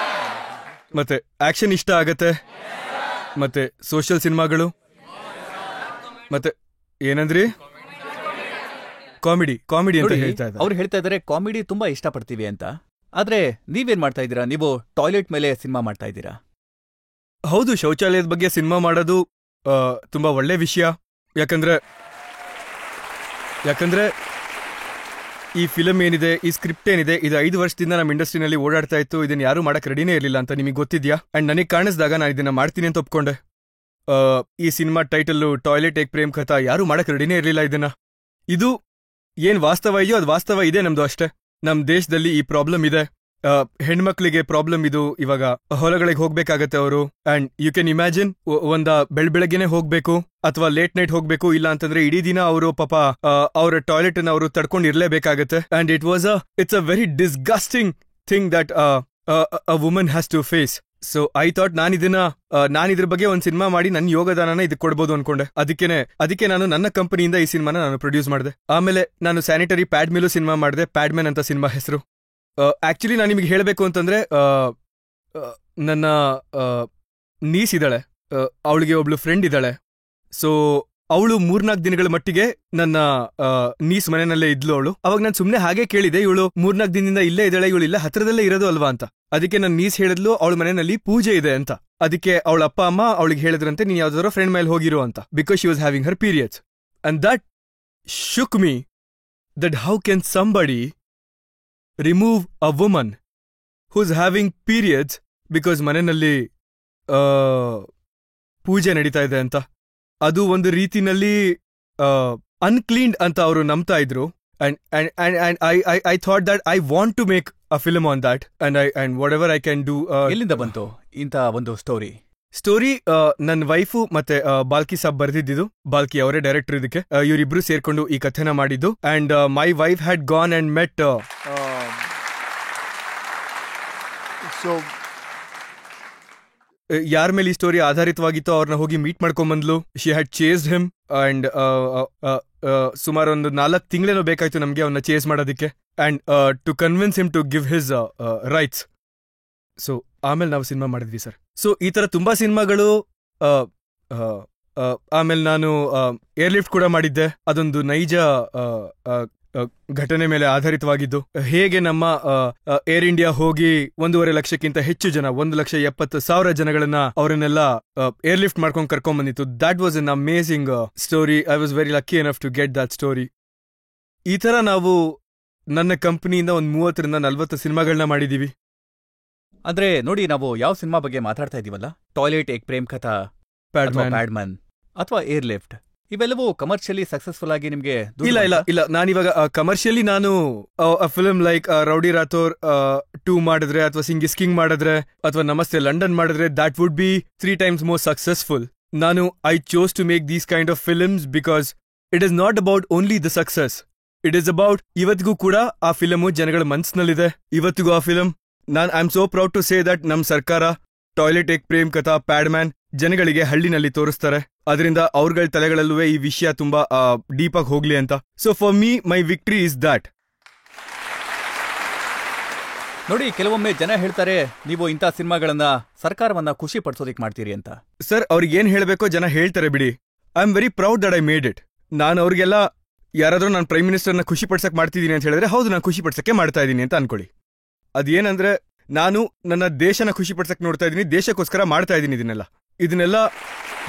ಮತ್ತೆ ಆಕ್ಷನ್ ಇಷ್ಟ ಆಗತ್ತೆ, ಮತ್ತೆ ಸೋಷಿಯಲ್ ಸಿನಿಮಾಗಳು, ಮತ್ತೆ ಏನಂದ್ರಿ, ಕಾಮಿಡಿ ಅಂತ ಹೇಳ್ತಾ ಇದ್ದಾರೆ. ಅವ್ರು ಹೇಳ್ತಾ ಇದಾರೆ ಕಾಮಿಡಿ ತುಂಬಾ ಇಷ್ಟಪಡ್ತೀವಿ ಅಂತ. ಆದ್ರೆ ನೀವೇನ್ ಮಾಡ್ತಾ ಇದ್ದೀರಾ? ನೀವು ಟಾಯ್ಲೆಟ್ ಮೇಲೆ ಸಿನಿಮಾ ಮಾಡ್ತಾ ಇದ್ದೀರಾ. ಹೌದು, ಶೌಚಾಲಯದ ಬಗ್ಗೆ ಸಿನಿಮಾ ಮಾಡೋದು ತುಂಬಾ ಒಳ್ಳೆ ವಿಷಯ. ಯಾಕಂದ್ರೆ ಈ ಫಿಲಮ್ ಏನಿದೆ, ಈ ಸ್ಕ್ರಿಪ್ಟ್ ಏನಿದೆ, ಇದು 5 ವರ್ಷದಿಂದ ನಮ್ಮ ಇಂಡಸ್ಟ್ರಿನಲ್ಲಿ ಓಡಾಡ್ತಾ ಇತ್ತು. ಇದನ್ನ ಯಾರು ಮಾಡಕ್ ರೆಡಿನೇ ಇರಲಿಲ್ಲ ಅಂತ ನಿಮಗೆ ಗೊತ್ತಿದ್ಯಾ? ಅಂಡ್ ನನಗೆ ಕಾಣಿಸಿದಾಗ ನಾನು ಇದನ್ನ ಮಾಡ್ತೀನಿ ಅಂತ ಒಪ್ಕೊಂಡೆ. ಈ ಸಿನಿಮಾ ಟೈಟಲ್ ಟಾಯ್ಲೆಟ್ ಏಕ್ ಪ್ರೇಮ್ ಕಥಾ, ಯಾರು ಮಾಡಕ್ ರೆಡಿನೇ ಇರಲಿಲ್ಲ ಇದನ್ನ. ಇದು ಏನ್ ವಾಸ್ತವ ಇದೆಯೋ ಅದು ವಾಸ್ತವ ಇದೆ ನಮ್ದು ಅಷ್ಟೇ. ನಮ್ ದೇಶದಲ್ಲಿ ಈ ಪ್ರಾಬ್ಲಮ್ ಇದೆ. ಹೆಣ್ಮಕ್ಳಿಗೆ ಪ್ರಾಬ್ಲಮ್ ಇದು. ಇವಾಗ ಹೊಲಗಳಿಗೆ ಹೋಗ್ಬೇಕಾಗತ್ತೆ ಅವರು. ಅಂಡ್ ಯು ಕ್ಯಾನ್ ಇಮ್ಯಾಜಿನ್, ಬೆಳಗ್ಗೆನೆ ಹೋಗ್ಬೇಕು ಅಥವಾ ಲೇಟ್ ನೈಟ್ ಹೋಗ್ಬೇಕು, ಇಲ್ಲ ಅಂತಂದ್ರೆ ಇಡೀ ದಿನ ಅವರು ಪಾಪ ಅವರ ಟಾಯ್ಲೆಟ್ ಅನ್ನ ಅವರು ತಡ್ಕೊಂಡು ಇರ್ಲೇಬೇಕಾಗತ್ತೆ. And it's a very disgusting thing that a woman has to face. So I thought ನಾನು ಇದ್ರ ಬಗ್ಗೆ ಒಂದು ಸಿನಿಮಾ ಮಾಡಿ ನನ್ನ ಯೋಗದಾನನ ಇದಕ್ಕೆ ಕೊಡ್ಬೋದು ಅನ್ಕೊಂಡೆ. ಅದಕ್ಕೆ ನಾನು ನನ್ನ ಕಂಪನಿಯಿಂದ ಈ ಸಿನಿಮಾನ ನಾನು ಪ್ರೊಡ್ಯೂಸ್ ಮಾಡಿದೆ. ಆಮೇಲೆ ನಾನು ಸ್ಯಾನಿಟರಿ ಪ್ಯಾಡ್ ಮೇಲೂ ಸಿನಿಮಾ ಮಾಡಿದೆ, ಪ್ಯಾಡ್ಮೆನ್ ಅಂತ ಸಿನಿಮಾ ಹೆಸರು. ಆಕ್ಚುಲಿ ನಾನು ನಿಮಗೆ ಹೇಳಬೇಕು ಅಂತಂದ್ರೆ, ನನ್ನ ನೀಸ್ ಇದ್ದಾಳೆ, ಅವಳಿಗೆ ಒಬ್ಳು ಫ್ರೆಂಡ್ ಇದ್ದಾಳೆ. ಸೊ ಅವಳು 3-4 ದಿನಗಳ ಮಟ್ಟಿಗೆ ನನ್ನ ನೀಸ್ ಮನೆಯಲ್ಲೇ ಇದ್ಲು ಅವಳು. ಅವಾಗ ನಾನು ಸುಮ್ನೆ ಹಾಗೆ ಕೇಳಿದೆ, ಇವಳು 3-4 ದಿನದಿಂದ ಇಲ್ಲೇ ಇದ್ದಾಳೆ, ಇವಳು ಇಲ್ಲ ಹತ್ರದಲ್ಲೇ ಇರೋದು ಅಲ್ವಾ ಅಂತ. ಅದಕ್ಕೆ ನನ್ನ ನೀಸ್ ಹೇಳಿದ್ಲು ಅವಳ ಮನೆಯಲ್ಲಿ ಪೂಜೆ ಇದೆ ಅಂತ. ಅದಕ್ಕೆ ಅವಳ ಅಪ್ಪ ಅಮ್ಮ ಅವಳಿಗೆ ಹೇಳಿದ್ರಂತೆ, ನೀನ್ ಯಾವ್ದಾದ್ರು ಫ್ರೆಂಡ್ ಮೇಲೆ ಹೋಗಿರೋ ಅಂತ, because she was having her periods. And that shook me, that how can somebody remove a woman who's having periods because ಮನೆಯಲ್ಲಿ ಪೂಜೆ ನಡೀತಾ ಇದೆ ಅಂತ. ಅದು ಒಂದು ರೀತಿನಲ್ಲಿ ಅನ್ಕ್ಲೀನ್ಡ್ ಅಂತ ಅವರು ನಂಬ್ತಾ ಇದ್ರು. And I thought that I want to make a film on that, and whatever I can do. ಎಲ್ಲಿಂದ ಬಂತು ಇಂಥ ಒಂದು ಸ್ಟೋರಿ? ನನ್ನ ವೈಫು ಮತ್ತೆ ಬಾಲ್ಕಿ ಸಾಬ್ ಬರ್ದಿದ್ದು. ಬಾಲ್ಕಿ ಅವರೇ ಡೈರೆಕ್ಟರ್ ಇದಕ್ಕೆ. ಇವರಿಬ್ರು ಸೇರ್ಕೊಂಡು ಈ ಕಥೆನ ಮಾಡಿದ್ದು. And my wife had gone and met. ಯಾರ ಮೇಲೆ ಈ ಸ್ಟೋರಿ ಆಧಾರಿತವಾಗಿತ್ತೋ ಅವ್ರನ್ನ ಹೋಗಿ ಮೀಟ್ ಮಾಡ್ಕೊಂಬಂದ್ಲು. She had chased him and ಸುಮಾರು ಒಂದು 4 ತಿಂಗಳೇನೋ ಬೇಕಾಯ್ತು ನಮ್ಗೆ ಅವನ್ನ ಚೇಸ್ ಮಾಡೋದಕ್ಕೆ and to convince him to give his rights. So ಆಮೇಲೆ ನಾವು ಸಿನಿಮಾ ಮಾಡಿದ್ವಿ ಸರ್. ಸೊ ಈ ತರ ತುಂಬಾ ಸಿನಿಮಾಗಳು. ಆಮೇಲೆ ನಾನು ಏರ್ಲಿಫ್ಟ್ ಕೂಡ ಮಾಡಿದ್ದೆ. ಅದೊಂದು ನೈಜ ಘಟನೆ ಮೇಲೆ ಆಧಾರಿತವಾಗಿದ್ದು. ಹೇಗೆ ನಮ್ಮ ಏರ್ ಇಂಡಿಯಾ ಹೋಗಿ 1.5 ಲಕ್ಷಕ್ಕಿಂತ ಹೆಚ್ಚು ಜನ, 1,70,000 ಜನಗಳನ್ನ ಅವರನ್ನೆಲ್ಲ ಏರ್ಲಿಫ್ಟ್ ಮಾಡ್ಕೊಂಡು ಕರ್ಕೊಂಡ್ ಬಂದಿತ್ತು. That was an amazing story. I was very lucky enough to get that story. ಈ ತರ ನಾವು ನನ್ನ ಕಂಪನಿಯಿಂದ ಒಂದು 30-40 ಸಿನಿಮಾಗಳನ್ನ ಮಾಡಿದೀವಿ. ಅಂದ್ರೆ ನೋಡಿ, ನಾವು ಯಾವ ಸಿನಿಮಾ ಬಗ್ಗೆ ಮಾತಾಡ್ತಾ ಇದೀವಲ್ಲ, ಟಾಯ್ಲೆಟ್ ಏಕ್ ಪ್ರೇಮ್ ಕಥಾ, ಪ್ಯಾಡ್ಮನ್ ಅಥವಾ ಏರ್ ಲಿಫ್ಟ್, ಇವೆಲ್ಲವೂ ಕಮರ್ಷಿಯಲಿ ಸಕ್ಸಸ್ಫುಲ್ ಆಗಿ ನಿಮ್ಗೆ ಇಲ್ಲ ನಾನಿವಾಗ ಕಮರ್ಷಿಯಲಿ ನಾನು ಫಿಲ್ಮ್ ಲೈಕ್ ರೌಡಿ ರಾಥೋರ್ 2 ಮಾಡಿದ್ರೆ ಅಥವಾ ಸಿಂಗಿಸ್ಕಿಂಗ್ ಮಾಡಿದ್ರೆ ಅಥವಾ ನಮಸ್ತೆ ಲಂಡನ್ ಮಾಡಿದ್ರೆ that would be 3 times more successful. I chose to make these kind of films because it is not about only the success. It is about ಇವತ್ತಿಗೂ ಕೂಡ ಆ ಫಿಲಮು ಜನಗಳ ಮನಸ್ಸಿನಲ್ಲಿದೆ. ಇವತ್ತಿಗೂ ಆ film I am so proud to say that ನಮ್ ಸರ್ಕಾರ toilet ಏಕ್ ಪ್ರೇಮ್ ಕಥಾ, ಪ್ಯಾಡ್ಮ್ಯಾನ್ ಜನಗಳಿಗೆ ಹಳ್ಳಿನಲ್ಲಿ ತೋರಿಸ್ತಾರೆ. ಅದರಿಂದ ಅವ್ರಗಳ ತಲೆಗಳಲ್ಲೂ ಈ ವಿಷಯ ತುಂಬಾ ಡೀಪ್ ಆಗಿ ಹೋಗ್ಲಿ ಅಂತ. So for me my victory is that. ನೋಡಿ, ಕೆಲವೊಮ್ಮೆ ಜನ ಹೇಳ್ತಾರೆ ನೀವು ಇಂಥ ಸಿನಿಮಾಗಳನ್ನ ಸರ್ಕಾರವನ್ನ ಖುಷಿ ಪಡಿಸೋದಿಕ್ ಮಾಡ್ತೀರಿ ಅಂತ. ಸರ್, ಅವ್ರಿಗೆ ಏನ್ ಹೇಳ್ಬೇಕೋ ಜನ ಹೇಳ್ತಾರೆ ಬಿಡಿ. I am very proud that I made it. ನಾನು ಅವ್ರಿಗೆಲ್ಲ ಯಾರಾದ್ರೂ ನಾನು ಪ್ರೈಮ್ ಮಿನಿಸ್ಟರ್ನ ಖುಷಿ ಪಡ್ಸಕ್ ಮಾಡ್ತಿದ್ದೀನಿ ಅಂತ ಹೇಳಿದ್ರೆ ಹೌದು, ನಾನು ಖುಷಿ ಪಡ್ಸಕ್ಕೆ ಮಾಡ್ತಾ ಇದ್ದೀನಿ ಅಂತ ಅನ್ಕೊಳ್ಳಿ. ಅದೇನಂದ್ರೆ ನಾನು ನನ್ನ ದೇಶನ ಖುಷಿ ಪಡ್ಸಕ್ ನೋಡ್ತಾ ಇದ್ದೀನಿ, ದೇಶಕ್ಕೋಸ್ಕರ ಮಾಡ್ತಾ ಇದ್ದೀನಿ ಇದನ್ನೆಲ್ಲ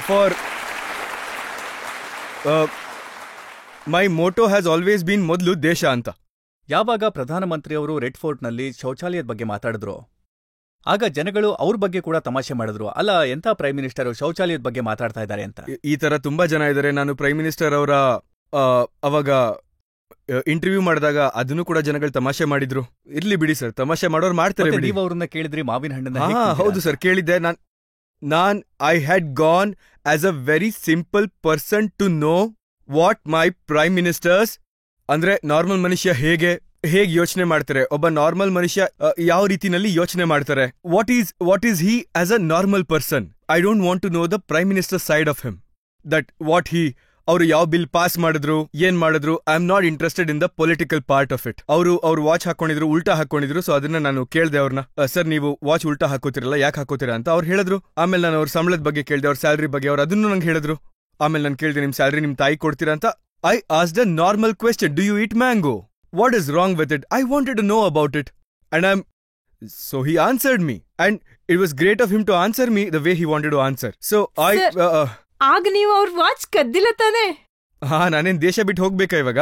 for my motto has always been ಮೊದಲು ದೇಶ ಅಂತ. ಯಾವಾಗ ಪ್ರಧಾನಮಂತ್ರಿಯವರು ರೆಡ್ ಫೋರ್ಟ್ನಲ್ಲಿ ಶೌಚಾಲಯದ ಬಗ್ಗೆ ಮಾತಾಡಿದ್ರು, ಆಗ ಜನಗಳು ಅವ್ರ ಬಗ್ಗೆ ಕೂಡ ತಮಾಷೆ ಮಾಡಿದ್ರು, ಅಲ್ಲ ಎಂಥ ಪ್ರೈಮ್ ಮಿನಿಸ್ಟರ್ ಶೌಚಾಲಯದ ಬಗ್ಗೆ ಮಾತಾಡ್ತಾ ಇದ್ದಾರೆ ಅಂತ. ಈ ತರ ತುಂಬಾ ಜನ ಇದ್ದಾರೆ. ನಾನು ಪ್ರೈಮ್ ಮಿನಿಸ್ಟರ್ ಅವರ ಅವಾಗ ಇಂಟರ್ವ್ಯೂ ಮಾಡಿದಾಗ ಅದನ್ನು ಕೂಡ ಜನಗಳು ತಮಾಷೆ ಮಾಡಿದ್ರು. ಇರ್ಲಿ ಬಿಡಿ ಸರ್, ತಮಾಷೆ ಮಾಡೋರು ಮಾಡ್ತಾರೆ. ನೀವು ಅವ್ರನ್ನ ಕೇಳಿದ್ರಿ ಮಾವಿನ ಹಣ್ಣನ್ನ? ಹೌದು ಸರ್, ಕೇಳಿದ್ದೆ. I had gone as a very simple person to know what my prime ministers ಅಂದ್ರೆ ನಾರ್ಮಲ್ ಮನುಷ್ಯ ಹೇಗೆ ಯೋಚನೆ ಮಾಡ್ತಾರೆ, ಒಬ್ಬ ನಾರ್ಮಲ್ ಮನುಷ್ಯ ಯಾವ ರೀತಿನಲ್ಲಿ ಯೋಚನೆ ಮಾಡ್ತಾರೆ, what is he as a normal person. I don't want to know the prime minister side of him, that what ಅವರು ಯಾವ ಬಿಲ್ ಪಾಸ್ ಮಾಡಿದ್ರು, ಏನ್ ಮಾಡಿದ್ರು. I am not interested in the political part of it. ಅವ್ರು watch ಹಾಕೊಂಡಿದ್ರು, ಉಲ್ಟಾ ಹಾಕೊಂಡಿದ್ರು. So ಅದನ್ನ ನಾನು ಕೇಳ್ದೆ ಅವ್ರನ್ನ, ಸರ್ ನೀವು ವಾಚ್ ಉಲ್ಟಾ ಹಾಕೋತಿರಲ್ಲ, ಯಾಕೆ ಹಾಕೋತೀರಾ ಅಂತ ಅವ್ರು ಹೇಳಿದ್ರು. ಆಮೇಲೆ ನಾನು ಅವ್ರ ಸಂಬಳದ ಬಗ್ಗೆ ಕೇಳ್ದೆ, ಅವ್ರ ಸ್ಯಾಲ್ರಿ ಬಗ್ಗೆ. ಅವ್ರು ಅದನ್ನು ನಂಗೆ ಹೇಳಿದ್ರು. ಆಮೇಲೆ ನಾನು ಕೇಳಿದೆ, ನಿಮ್ ಸ್ಯಾಲ್ರಿ ನಿಮ್ ತಾಯಿ ಕೊಡ್ತೀರಾ ಅಂತ. I asked a normal question, do you eat mango? What is wrong with it? I wanted to know about it. And so he answered me, and it was great of him to answer me the way he wanted to answer. So ಆಗ ನೀವು ಅವ್ರ watch ಕದ್ದಿಲ್ಲ ತಾನೆ? ನಾನೇನ್ ದೇಶ ಬಿಟ್ಟು ಹೋಗ್ಬೇಕಾ ಇವಾಗ?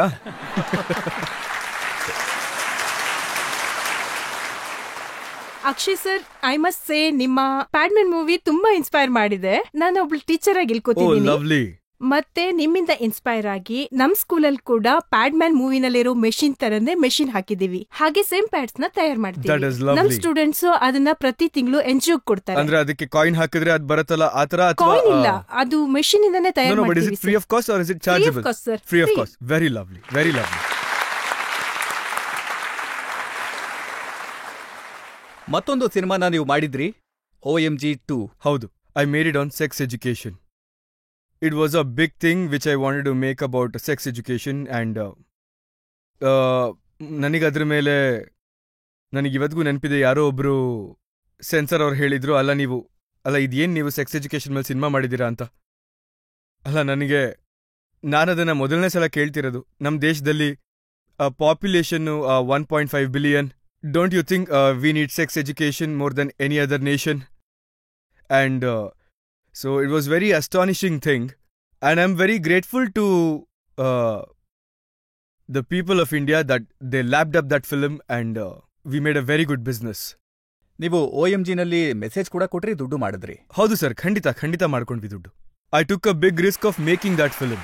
Akshay sir, I must say ನಿಮ್ಮ ಪ್ಯಾಡ್ಮನ್ ಮೂವಿ ತುಂಬಾ ಇನ್ಸ್ಪೈರ್ ಮಾಡಿದೆ. ನಾನು ಒಬ್ಳು ಟೀಚರ್ ಆಗಿ ಇಲ್ಕೋತೀನಿ. ಮತ್ತೆ ನಿಮ್ಮಿಂದ ಇನ್ಸ್ಪೈರ್ ಆಗಿ ನಮ್ ಸ್ಕೂಲಲ್ಲಿ ಕೂಡ ಪ್ಯಾಡ್ಮ್ಯಾನ್ ಮೂವಿನಲ್ಲಿರೋ ಮೆಷಿನ್ ತರನೇ ಮೆಷಿನ್ ಹಾಕಿದೀವಿ. ಹಾಗೆ ಸೇಮ್ ಪ್ಯಾಡ್ಸ್ ನ ತಯಾರು ಮಾಡ್ತೀವಿ. ನಮ್ ಸ್ಟೂಡೆಂಟ್ಸ್ ಅದನ್ನ ಪ್ರತಿ ತಿಂಗಳು NGO ಕೊಡ್ತಾರೆ. ಅಂದ್ರೆ ಅದಕ್ಕೆ ಕಾಯಿನ್ ಹಾಕಿದ್ರೆ ಅದು ಬರುತ್ತಲ್ಲ, ಆತರ? ಕಾಯಿನ್ ಇಲ್ಲ, ಅದು ಮೆಷಿನ್ ಇಂದಾನೆ ತಯಾರು ಮಾಡ್ತೀವಿ. Free of cost or is it chargeable? Free of cost. Very lovely, very lovely. ಮತ್ತೊಂದು ಸಿನಿಮಾನ ನೀವು ಮಾಡಿದ್ರಿ, OMG 2. ಹೌದು, I made it on sex education. It was a big thing which I wanted to make about sex education, and ನನಗದ್ರ ಮೇಲೆ ಇವತ್ತಿಗೂ ನೆನಪಿದೆ. ಯಾರೋ ಒಬ್ರು ಸೆನ್ಸರ್ ಅವ್ರು ಹೇಳಿದ್ರು, ಇದೇನ್ ನೀವು ಸೆಕ್ಸ್ ಎಜುಕೇಶನ್ ಮೇಲೆ ಸಿನಿಮಾ ಮಾಡಿದ್ದೀರಾ ಅಂತ. ನಾನದನ್ನ ಮೊದಲನೇ ಸಲ ಕೇಳ್ತಿರೋದು. ನಮ್ಮ ದೇಶದಲ್ಲಿ population 1.5 billion. Don't you think we need sex education more than any other nation? And so it was very astonishing thing, and I'm very grateful to the people of India that they lapped up that film, and we made a very good business. ನೀವು OMG ನಲ್ಲಿ message ಕೂಡ ಕೊಟ್ರಿ, ದುಡ್ಡು ಮಾಡಿದ್ರಿ? ಹೌದು sir, ಖಂಡಿತ ಮಾಡ್ಕೊಂಡ್ವಿ ದುಡ್ಡು. I took a big risk of making that film,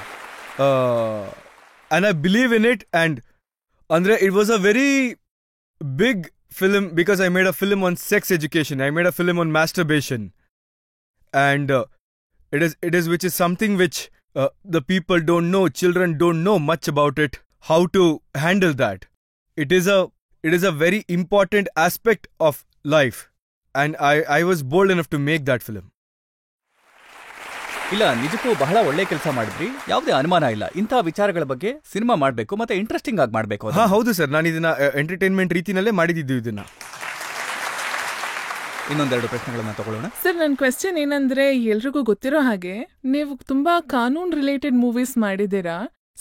and I believe in it. And andre it was a very big film because I made a film on sex education. I made a film on masturbation. And it is which is something which the people don't know, children don't know much about it, how to handle that. It is a very important aspect of life, and I was bold enough to make that film. ಇಲ್ಲ, ನಿಜಕ್ಕೂ ಬಹಳ ಒಳ್ಳೆ ಕೆಲಸ ಮಾಡಿದ್ರಿ, ಯಾವುದೇ ಅನುಮಾನ ಇಲ್ಲ. ಇಂಥ ವಿಚಾರಗಳ ಬಗ್ಗೆ ಸಿನಿಮಾ ಮಾಡಬೇಕು ಮತ್ತೆ ಇಂಟ್ರೆಸ್ಟಿಂಗ್ ಆಗಿ ಮಾಡಬೇಕು. ಹೌದು ಸರ್, ನಾನು ಇದನ್ನ ಎಂಟರ್ಟೈನ್ಮೆಂಟ್ ರೀತಿನಲ್ಲೇ ಮಾಡಿದ್ದು ಇದನ್ನ. ಇನ್ನೊಂದೆರಡು ಪ್ರಶ್ನೆಗಳನ್ನ ತಗೊಳ್ಳೋಣ. ಸರ್, ನನ್ನ ಕ್ವೆಶ್ಚನ್ ಏನಂದ್ರೆ, ಎಲ್ರಿಗೂ ಗೊತ್ತಿರೋ ಹಾಗೆ ನೀವು ತುಂಬಾ ಕಾನೂನ್ ರಿಲೇಟೆಡ್ ಮೂವೀಸ್ ಮಾಡಿದ್ದೀರಾ.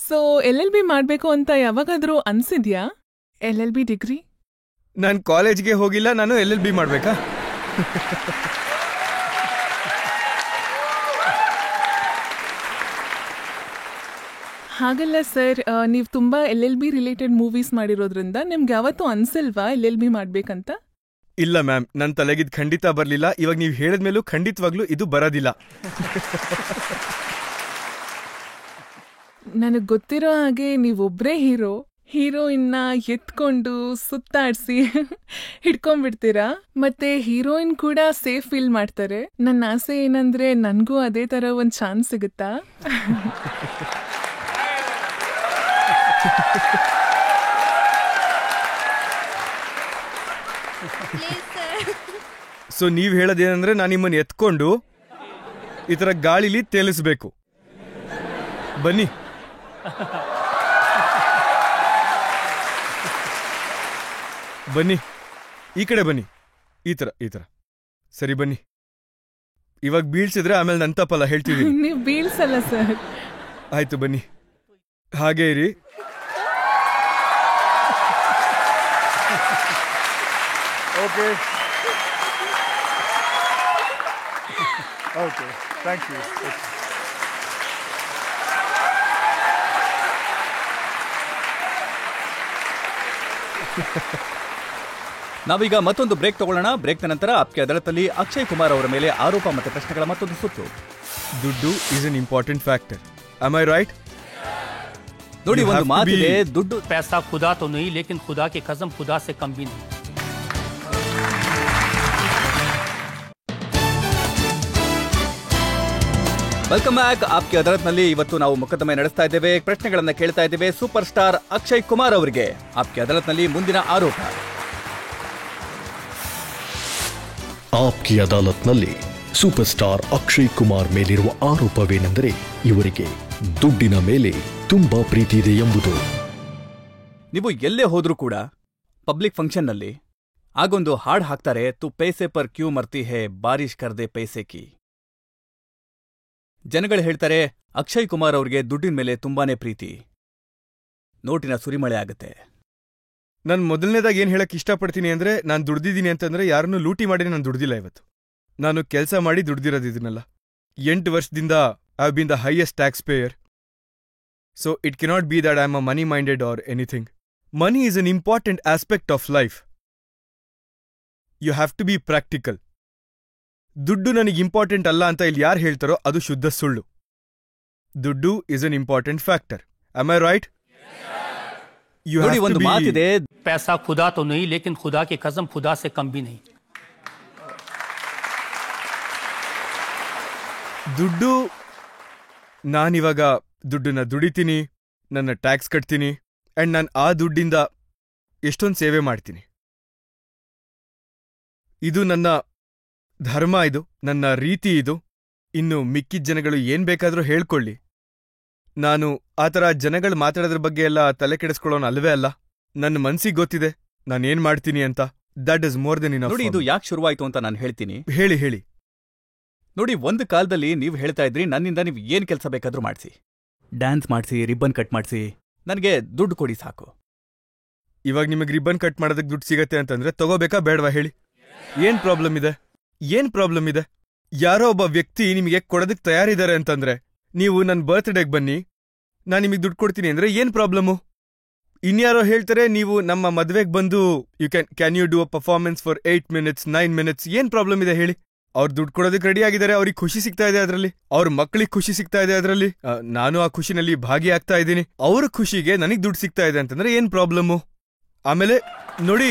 ಸೊ LLB ಮಾಡ್ಬೇಕು ಅಂತ ಯಾವಾಗಾದ್ರೂ ಅನ್ಸಿದ್ಯಾ? LLB degree? ನಾನು ಕಾಲೇಜ್ಗೆ ಹೋಗಿಲ್ಲ, ನಾನು LLB ಮಾಡ್ಬೇಕಾ? ಹಾಗಲ್ಲ ಸರ್, ನೀವು ತುಂಬಾ LLB ರಿಲೇಟೆಡ್ ಮೂವೀಸ್ ಮಾಡಿರೋದ್ರಿಂದ ನಿಮ್ಗೆ ಯಾವತ್ತೂ ಅನ್ಸಲ್ವಾ LLB ಮಾಡ್ಬೇಕಂತ? ಇಲ್ಲ ಮ್ಯಾಮ್, ನನ್ನ ತಲೆಗಿದ್ ಖಂಡಿತ ಬರ್ಲಿಲ್ಲ. ಇವಾಗ ನೀವು ಹೇಳಿದ್ಮೇಲೂ ಖಂಡಿತವಾಗ್ಲೂ ಇದು ಬರೋದಿಲ್ಲ. ನನಗ್ ಗೊತ್ತಿರೋ ಹಾಗೆ ನೀವೊಬ್ರೇ ಹೀರೋಯಿನ್ನ ಎತ್ಕೊಂಡು ಸುತ್ತಾಡ್ಸಿ ಹಿಡ್ಕೊಂಡ್ಬಿಡ್ತೀರಾ, ಮತ್ತೆ ಹೀರೋಯಿನ್ ಕೂಡ ಸೇಫ್ ಫೀಲ್ ಮಾಡ್ತಾರೆ. ನನ್ನ ಆಸೆ ಏನಂದ್ರೆ ನನ್ಗೂ ಅದೇ ತರ ಒಂದ್ ಚಾನ್ಸ್ ಸಿಗುತ್ತಾ? ಸೊ ನೀವ್ ಹೇಳೋದೇನಂದ್ರೆ ನಾನು ನಿಮ್ಮನ್ನ ಎತ್ಕೊಂಡು ಈ ತರ ಗಾಳಿಲಿ ತೇಲಿಸ್ಬೇಕು. ಬನ್ನಿ. ಬನ್ನಿ, ಈ ಕಡೆ ಬನ್ನಿ. ಈ ತರ ಸರಿ, ಬನ್ನಿ. ಇವಾಗ ಬೀಳ್ಸಿದ್ರೆ ಆಮೇಲೆ ನನ್ ತಪ್ಪಲ್ಲ ಹೇಳ್ತೀವಿ. ನೀವು ಬೀಳ್ಸಲ್ಲ ಸರ್. ಆಯ್ತು, ಬನ್ನಿ. ಹಾಗೆ ಇರಿ. Okay okay, thank you. ನಾವೀಗ ಮತ್ತೊಂದು ಬ್ರೇಕ್ ತಗೊಳ್ಳೋಣ. ಬ್ರೇಕ್ನ ನಂತರ ಆಪ್ಕೆ ಅದಾಲತ್ನಲ್ಲಿ ಅಕ್ಷಯ್ ಕುಮಾರ್ ಅವರ ಮೇಲೆ ಆರೋಪ ಮತ್ತು ಪ್ರಶ್ನೆಗಳ ಮತ್ತೊಂದು ಸುತ್ತು. ದುಡ್ಡು is an important factor. Am I right? ನೋಡಿ, ಒಂದು ಮಾತಿದೆ, ದುಡ್ಡು पैसा खुदा तो नहीं, लेकिन खुदा की कसम खुदा से कम भी नहीं. Welcome back. ಆಪ್ಕೆ ಅದಾಲತ್ನಲ್ಲಿ ಇವತ್ತು ನಾವು ಮೊಕದ್ದಮೆ ನಡೆಸ್ತಾ ಇದ್ದೇವೆ, ಪ್ರಶ್ನೆಗಳನ್ನ ಕೇಳ್ತಾ ಇದ್ದೇವೆ ಸೂಪರ್ ಸ್ಟಾರ್ ಅಕ್ಷಯ್ ಕುಮಾರ್ ಅವರಿಗೆ. ಆಪ್ಕೆ ಅದಾಲತ್ನಲ್ಲಿ ಮುಂದಿನ ಆರೋಪ. ಆಪ್ಕಿ ಅದಾಲತ್ನಲ್ಲಿ ಸೂಪರ್ ಸ್ಟಾರ್ ಅಕ್ಷಯ್ ಕುಮಾರ್ ಮೇಲಿರುವ ಆರೋಪವೇನೆಂದರೆ ಇವರಿಗೆ ದುಡ್ಡಿನ ಮೇಲೆ ತುಂಬಾ ಪ್ರೀತಿ ಇದೆ ಎಂಬುದು. ನೀವು ಎಲ್ಲೇ ಹೋದ್ರೂ ಕೂಡ ಪಬ್ಲಿಕ್ ಫಂಕ್ಷನ್ನಲ್ಲಿ ಆಗೊಂದು ಹಾಡ್ ಹಾಕ್ತಾರೆ, ತು ಪೈಸೆ ಪರ್ ಕ್ಯೂ ಮರ್ತಿ ಹೇ ಬಾರಿಶ್ ಕರ್ದೆ ಪೈಸೆ ಕಿ. ಜನಗಳು ಹೇಳ್ತಾರೆ ಅಕ್ಷಯ್ ಕುಮಾರ್ ಅವ್ರಿಗೆ ದುಡ್ಡಿನ ಮೇಲೆ ತುಂಬಾನೇ ಪ್ರೀತಿ, ನೋಟಿನ ಸುರಿಮಳೆ ಆಗುತ್ತೆ. ನಾನು ಮೊದಲನೇದಾಗಿ ಏನ್ ಹೇಳಕ್ ಇಷ್ಟಪಡ್ತೀನಿ ಅಂದ್ರೆ, ನಾನು ದುಡ್ದಿದ್ದೀನಿ ಅಂತಂದ್ರೆ ಯಾರನ್ನೂ ಲೂಟಿ ಮಾಡಿ ನಾನು ದುಡ್ದಿಲ್ಲ. ಇವತ್ತು ನಾನು ಕೆಲಸ ಮಾಡಿ ದುಡ್ದಿರೋದು ಇದನ್ನೆಲ್ಲ. 8 ವರ್ಷದಿಂದ I have been the highest tax payer. So it cannot be that I am a money minded or anything. Money is an important aspect of life. You have to be practical. ದುಡ್ಡು ನನಗೆ important ಅಲ್ಲ ಅಂತ ಇಲ್ಲಿ ಯಾರು ಹೇಳ್ತಾರೋ ಅದು ಶುದ್ಧ ಸುಳ್ಳು. ದುಡ್ಡು is an important factor. Am I right? ನೋಡಿ, ಒಂದು ಮಾತಿದೆ, पैसा खुदा तो नहीं, लेकिन खुदा की कसम खुदा से कम भी नहीं. ದುಡ್ಡು, ನಾನಿವಾಗ ದುಡ್ಡನ್ನ ದುಡಿತೀನಿ, ನನ್ನ ಟ್ಯಾಕ್ಸ್ ಕಟ್ತೀನಿ, ಅಂಡ್ ನಾನು ಆ ದುಡ್ಡಿಂದ ಎಷ್ಟೊಂದು ಸೇವೆ ಮಾಡ್ತೀನಿ. ಇದು ನನ್ನ ಧರ್ಮ, ಇದು ನನ್ನ ರೀತಿ. ಇದು ಇನ್ನು ಮಿಕ್ಕಿದ ಜನಗಳು ಏನ್ ಬೇಕಾದ್ರೂ ಹೇಳ್ಕೊಳ್ಳಿ, ನಾನು ಆ ಥರ ಜನಗಳು ಮಾತಾಡೋದ್ರ ಬಗ್ಗೆ ಎಲ್ಲ ತಲೆ ಕೆಡಿಸ್ಕೊಳ್ಳೋನು ಅಲ್ವೇ ಅಲ್ಲ. ನನ್ನ ಮನ್ಸಿಗೆ ಗೊತ್ತಿದೆ ನಾನೇನ್ ಮಾಡ್ತೀನಿ ಅಂತ. That is more than enough. ನೋಡಿ, ಇದು ಯಾಕೆ ಶುರುವಾಯ್ತು ಅಂತ ನಾನು ಹೇಳ್ತೀನಿ. ಹೇಳಿ. ನೋಡಿ, ಒಂದು ಕಾಲದಲ್ಲಿ ನೀವು ಹೇಳ್ತಾ ಇದ್ರಿ, ನನ್ನಿಂದ ನೀವು ಏನ್ ಕೆಲಸ ಬೇಕಾದ್ರೂ ಮಾಡಿಸಿ, ಡ್ಯಾನ್ಸ್ ಮಾಡಿಸಿ, ರಿಬ್ಬನ್ ಕಟ್ ಮಾಡಿಸಿ, ನನಗೆ ದುಡ್ಡು ಕೊಡಿ ಸಾಕು. ಇವಾಗ ನಿಮಗೆ ರಿಬ್ಬನ್ ಕಟ್ ಮಾಡೋದಕ್ಕೆ ದುಡ್ಡು ಸಿಗತ್ತೆ ಅಂತಂದ್ರೆ ತಗೋಬೇಕಾ ಬೇಡವಾ ಹೇಳಿ? ಏನ್ ಪ್ರಾಬ್ಲಮ್ ಇದೆ? ಯಾರೋ ಒಬ್ಬ ವ್ಯಕ್ತಿ ನಿಮಗೆ ಕೊಡೋದಕ್ಕೆ ತಯಾರಿದ್ದಾರೆ ಅಂತಂದ್ರೆ, ನೀವು ನನ್ನ ಬರ್ತ್ಡೇಗೆ ಬನ್ನಿ, ನಾನು ನಿಮಗೆ ದುಡ್ಡು ಕೊಡ್ತೀನಿ ಅಂದ್ರೆ ಏನ್ ಪ್ರಾಬ್ಲಮ್ಮು? ಇನ್ಯಾರೋ ಹೇಳ್ತಾರೆ ನೀವು ನಮ್ಮ ಮದ್ವೆಗೆ ಬಂದು can you do a performance for 8 minutes 9 minutes. ಏನ್ ಪ್ರಾಬ್ಲಮ್ ಇದೆ ಹೇಳಿ? ಅವ್ರು ದುಡ್ಡು ಕೊಡೋದಕ್ಕೆ ರೆಡಿ ಆಗಿದ್ದಾರೆ, ಅವ್ರಿಗೆ ಖುಷಿ ಸಿಗ್ತಾ ಇದೆ ಅದರಲ್ಲಿ, ಅವ್ರ ಮಕ್ಕಳಿಗೆ ಖುಷಿ ಸಿಗ್ತಾ ಇದೆ ಅದರಲ್ಲಿ, ನಾನು ಆ ಖುಷಿನಲ್ಲಿ ಭಾಗಿಯಾಗ್ತಾ ಇದ್ದೀನಿ. ಅವ್ರ ಖುಷಿಗೆ ನನಗೆ ದುಡ್ಡು ಸಿಗ್ತಾ ಇದೆ ಅಂತಂದ್ರೆ ಏನ್ ಪ್ರಾಬ್ಲಮ್ಮು? ಆಮೇಲೆ ನೋಡಿ,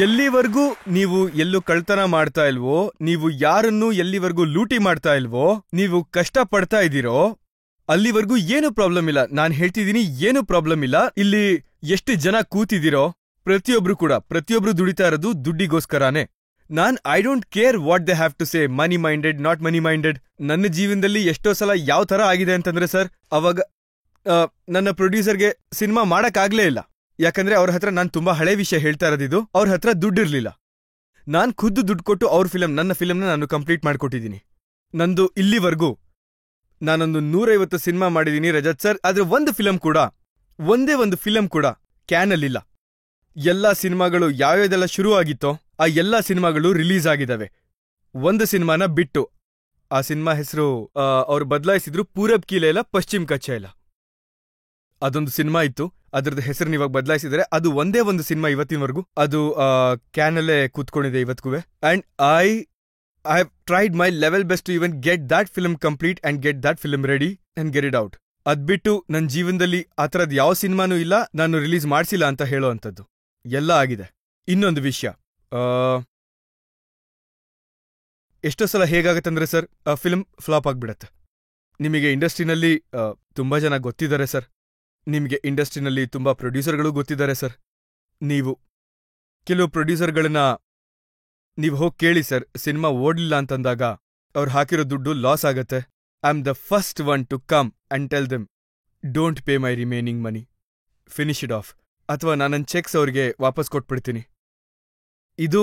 ಎಲ್ಲಿವರೆಗೂ ನೀವು ಎಲ್ಲೂ ಕಳ್ತನ ಮಾಡ್ತಾ ಇಲ್ವೋ, ನೀವು ಯಾರನ್ನೂ ಎಲ್ಲಿವರೆಗೂ ಲೂಟಿ ಮಾಡ್ತಾ ಇಲ್ವೋ, ನೀವು ಕಷ್ಟ ಪಡ್ತಾ ಇದ್ದೀರೋ ಅಲ್ಲಿವರೆಗೂ ಏನು ಪ್ರಾಬ್ಲಮ್ ಇಲ್ಲ. ನಾನು ಹೇಳ್ತಿದ್ದೀನಿ, ಏನು ಪ್ರಾಬ್ಲಮ್ ಇಲ್ಲ. ಇಲ್ಲಿ ಎಷ್ಟು ಜನ ಕೂತಿದ್ದೀರೋ ಪ್ರತಿಯೊಬ್ರು ದುಡಿತಾ ಇರೋದು ದುಡ್ಡಿಗೋಸ್ಕರನೇ. I don't care what they have to say, money minded not money minded. ನನ್ನ ಜೀವನದಲ್ಲಿ ಎಷ್ಟೋ ಸಲ ಯಾವ ತರ ಆಗಿದೆ ಅಂತಂದ್ರೆ ಸರ್, ಅವಾಗ ನನ್ನ ಪ್ರೊಡ್ಯೂಸರ್ಗೆ ಸಿನಿಮಾ ಮಾಡಕ್ಕಾಗ್ಲೇ ಇಲ್ಲ. ಯಾಕಂದ್ರೆ ಅವ್ರ ಹತ್ರ ನಾನು ತುಂಬಾ ಹಳೆ ವಿಷಯ ಹೇಳ್ತಾ ಇರೋದಿದು, ಅವ್ರ ಹತ್ರ ದುಡ್ಡಿರ್ಲಿಲ್ಲ. ನಾನ್ ಖುದ್ದು ದುಡ್ಡು ಕೊಟ್ಟು ನನ್ನ ಫಿಲಮ್ನ ನಾನು ಕಂಪ್ಲೀಟ್ ಮಾಡ್ಕೊಟ್ಟಿದ್ದೀನಿ. ನಂದು ಇಲ್ಲಿವರೆಗೂ ನಾನೊಂದು 150 ಸಿನಿಮಾ ಮಾಡಿದ್ದೀನಿ ರಜತ್ ಸರ್. ಆದ್ರೆ ಒಂದೇ ಒಂದು ಫಿಲಮ್ ಕೂಡ ಕ್ಯಾನಲ್ಲಿಲ್ಲ. ಎಲ್ಲಾ ಸಿನಿಮಾಗಳು ಯಾವ್ಯಾವ್ದೆಲ್ಲ ಶುರು ಆಗಿತ್ತೋ ಆ ಎಲ್ಲಾ ಸಿನಿಮಾಗಳು ರಿಲೀಸ್ ಆಗಿದಾವೆ, ಒಂದು ಸಿನಿಮಾನ ಬಿಟ್ಟು. ಆ ಸಿನಿಮಾ ಹೆಸರು ಅವ್ರು ಬದಲಾಯಿಸಿದ್ರು, ಪೂರಬ್ ಕಿ ಲೈಲಾ ಪಶ್ಚಿಮ್ ಕಾ ಚೈಲಾ. ಅದೊಂದು ಸಿನಿಮಾ ಇತ್ತು, ಅದ್ರದ್ದು ಹೆಸರು ಇವಾಗ ಬದಲಾಯಿಸಿದ್ರೆ. ಅದು ಒಂದೇ ಒಂದು ಸಿನಿಮಾ ಇವತ್ತಿನವರೆಗೂ ಅದು ಕ್ಯಾನಲ್ಲೇ ಕೂತ್ಕೊಂಡಿದೆ ಇವತ್ಗೂ. And I have tried my level best to even get that film complete and get that film ready and get it out. ಅದ್ಬಿಟ್ಟು ನನ್ನ ಜೀವನದಲ್ಲಿ ಆ ಥರದ್ ಯಾವ ಸಿನಿಮಾನೂ ಇಲ್ಲ ನಾನು ರಿಲೀಸ್ ಮಾಡ್ಸಿಲ್ಲ ಅಂತ ಹೇಳೋ ಅಂಥದ್ದು. ಎಲ್ಲ ಆಗಿದೆ. ಇನ್ನೊಂದು ವಿಷಯ, ಎಷ್ಟೋ ಸಲ ಹೇಗಾಗತ್ತಂದ್ರೆ ಸರ್, ಫಿಲ್ಮ್ ಫ್ಲಾಪ್ ಆಗ್ಬಿಡತ್ತೆ. ನಿಮಗೆ ಇಂಡಸ್ಟ್ರಿನಲ್ಲಿ ತುಂಬಾ ಜನ ಗೊತ್ತಿದ್ದಾರೆ ಸರ್, ನಿಮಗೆ ಇಂಡಸ್ಟ್ರಿನಲ್ಲಿ ತುಂಬಾ ಪ್ರೊಡ್ಯೂಸರ್ಗಳು ಗೊತ್ತಿದ್ದಾರೆ ಸರ್. ನೀವು ಕೆಲವು ಪ್ರೊಡ್ಯೂಸರ್ಗಳನ್ನ ನೀವು ಹೋಗಿ ಕೇಳಿ ಸರ್, ಸಿನಿಮಾ ಓಡ್ಲಿಲ್ಲ ಅಂತಂದಾಗ ಅವ್ರು ಹಾಕಿರೋ ದುಡ್ಡು ಲಾಸ್ ಆಗತ್ತೆ. I am the first one to come and tell them, don't pay my remaining money, finish it off, ಅಥವಾ ನನ್ನ ಚೆಕ್ಸ್ ಅವ್ರಿಗೆ ವಾಪಸ್ ಕೊಟ್ಬಿಡ್ತೀನಿ. ಇದು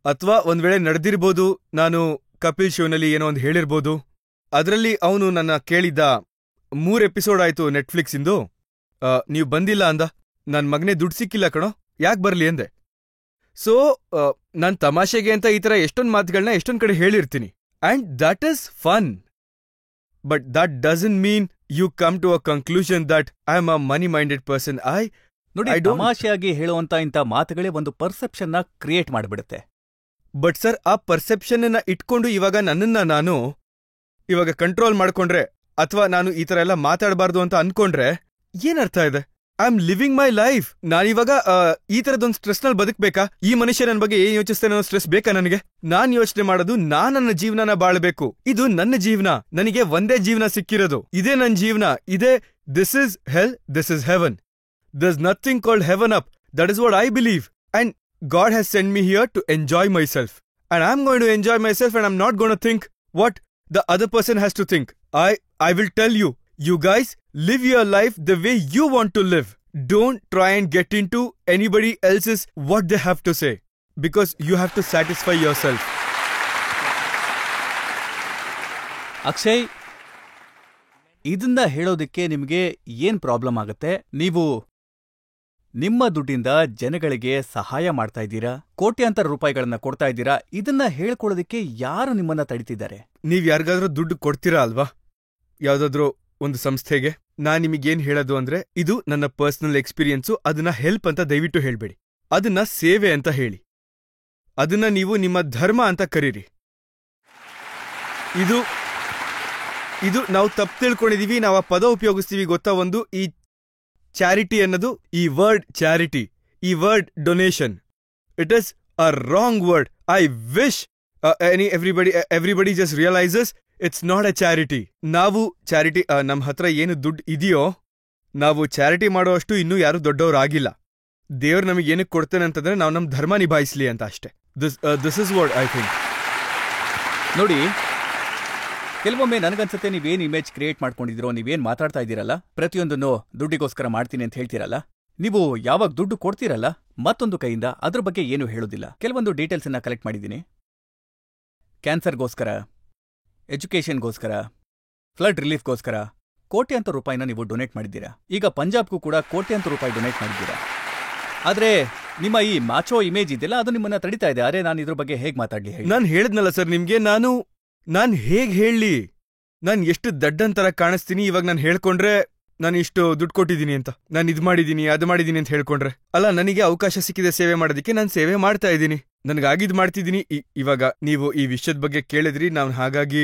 ಅಥವಾ ಒಂದ್ ವೇಳೆ ನಡೆದಿರ್ಬೋದು, ನಾನು ಕಪಿಲ್ ಶೋನಲ್ಲಿ ಏನೋ ಒಂದು ಹೇಳಿರ್ಬೋದು. ಅದರಲ್ಲಿ ಅವನು ನನ್ನ ಕೇಳಿದ್ದ 3 ಎಪಿಸೋಡ್ ಆಯ್ತು ನೆಟ್ಫ್ಲಿಕ್ಸಿಂದು, ನೀವು ಬಂದಿಲ್ಲ ಅಂದ. ನನ್ ಮಗನೇ ದುಡ್ಡು ಸಿಕ್ಕಿಲ್ಲ ಕಣೋ, ಯಾಕೆ ಬರ್ಲಿ ಅಂದೆ. ಸೊ ನಾನ್ ತಮಾಷೆಗೆ ಅಂತ ಈ ಥರ ಎಷ್ಟೊಂದು ಮಾತುಗಳನ್ನ ಎಷ್ಟೊಂದ್ ಕಡೆ ಹೇಳಿರ್ತೀನಿ. And that is fun, but that doesn't mean you come to a conclusion that I am a money minded person. ನೋಡಿ, ತಮಾಷೆಯಾಗಿ ಹೇಳುವಂತ ಇಂಥ ಮಾತುಗಳೇ ಒಂದು ಪರ್ಸೆಪ್ಷನ್ ನ ಕ್ರಿಯೇಟ್ ಮಾಡಿಬಿಡುತ್ತೆ. ಬಟ್ ಸರ್, ಆ ಪರ್ಸೆಪ್ಷನ್ ಇಟ್ಕೊಂಡು ಇವಾಗ ನನ್ನನ್ನ ನಾನು ಇವಾಗ ಕಂಟ್ರೋಲ್ ಮಾಡ್ಕೊಂಡ್ರೆ, ಅಥವಾ ನಾನು ಈ ತರ ಎಲ್ಲ ಮಾತಾಡಬಾರ್ದು ಅಂತ ಅನ್ಕೊಂಡ್ರೆ ಏನರ್ಥ ಇದೆ? I am living my life. ನಾನಿವಾಗ ಈ ತರದೊಂದು ಸ್ಟ್ರೆಸ್ ನಲ್ಲಿ ಬದುಕ್ಬೇಕಾ? ಈ ಮನುಷ್ಯ ನನ್ನ ಬಗ್ಗೆ ಏನ್ ಯೋಚಿಸ್ತೇನೆ ಅನ್ನೋ ಸ್ಟ್ರೆಸ್ ಬೇಕಾ ನನಗೆ? ನಾನ್ ಯೋಚನೆ ಮಾಡೋದು ನನ್ನ ಜೀವನನ ಬಾಳ್ಬೇಕು. ಇದು ನನ್ನ ಜೀವನ, ನನಗೆ ಒಂದೇ ಜೀವನ ಸಿಕ್ಕಿರೋದು, ಇದೇ ನನ್ನ ಜೀವನ, ಇದೇ this is hell, this is heaven. There is nothing called heaven up. That is what I believe. And God has sent me here to enjoy myself. And I'm going to enjoy myself, and I'm not going to think what the other person has to think. I will tell you, you guys, live your life the way you want to live. Don't try and get into anybody else's what they have to say, because you have to satisfy yourself. Akshay, ಇದನ್ನ ಹೇಳೋದಕ್ಕೆ ನಿಮಗೆ ಏನ್ problem ಆಗತ್ತೆ? ನೀವು ನಿಮ್ಮ ದುಡ್ಡಿಂದ ಜನಗಳಿಗೆ ಸಹಾಯ ಮಾಡ್ತಾ ಇದ್ದೀರಾ, ಕೋಟ್ಯಾಂತರ ರೂಪಾಯಿಗಳನ್ನ ಕೊಡ್ತಾ ಇದ್ದೀರಾ. ಇದನ್ನ ಹೇಳ್ಕೊಳ್ಳೋದಕ್ಕೆ ಯಾರು ನಿಮ್ಮನ್ನ ತಡಿತಿದ್ದಾರೆ? ನೀವ್ ಯಾರಿಗಾದ್ರೂ ದುಡ್ಡು ಕೊಡ್ತೀರಾ ಅಲ್ವಾ, ಯಾವ್ದಾದ್ರೂ ಒಂದು ಸಂಸ್ಥೆಗೆ? ನಾನ್ ನಿಮಗೇನ್ ಹೇಳೋದು ಅಂದ್ರೆ, ಇದು ನನ್ನ ಪರ್ಸನಲ್ ಎಕ್ಸ್ಪೀರಿಯನ್ಸು. ಅದನ್ನ ಹೆಲ್ಪ್ ಅಂತ ದಯವಿಟ್ಟು ಹೇಳ್ಬೇಡಿ, ಅದನ್ನ ಸೇವೆ ಅಂತ ಹೇಳಿ. ಅದನ್ನ ನೀವು ನಿಮ್ಮ ಧರ್ಮ ಅಂತ ಕರೀರಿ. ಇದು ನಾವು ತಪ್ಪು ತಿಳ್ಕೊಂಡಿದೀವಿ. ನಾವು ಆ ಪದ ಉಪಯೋಗಿಸ್ತೀವಿ ಗೊತ್ತಾ? ಒಂದು ಈ ಚಾರಿಟಿ ಅನ್ನೋದು, ಈ ವರ್ಡ್ ಚಾರಿಟಿ, ಈ word donation, it is a wrong word. I wish everybody just realizes it's not a charity. ನಾವು ಚಾರಿಟಿ, ನಮ್ಮ ಹತ್ರ ಏನು ದುಡ್ಡು ಇದೆಯೋ, ನಾವು ಚಾರಿಟಿ ಮಾಡೋಷ್ಟು ಇನ್ನೂ ಯಾರು ದೊಡ್ಡವರಾಗಿಲ್ಲ. ದೇವ್ರು ನಮಗೆ ಏನಕ್ಕೆ ಕೊಡ್ತೇನೆ ಅಂತಂದ್ರೆ ನಾವು ನಮ್ಮ ಧರ್ಮ ನಿಭಾಯಿಸ್ಲಿ ಅಂತ ಅಷ್ಟೇ. This is what I think. ನೋಡಿ, ಕೆಲವೊಮ್ಮೆ ನನಗನ್ಸುತ್ತೆ ನೀವೇನ್ ಇಮೇಜ್ ಕ್ರಿಯೇಟ್ ಮಾಡ್ಕೊಂಡಿದ್ದೀರೋ, ನೀವೇನ್ ಮಾತಾಡ್ತಾ ಇದ್ದೀರಲ್ಲ, ಪ್ರತಿಯೊಂದನ್ನು ದುಡ್ಡಿಗೋಸ್ಕರ ಮಾಡ್ತೀನಿ ಅಂತ ಹೇಳ್ತೀರಲ್ಲ, ನೀವು ಯಾವಾಗ ದುಡ್ಡು ಕೊಡ್ತೀರಲ್ಲ ಮತ್ತೊಂದು ಕೈಯಿಂದ ಅದ್ರ ಬಗ್ಗೆ ಏನು ಹೇಳೋದಿಲ್ಲ. ಕೆಲವೊಂದು ಡೀಟೇಲ್ಸ್ ಅನ್ನ ಕಲೆಕ್ಟ್ ಮಾಡಿದ್ದೀನಿ. ಕ್ಯಾನ್ಸರ್ಗೋಸ್ಕರ, ಎಜುಕೇಷನ್ಗೋಸ್ಕರ, ಫ್ಲಡ್ ರಿಲೀಫ್ಗೋಸ್ಕರ ಕೋಟ್ಯಾಂತರ ರೂಪಾಯಿನ ನೀವು ಡೊನೇಟ್ ಮಾಡಿದ್ದೀರಾ. ಈಗ ಪಂಜಾಬ್ಗೂ ಕೂಡ ಕೋಟ್ಯಾಂತರ ರೂಪಾಯಿ ಡೊನೇಟ್ ಮಾಡಿದ್ದೀರಾ. ಆದ್ರೆ ನಿಮ್ಮ ಈ ಮಾಚೋ ಇಮೇಜ್ ಇದೆಯಲ್ಲ, ಅದು ನಿಮ್ಮನ್ನ ತಡಿತಾ ಇದೆ. ಅರೆ, ನಾನು ಇದ್ರ ಬಗ್ಗೆ ಹೇಗ್ ಮಾತಾಡ್ಲಿ? ನಾನು ಹೇಳಿದ್ನಲ್ಲ ಸರ್ ನಿಮ್ಗೆ, ನಾನ್ ಹೇಗ್ ಹೇಳಿ, ನಾನ್ ಎಷ್ಟು ದಡ್ಡಂತರ ಕಾಣಿಸ್ತೀನಿ ಇವಾಗ ನಾನು ಹೇಳ್ಕೊಂಡ್ರೆ ನಾನು ಇಷ್ಟು ದುಡ್ಡು ಕೊಟ್ಟಿದ್ದೀನಿ ಅಂತ, ನಾನು ಇದ್ ಮಾಡಿದೀನಿ ಅದು ಮಾಡಿದೀನಿ ಅಂತ ಹೇಳ್ಕೊಂಡ್ರೆ. ಅಲ್ಲ, ನನಗೆ ಅವಕಾಶ ಸಿಕ್ಕಿದೆ ಸೇವೆ ಮಾಡೋದಕ್ಕೆ, ನಾನು ಸೇವೆ ಮಾಡ್ತಾ ಇದ್ದೀನಿ, ನನಗಾಗಿದ್ ಮಾಡ್ತಿದ್ದೀನಿ. ಇವಾಗ ನೀವು ಈ ವಿಷಯದ ಬಗ್ಗೆ ಕೇಳಿದ್ರಿ, ನಾನು ಹಾಗಾಗಿ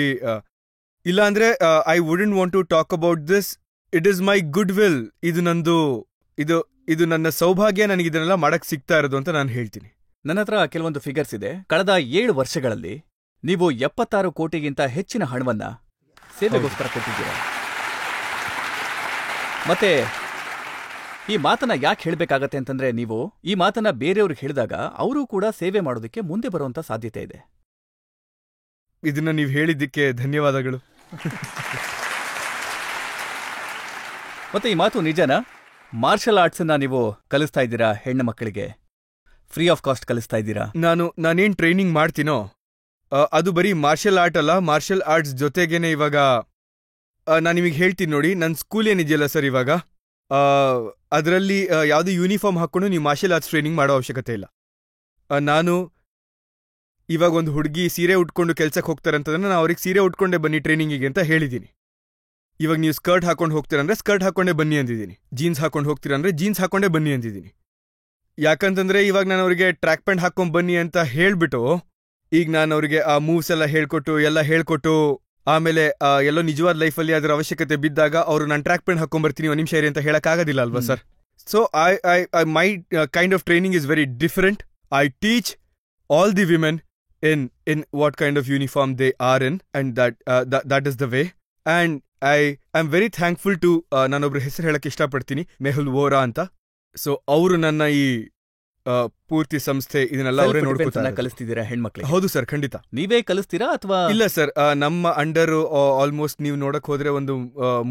ಇಲ್ಲ ಅಂದ್ರೆ I wouldn't want to talk about this. It is my good will. ಇದು ನಂದು, ಇದು ನನ್ನ ಸೌಭಾಗ್ಯ, ನನಗೆ ಇದನ್ನೆಲ್ಲ ಮಾಡಕ್ ಸಿಗ್ತಾ ಇರೋದು ಅಂತ ನಾನು ಹೇಳ್ತೀನಿ. ನನ್ನ ಹತ್ರ ಕೆಲವೊಂದು ಫಿಗರ್ಸ್ ಇದೆ. ಕಳೆದ 7 ವರ್ಷಗಳಲ್ಲಿ ನೀವು 76 ಕೋಟಿಗಿಂತ ಹೆಚ್ಚಿನ ಹಣವನ್ನ ಸೇವೆಗೋಸ್ಕರ ಕೊಟ್ಟಿದ್ದೀರಾ. ಮತ್ತೆ ಈ ಮಾತನ್ನ ಯಾಕೆ ಹೇಳ್ಬೇಕಾಗತ್ತೆ ಅಂತಂದ್ರೆ, ನೀವು ಈ ಮಾತನ್ನ ಬೇರೆಯವ್ರಿಗೆ ಹೇಳಿದಾಗ ಅವರು ಕೂಡ ಸೇವೆ ಮಾಡೋದಕ್ಕೆ ಮುಂದೆ ಬರುವಂತ ಸಾಧ್ಯತೆ ಇದೆ. ಇದನ್ನ ನೀವು ಹೇಳಿದ್ದಕ್ಕೆ ಧನ್ಯವಾದಗಳು. ಮತ್ತೆ ಈ ಮಾತು ನಿಜನಾ? ಮಾರ್ಷಲ್ ಆರ್ಟ್ಸ್ ಅನ್ನ ನೀವು ಕಲಿಸ್ತಾ ಇದ್ದೀರಾ ಹೆಣ್ಣು ಮಕ್ಕಳಿಗೆ, ಫ್ರೀ ಆಫ್ ಕಾಸ್ಟ್ ಕಲಿಸ್ತಾ ಇದ್ದೀರಾ? ನಾನೇನ್ ಟ್ರೈನಿಂಗ್ ಮಾಡ್ತೀನೋ ಅದು ಬರೀ ಮಾರ್ಷಲ್ ಆರ್ಟ್ ಅಲ್ಲ, ಮಾರ್ಷಲ್ ಆರ್ಟ್ಸ್ ಜೊತೆಗೇನೆ ಇವಾಗ ನಾನು ನಿಮಗೆ ಹೇಳ್ತೀನಿ ನೋಡಿ, ನನ್ನ ಸ್ಕೂಲ್ ಏನಿದೆಯಲ್ಲ ಸರ್ ಇವಾಗ, ಅದರಲ್ಲಿ ಯಾವುದೇ ಯೂನಿಫಾರ್ಮ್ ಹಾಕ್ಕೊಂಡು ನೀವು ಮಾರ್ಷಲ್ ಆರ್ಟ್ಸ್ ಟ್ರೈನಿಂಗ್ ಮಾಡೋ ಅವಶ್ಯಕತೆ ಇಲ್ಲ. ನಾನು ಇವಾಗ ಒಂದು ಹುಡುಗಿ ಸೀರೆ ಉಟ್ಕೊಂಡು ಕೆಲ್ಸಕ್ಕೆ ಹೋಗ್ತಾರೆ ಅಂತಂದ್ರೆ ನಾನು ಅವ್ರಿಗೆ ಸೀರೆ ಉಟ್ಕೊಂಡೇ ಬನ್ನಿ ಟ್ರೈನಿಂಗಿಗೆ ಅಂತ ಹೇಳಿದ್ದೀನಿ. ಇವಾಗ ನೀವು ಸ್ಕರ್ಟ್ ಹಾಕೊಂಡು ಹೋಗ್ತೀರಂದ್ರೆ ಸ್ಕರ್ಟ್ ಹಾಕೊಂಡೇ ಬನ್ನಿ ಅಂದಿದ್ದೀನಿ. ಜೀನ್ಸ್ ಹಾಕೊಂಡು ಹೋಗ್ತೀರಂದ್ರೆ ಜೀನ್ಸ್ ಹಾಕೊಂಡೇ ಬನ್ನಿ ಅಂದಿದ್ದೀನಿ. ಯಾಕಂತಂದ್ರೆ ಇವಾಗ ನಾನು ಅವರಿಗೆ ಟ್ರ್ಯಾಕ್ ಪ್ಯಾಂಟ್ ಹಾಕೊಂಡ್ ಬನ್ನಿ ಅಂತ ಹೇಳ್ಬಿಟ್ಟು ಈಗ ನಾನು ಅವ್ರಿಗೆ ಆ ಮೂವ್ಸ್ ಎಲ್ಲ ಹೇಳ್ಕೊಟ್ಟು ಆಮೇಲೆ ಎಲ್ಲೋ ನಿಜವಾದ ಲೈಫಲ್ಲಿ ಅದರ ಅವಶ್ಯಕತೆ ಬಿದ್ದಾಗ ಅವರು ನಾನು ಟ್ರ್ಯಾಕ್ ಪ್ಯಾಂಟ್ ಹಾಕೊಂಡ್ಬರ್ತೀನಿ ಒಂದು ನಿಮಿಷ ಇರಿ ಅಂತ ಹೇಳಕ್ಕಾಗೋದಿಲ್ಲ ಅಲ್ವಾ sir? So I my kind of training is very different. I teach all the women in what kind of uniform they are in, and that is the way. And I am very thankful to nanobru ಹೆಸರು ಹೇಳಕ್ಕೆ ಇಷ್ಟಪಡ್ತೀನಿ, ಮೆಹುಲ್ ವೋರಾ ಅಂತ. So ಅವರು ನನ್ನ ಈ ಪೂರ್ತಿ ಸಂಸ್ಥೆ ಇದನ್ನೆಲ್ಲ ಅವರೇ ನೋಡ್ಕೊತಾರೆ. ಕಲಿಸ್ತಿದ್ದೀರಾ ಹೆಣ್ಮಕ್ಳಿಗೆ? ಹೌದು ಸರ್, ಖಂಡಿತ. ನೀವೇ ಕಲಿಸ್ತೀರಾ ಅಥವಾ? ಇಲ್ಲ ಸರ್, ನಮ್ಮ ಅಂಡರ್ ಆಲ್ಮೋಸ್ಟ್ ನೀವು ನೋಡಕ್ ಹೋದ್ರೆ ಒಂದು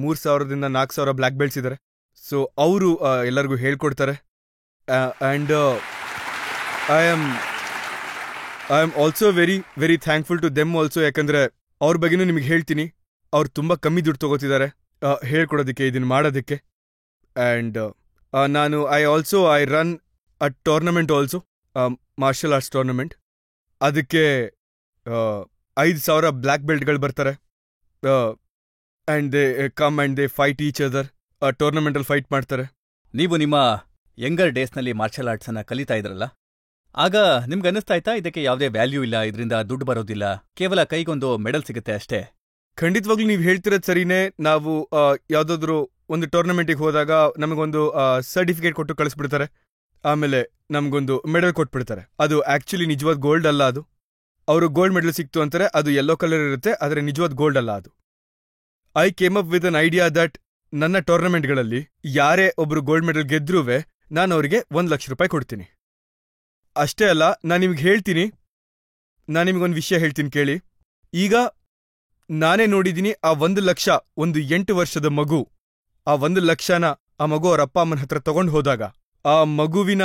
3,000ದಿಂದ 4,000 ಬ್ಲ್ಯಾಕ್ ಬೆಲ್ಟ್ಸ್ ಇದ್ದಾರೆ. ಸೊ ಅವರು ಎಲ್ಲರಿಗೂ ಹೇಳ್ಕೊಡ್ತಾರೆ. And I am also very very thankful to them also. ಯಾಕಂದ್ರೆ ಅವ್ರ ಬಗ್ಗೆನೂ ನಿಮಗೆ ಹೇಳ್ತೀನಿ, ಅವ್ರು ತುಂಬಾ ಕಮ್ಮಿ ದುಡ್ಡು ತಗೋತಿದ್ದಾರೆ ಹೇಳ್ಕೊಡೋದಕ್ಕೆ, ಇದನ್ನ ಮಾಡೋದಕ್ಕೆ. ಆ್ಯಂಡ್ ನಾನು I run a tournament also, martial arts tournament. ಅದಕ್ಕೆ 5,000 ಬ್ಲ್ಯಾಕ್ ಬೆಲ್ಟ್ಗಳು ಬರ್ತಾರೆ. And they come and they fight each other, ಟೂರ್ನಮೆಂಟಲ್ಲಿ ಫೈಟ್ ಮಾಡ್ತಾರೆ. ನೀವು ನಿಮ್ಮ ಯಂಗರ್ ಡೇಸ್ನಲ್ಲಿ ಮಾರ್ಷಲ್ ಆರ್ಟ್ಸ್ ಅನ್ನ ಕಲಿತಾ ಇದ್ರಲ್ಲ, ಆಗ ನಿಮ್ಗೆ ಅನ್ನಿಸ್ತಾ ಇತ್ತಾ ಇದಕ್ಕೆ ಯಾವುದೇ ವ್ಯಾಲ್ಯೂ ಇಲ್ಲ, ಇದರಿಂದ ದುಡ್ಡು ಬರೋದಿಲ್ಲ, ಕೇವಲ ಕೈಗೊಂದು ಮೆಡಲ್ ಸಿಗುತ್ತೆ ಅಷ್ಟೇ? ಖಂಡಿತವಾಗ್ಲೂ ನೀವು ಹೇಳ್ತಿರೋದು ಸರಿನೇ. ನಾವು ಯಾವುದಾದ್ರೂ ಒಂದು ಟೂರ್ನಮೆಂಟಿಗೆ ಹೋದಾಗ ನಮಗೊಂದು ಸರ್ಟಿಫಿಕೇಟ್ ಕೊಟ್ಟು ಕಳಿಸ್ಬಿಡ್ತಾರೆ, ಆಮೇಲೆ ನಮಗೊಂದು ಮೆಡಲ್ ಕೊಟ್ಬಿಡ್ತಾರೆ. ಅದು ಆಕ್ಚುಲಿ ನಿಜವಾದ ಗೋಲ್ಡ್ ಅಲ್ಲ. ಅದು ಅವರು ಗೋಲ್ಡ್ ಮೆಡಲ್ ಸಿಕ್ತು ಅಂತಾರೆ, ಅದು ಯೆಲ್ಲೋ ಕಲರ್ ಇರುತ್ತೆ, ಆದರೆ ನಿಜವಾದ ಗೋಲ್ಡ್ ಅಲ್ಲ ಅದು. I came up with an idea that ನನ್ನ ಟೂರ್ನಮೆಂಟ್ಗಳಲ್ಲಿ ಯಾರೇ ಒಬ್ರು ಗೋಲ್ಡ್ ಮೆಡಲ್ ಗೆದ್ರೂವೆ ನಾನು ಅವರಿಗೆ 1 ಲಕ್ಷ ರೂಪಾಯಿ ಕೊಡ್ತೀನಿ. ಅಷ್ಟೇ ಅಲ್ಲ, ನಾನು ನಿಮ್ಗೆ ಹೇಳ್ತೀನಿ, ನಾನು ನಿಮಗೊಂದು ವಿಷಯ ಹೇಳ್ತೀನಿ ಕೇಳಿ. ಈಗ ನಾನೇ ನೋಡಿದ್ದೀನಿ ಆ 1 ಲಕ್ಷ ಒಂದು 8 ವರ್ಷದ ಮಗು, ಆ 1 ಲಕ್ಷನ ಆ ಮಗು ಅವ್ರ ಅಪ್ಪ ಅಮ್ಮನ ಹತ್ರ ತಗೊಂಡು ಹೋದಾಗ ಆ ಮಗುವಿನ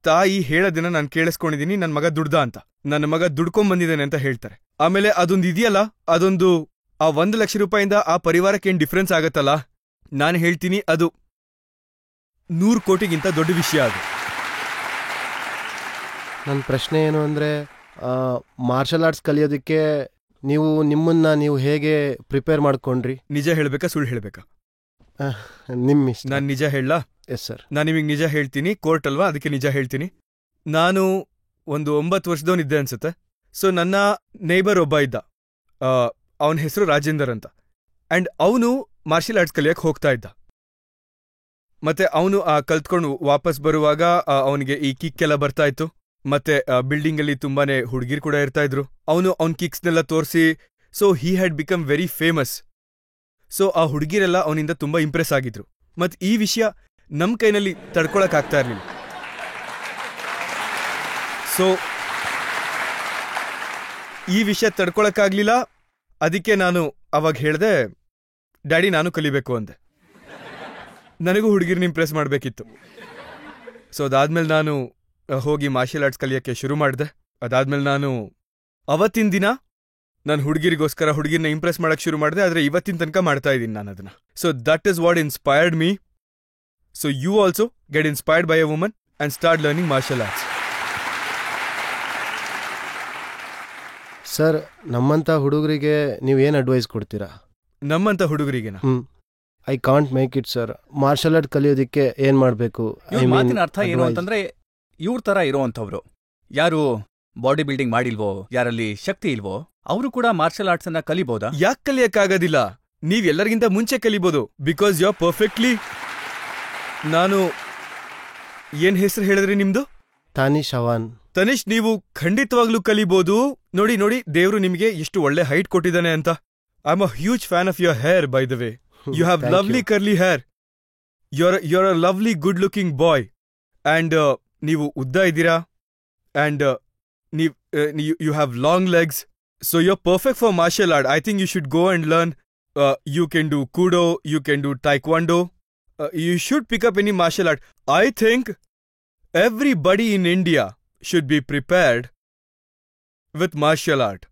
ತಾಯಿ ಹೇಳೋದನ್ನ ನಾನು ಕೇಳಿಸ್ಕೊಂಡಿದ್ದೀನಿ, ನನ್ನ ಮಗ ದುಡ್ದ ಅಂತ, ನನ್ನ ಮಗ ದುಡ್ಕೊಂಬಂದಿದ್ದಾನೆ ಅಂತ ಹೇಳ್ತಾರೆ. ಆಮೇಲೆ ಅದೊಂದು ಇದೆಯಲ್ಲ, ಅದೊಂದು ಆ 1 ಲಕ್ಷ ರೂಪಾಯಿಂದ ಆ ಪರಿವಾರಕ್ಕೆ ಏನ್ ಡಿಫ್ರೆನ್ಸ್ ಆಗತ್ತಲ್ಲ, ನಾನು ಹೇಳ್ತೀನಿ ಅದು 100 ಕೋಟಿಗಿಂತ ದೊಡ್ಡ ವಿಷಯ ಅದು. ನನ್ನ ಪ್ರಶ್ನೆ ಏನು ಅಂದರೆ, ಮಾರ್ಷಲ್ ಆರ್ಟ್ಸ್ ಕಲಿಯೋದಕ್ಕೆ ನಿಮ್ಮನ್ನ ಹೇಗೆ ಪ್ರಿಪೇರ್ ಮಾಡ್ಕೊಂಡ್ರಿ? ನಿಜ ಹೇಳ್ಬೇಕಾ ಸುಳ್ಳು ಹೇಳ್ಬೇಕಾ? ನಿಮ್ಮ ಇಷ್ಟ. ನಾನು ನಿಜ ಹೇಳಲಾ? Yes sir. ನಾನು ನಿಮಗೆ ನಿಜ ಹೇಳ್ತೀನಿ, ಕೋರ್ಟ್ ಅಲ್ವಾ ಅದಕ್ಕೆ ನಿಜ ಹೇಳ್ತೀನಿ. ನಾನು ಒಂದು 9 ವರ್ಷದವನಿದ್ದೆ ಅನ್ಸುತ್ತೆ. ಸೊ ನನ್ನ ನೇಬರ್ ಒಬ್ಬ ಇದ್ದ, ಅವನ ಹೆಸರು ರಾಜೇಂದರ್ ಅಂತ. ಆ್ಯಂಡ್ ಅವನು ಮಾರ್ಷಲ್ ಆರ್ಟ್ಸ್ ಕಲಿಯಕ್ಕೆ ಹೋಗ್ತಾ ಇದ್ದ. ಮತ್ತೆ ಅವನು ಕಲ್ತ್ಕೊಂಡು ವಾಪಸ್ ಬರುವಾಗ ಅವನಿಗೆ ಈ ಕಿಕ್ ಎಲ್ಲ ಬರ್ತಾ ಇತ್ತು. ಮತ್ತೆ ಬಿಲ್ಡಿಂಗ್ ಅಲ್ಲಿ ತುಂಬಾನೇ ಹುಡುಗಿರು ಕೂಡ ಇರ್ತಾ ಇದ್ರು. ಅವನ್ ಕಿಕ್ಸ್ನೆಲ್ಲ ತೋರಿಸಿ, so he had become very famous. So ಆ ಹುಡುಗಿರೆಲ್ಲ ಅವನಿಂದ ತುಂಬಾ ಇಂಪ್ರೆಸ್ ಆಗಿದ್ರು. ಮತ್ ಈ ವಿಷಯ ನಮ್ ಕೈನಲ್ಲಿ ತಡ್ಕೊಳಕ್ ಆಗ್ತಾ ಇರ್ಲಿಲ್ಲ. ಸೊ ಈ ವಿಷಯ ತಡ್ಕೊಳಕ್ಕಾಗ್ಲಿಲ್ಲ. ಅದಕ್ಕೆ ನಾನು ಅವಾಗ ಹೇಳ್ದೆ, ಡ್ಯಾಡಿ ನಾನು ಕಲಿಬೇಕು ಅಂದೆ. ನನಗೂ ಹುಡುಗಿರ್ನ ಇಂಪ್ರೆಸ್ ಮಾಡಬೇಕಿತ್ತು. ಸೊ ಅದಾದ್ಮೇಲೆ ನಾನು ಹೋಗಿ ಮಾರ್ಷಲ್ ಆರ್ಟ್ಸ್ ಕಲಿಯೋಕ್ಕೆ ಶುರು ಮಾಡಿದೆ. ಅದಾದ್ಮೇಲೆ ನಾನು ಅವತ್ತಿನ ದಿನ ನಾನು ಹುಡುಗಿರ್ನ ಇಂಪ್ರೆಸ್ ಮಾಡಕ್ಕೆ ಶುರು ಮಾಡಿದೆ. ಆದರೆ ಇವತ್ತಿನ ತನಕ ಮಾಡ್ತಾ ಇದ್ದೀನಿ ನಾನು ಅದನ್ನ. So that is what inspired me. So you also get inspired by a woman and start learning martial arts. Sir, ನಮ್ಮಂಥ ಹುಡುಗರಿಗೆ ನೀವೇನು ಅಡ್ವೈಸ್ ಕೊಡ್ತೀರಾ? ನಮ್ಮಂಥ ಹುಡುಗರಿಗೆನಾ? I can't make it sir. Martial art ಕಲಿಯೋದಕ್ಕೆ ಏನ್ ಮಾಡಬೇಕು? ಮಾತಿನ ಅರ್ಥ ಏನು ಅಂತಂದ್ರೆ, ಇವ್ರ ತರ ಇರೋವಂಥವ್ರು ಯಾರು ಬಾಡಿ ಬಿಲ್ಡಿಂಗ್ ಮಾಡಿಲ್ವೋ, ಯಾರಲ್ಲಿ ಶಕ್ತಿ ಇಲ್ವೋ, ಅವರು ಕೂಡ ಮಾರ್ಷಲ್ ಆರ್ಟ್ಸ್ ಅನ್ನ ಕಲಿಬಹುದಾ? ಯಾಕೆ ಕಲಿಯಕ್ಕಾಗೋದಿಲ್ಲ? ನೀವ್ ಎಲ್ಲರಿಗಿಂತ ಮುಂಚೆ ಕಲಿಬಹುದು. Because you are perfectly. ನಾನು ಏನ್ ಹೆಸರು ಹೇಳಿದ್ರಿ ನಿಮ್ದು? ತಾನಿಶ್ ಅವಾನ್. ತನಿಷ್, ನೀವು ಖಂಡಿತವಾಗ್ಲೂ ಕಲಿಬಹುದು. ನೋಡಿ ನೋಡಿ, ದೇವ್ರು ನಿಮಗೆ ಎಷ್ಟು ಒಳ್ಳೆ ಹೈಟ್ ಕೊಟ್ಟಿದ್ದಾನೆ ಅಂತ. I am a huge fan of your hair, by the way. You have lovely curly hair. you're a lovely good looking boy and ನೀವು ಉದ್ದ ಇದ್ದೀರಾ and you have long legs, so you're perfect for martial art. I think you should go and learn. You can do kudo, you can do taekwondo, you should pick up any martial art. I think everybody in India should be prepared with martial art.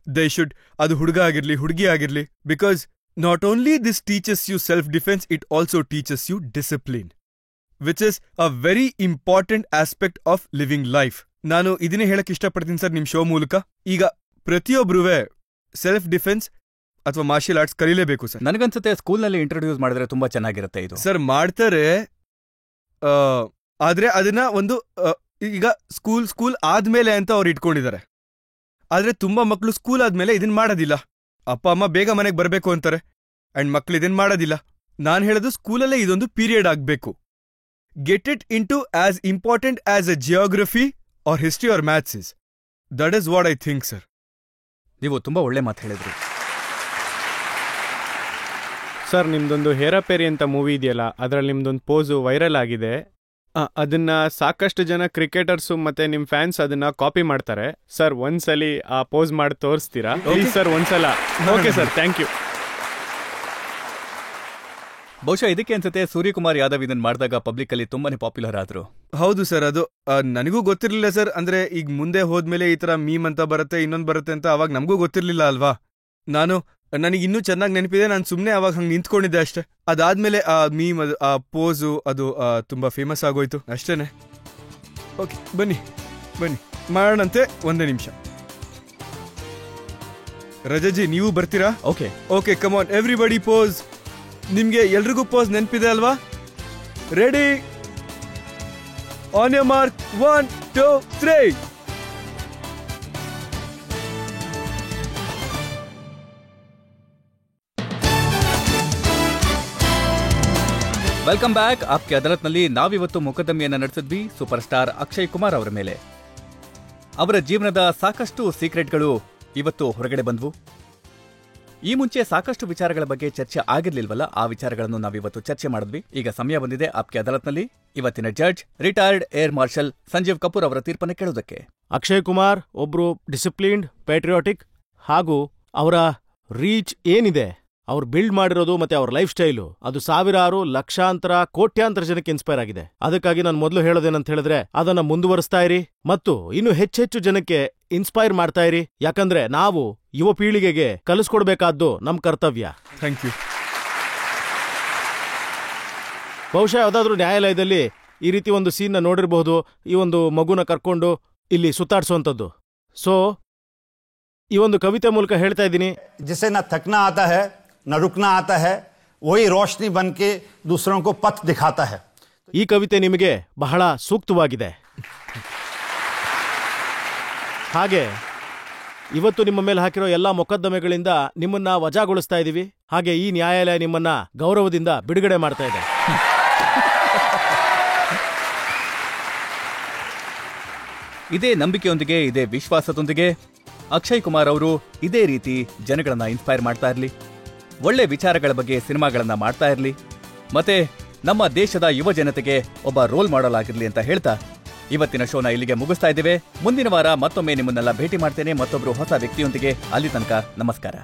They should, adu huduga agirli hudgi agirli, because not only this teaches you self-defense, it also teaches you discipline, which is a very important aspect of living life. ನಾನು ಇದನ್ನೇ ಹೇಳಕ್ ಇಷ್ಟಪಡ್ತೀನಿ sir ನಿಮ್ show ಮೂಲಕ. ಈಗ ಪ್ರತಿಯೊಬ್ರುವೆ self defence ಅಥವಾ martial arts ಕಲೀಲೇಬೇಕು sir. ನನಗನ್ಸುತ್ತೆ ಸ್ಕೂಲ್ನಲ್ಲಿ ಇಂಟ್ರೊಡ್ಯೂಸ್ ಮಾಡಿದ್ರೆ ತುಂಬಾ ಚೆನ್ನಾಗಿರುತ್ತೆ ಇದು. ಸರ್ ಮಾಡ್ತಾರೆ, ಆದ್ರೆ ಅದನ್ನ ಒಂದು ಈಗ ಸ್ಕೂಲ್ ಆದ್ಮೇಲೆ ಅಂತ ಅವ್ರು ಇಟ್ಕೊಂಡಿದ್ದಾರೆ. ಆದ್ರೆ ತುಂಬಾ ಮಕ್ಕಳು ಸ್ಕೂಲ್ ಆದ್ಮೇಲೆ ಇದನ್ ಮಾಡೋದಿಲ್ಲ. ಅಪ್ಪ ಅಮ್ಮ ಬೇಗ ಮನೆಗೆ ಬರಬೇಕು ಅಂತಾರೆ ಅಂಡ್ ಮಕ್ಳು ಇದನ್ ಮಾಡೋದಿಲ್ಲ. ನಾನ್ ಹೇಳೋದು ಸ್ಕೂಲಲ್ಲೇ ಇದೊಂದು ಪೀರಿಯಡ್ ಆಗ್ಬೇಕು. Get it into as important as A geography or history or maths is. That is what I think, sir. ನೀವು ತುಂಬಾ ಒಳ್ಳೆ ಮಾತು ಹೇಳಿದ್ರಿ ಸರ್. ನಿಮ್ದೊಂದು ಹೇರಾಪೇರಿ ಅಂತ ಮೂವಿ ಇದೆಯಲ್ಲ, ಅದರಲ್ಲಿ ನಿಮ್ದೊಂದು ಪೋಸು ವೈರಲ್ ಆಗಿದೆ. ಅದನ್ನ ಸಾಕಷ್ಟು ಜನ ಕ್ರಿಕೆಟರ್ಸು ಮತ್ತೆ ನಿಮ್ ಫ್ಯಾನ್ಸ್ ಅದನ್ನ ಕಾಪಿ ಮಾಡ್ತಾರೆ. ಸರ್ ಒಂದ್ಸಲಿ ಆ ಪೋಸ್ ಮಾಡಿ ತೋರಿಸ್ತೀರಾ ಪ್ಲೀಸ್ ಸರ್ ಒಂದ್ಸಲ? Okay sir, thank you. ಬಹುಶಃ ಇದಕ್ಕೆ ಅನ್ಸುತ್ತೆ ಸೂರ್ಯಕುಮಾರ್ ಯಾದವ್ ಇದನ್ನ ಮಾಡಿದಾಗ ಪಬ್ಲಿಕ್ ಅಲ್ಲಿ ತುಂಬಾನೇ ಪಾಪ್ಯುಲರ್ ಆದ್ರು. ಹೌದು ಸರ್, ಅದು ನನಗೂ ಗೊತ್ತಿರ್ಲಿಲ್ಲ ಸರ್. ಅಂದ್ರೆ ಈಗ ಮುಂದೆ ಹೋದ್ಮೇಲೆ ಈ ತರ ಮೀಮ್ ಅಂತ ಬರುತ್ತೆ, ಇನ್ನೊಂದು ಬರುತ್ತೆ ಅಂತ ಅವಾಗ ನಮಗೂ ಗೊತ್ತಿರ್ಲಿಲ್ಲ ಅಲ್ವಾ. ನನಗೆ ಇನ್ನೂ ಚೆನ್ನಾಗಿ ನೆನಪಿದೆ, ನಾನು ಸುಮ್ಮನೆ ಅವಾಗ ಹಂಗೆ ನಿಂತ್ಕೊಂಡಿದ್ದೆ ಅಷ್ಟೇ. ಅದಾದ್ಮೇಲೆ ಆ ಮೀಮ್ ಅದು ಆ ಪೋಸು ಅದು ತುಂಬಾ ಫೇಮಸ್ ಆಗೋಯ್ತು ಅಷ್ಟೇನೆ. ಓಕೆ ಬನ್ನಿ ಮಾಡೋಣಂತೆ. ಒಂದೇ ನಿಮಿಷ. ರಜಾಜಿ ನೀವು ಬರ್ತೀರಾ? Okay come on everybody pose. ನಿಮ್ಗೆ ಎಲ್ರಿಗೂ ಪೋಸ್ ನೆನಪಿದೆ ಅಲ್ವಾ? Ready, on your mark, 1 2 3. Welcome back. Aapke ಅದಾಲತ್ನಲ್ಲಿ ನಾವಿವತ್ತು ಮೊಕದ್ದಮೆಯನ್ನ ನಡೆಸಿದ್ವಿ ಸೂಪರ್ ಸ್ಟಾರ್ ಅಕ್ಷಯ್ ಕುಮಾರ್ ಅವರ ಮೇಲೆ. ಅವರ ಜೀವನದ ಸಾಕಷ್ಟು ಸೀಕ್ರೆಟ್ಗಳು ಇವತ್ತು ಹೊರಗಡೆ ಬಂದ್ವು. ಈ ಮುಂಚೆ ಸಾಕಷ್ಟು ವಿಚಾರಗಳ ಬಗ್ಗೆ ಚರ್ಚೆ ಆಗಿರ್ಲಿಲ್ವಲ್ಲ, ಆ ವಿಚಾರಗಳನ್ನು ನಾವಿವತ್ತು ಚರ್ಚೆ ಮಾಡಿದ್ವಿ. ಈಗ ಸಮಯ ಬಂದಿದೆ ಆಪ್ಕೆ ಅದಾಲತ್ನಲ್ಲಿ ಇವತ್ತಿನ judge retired air marshal Sanjeev Kapoor ಅವರ ತೀರ್ಪನ್ನು ಕೇಳೋದಕ್ಕೆ. ಅಕ್ಷಯ್ ಕುಮಾರ್ ಒಬ್ರು ಡಿಸಿಪ್ಲಿನ್ಡ್, ಪ್ಯಾಟ್ರಿಯಾಟಿಕ್, ಹಾಗೂ ಅವರ ರೀಚ್ ಏನಿದೆ, ಅವ್ರು ಬಿಲ್ಡ್ ಮಾಡಿರೋದು ಮತ್ತೆ ಅವ್ರ ಲೈಫ್ ಸ್ಟೈಲು, ಅದು ಸಾವಿರಾರು, ಲಕ್ಷಾಂತರ, ಕೋಟ್ಯಾಂತರ ಜನಕ್ಕೆ ಇನ್ಸ್ಪೈರ್ ಆಗಿದೆ. ಅದಕ್ಕಾಗಿ ನಾನು ಮೊದಲು ಹೇಳೋದೇನಂತ ಹೇಳಿದ್ರೆ, ಅದನ್ನ ಮುಂದುವರಿಸ್ತಾ ಇರಿ ಮತ್ತು ಇನ್ನು ಹೆಚ್ಚೆಚ್ಚು ಜನಕ್ಕೆ ಇನ್ಸ್ಪೈರ್ ಮಾಡ್ತಾ ಇರಿ. ಯಾಕಂದ್ರೆ ನಾವು ಯುವ ಪೀಳಿಗೆಗೆ ಕಲಿಸ್ಕೊಡ್ಬೇಕಾದ್ದು ನಮ್ ಕರ್ತವ್ಯ. Thank you. ಬಹುಶಃ ಯಾವ್ದಾದ್ರು ನ್ಯಾಯಾಲಯದಲ್ಲಿ ಈ ರೀತಿ ಒಂದು ಸೀನ್ ನೋಡಿರಬಹುದು, ಈ ಒಂದು ಮಗುನ ಕರ್ಕೊಂಡು ಇಲ್ಲಿ ಸುತ್ತಾಡ್ಸೋಂಥದ್ದು. ಸೊ ಈ ಒಂದು ಕವಿತೆ ಮೂಲಕ ಹೇಳ್ತಾ ಇದ್ದೀನಿ. जिसे न थकना आता है न रुकना आता है, वही रोशनी बनके दूसरों को पथ दिखाता है. ಈ ಕವಿತೆ ನಿಮಗೆ ಬಹಳ ಸೂಕ್ತವಾಗಿದೆ. ಹಾಗೆ ಇವತ್ತು ನಿಮ್ಮ ಮೇಲೆ ಹಾಕಿರೋ ಎಲ್ಲಾ ಮೊಕದ್ದಮೆಗಳಿಂದ ನಿಮ್ಮನ್ನ ವಜಾಗೊಳಿಸ್ತಾ ಇದೀವಿ. ಹಾಗೆ ಈ ನ್ಯಾಯಾಲಯ ನಿಮ್ಮನ್ನ ಗೌರವದಿಂದ ಬಿಡುಗಡೆ ಮಾಡ್ತಾ ಇದೆ. ಇದೇ ನಂಬಿಕೆಯೊಂದಿಗೆ, ಇದೇ ವಿಶ್ವಾಸದೊಂದಿಗೆ ಅಕ್ಷಯ್ ಕುಮಾರ್ ಅವರು ಇದೇ ರೀತಿ ಜನಗಳನ್ನ ಇನ್ಸ್ಪೈರ್ ಮಾಡ್ತಾ ಇರಲಿ, ಒಳ್ಳೆ ವಿಚಾರಗಳ ಬಗ್ಗೆ ಸಿನಿಮಾಗಳನ್ನ ಮಾಡ್ತಾ ಇರಲಿ, ಮತ್ತೆ ನಮ್ಮ ದೇಶದ ಯುವ ಜನತೆಗೆ ಒಬ್ಬ ರೋಲ್ ಮಾಡೆಲ್ ಆಗಿರ್ಲಿ ಅಂತ ಹೇಳ್ತಾ ಇವತ್ತಿನ ಶೋನ ಇಲ್ಲಿಗೆ ಮುಗಿಸ್ತಾ ಇದ್ದೇವೆ. ಮುಂದಿನ ವಾರ ಮತ್ತೊಮ್ಮೆ ನಿಮ್ಮನ್ನೆಲ್ಲ ಭೇಟಿ ಮಾಡ್ತೇನೆ ಮತ್ತೊಬ್ರು ಹೊಸ ವ್ಯಕ್ತಿಯೊಂದಿಗೆ. ಅಲ್ಲಿ ತನಕ ನಮಸ್ಕಾರ.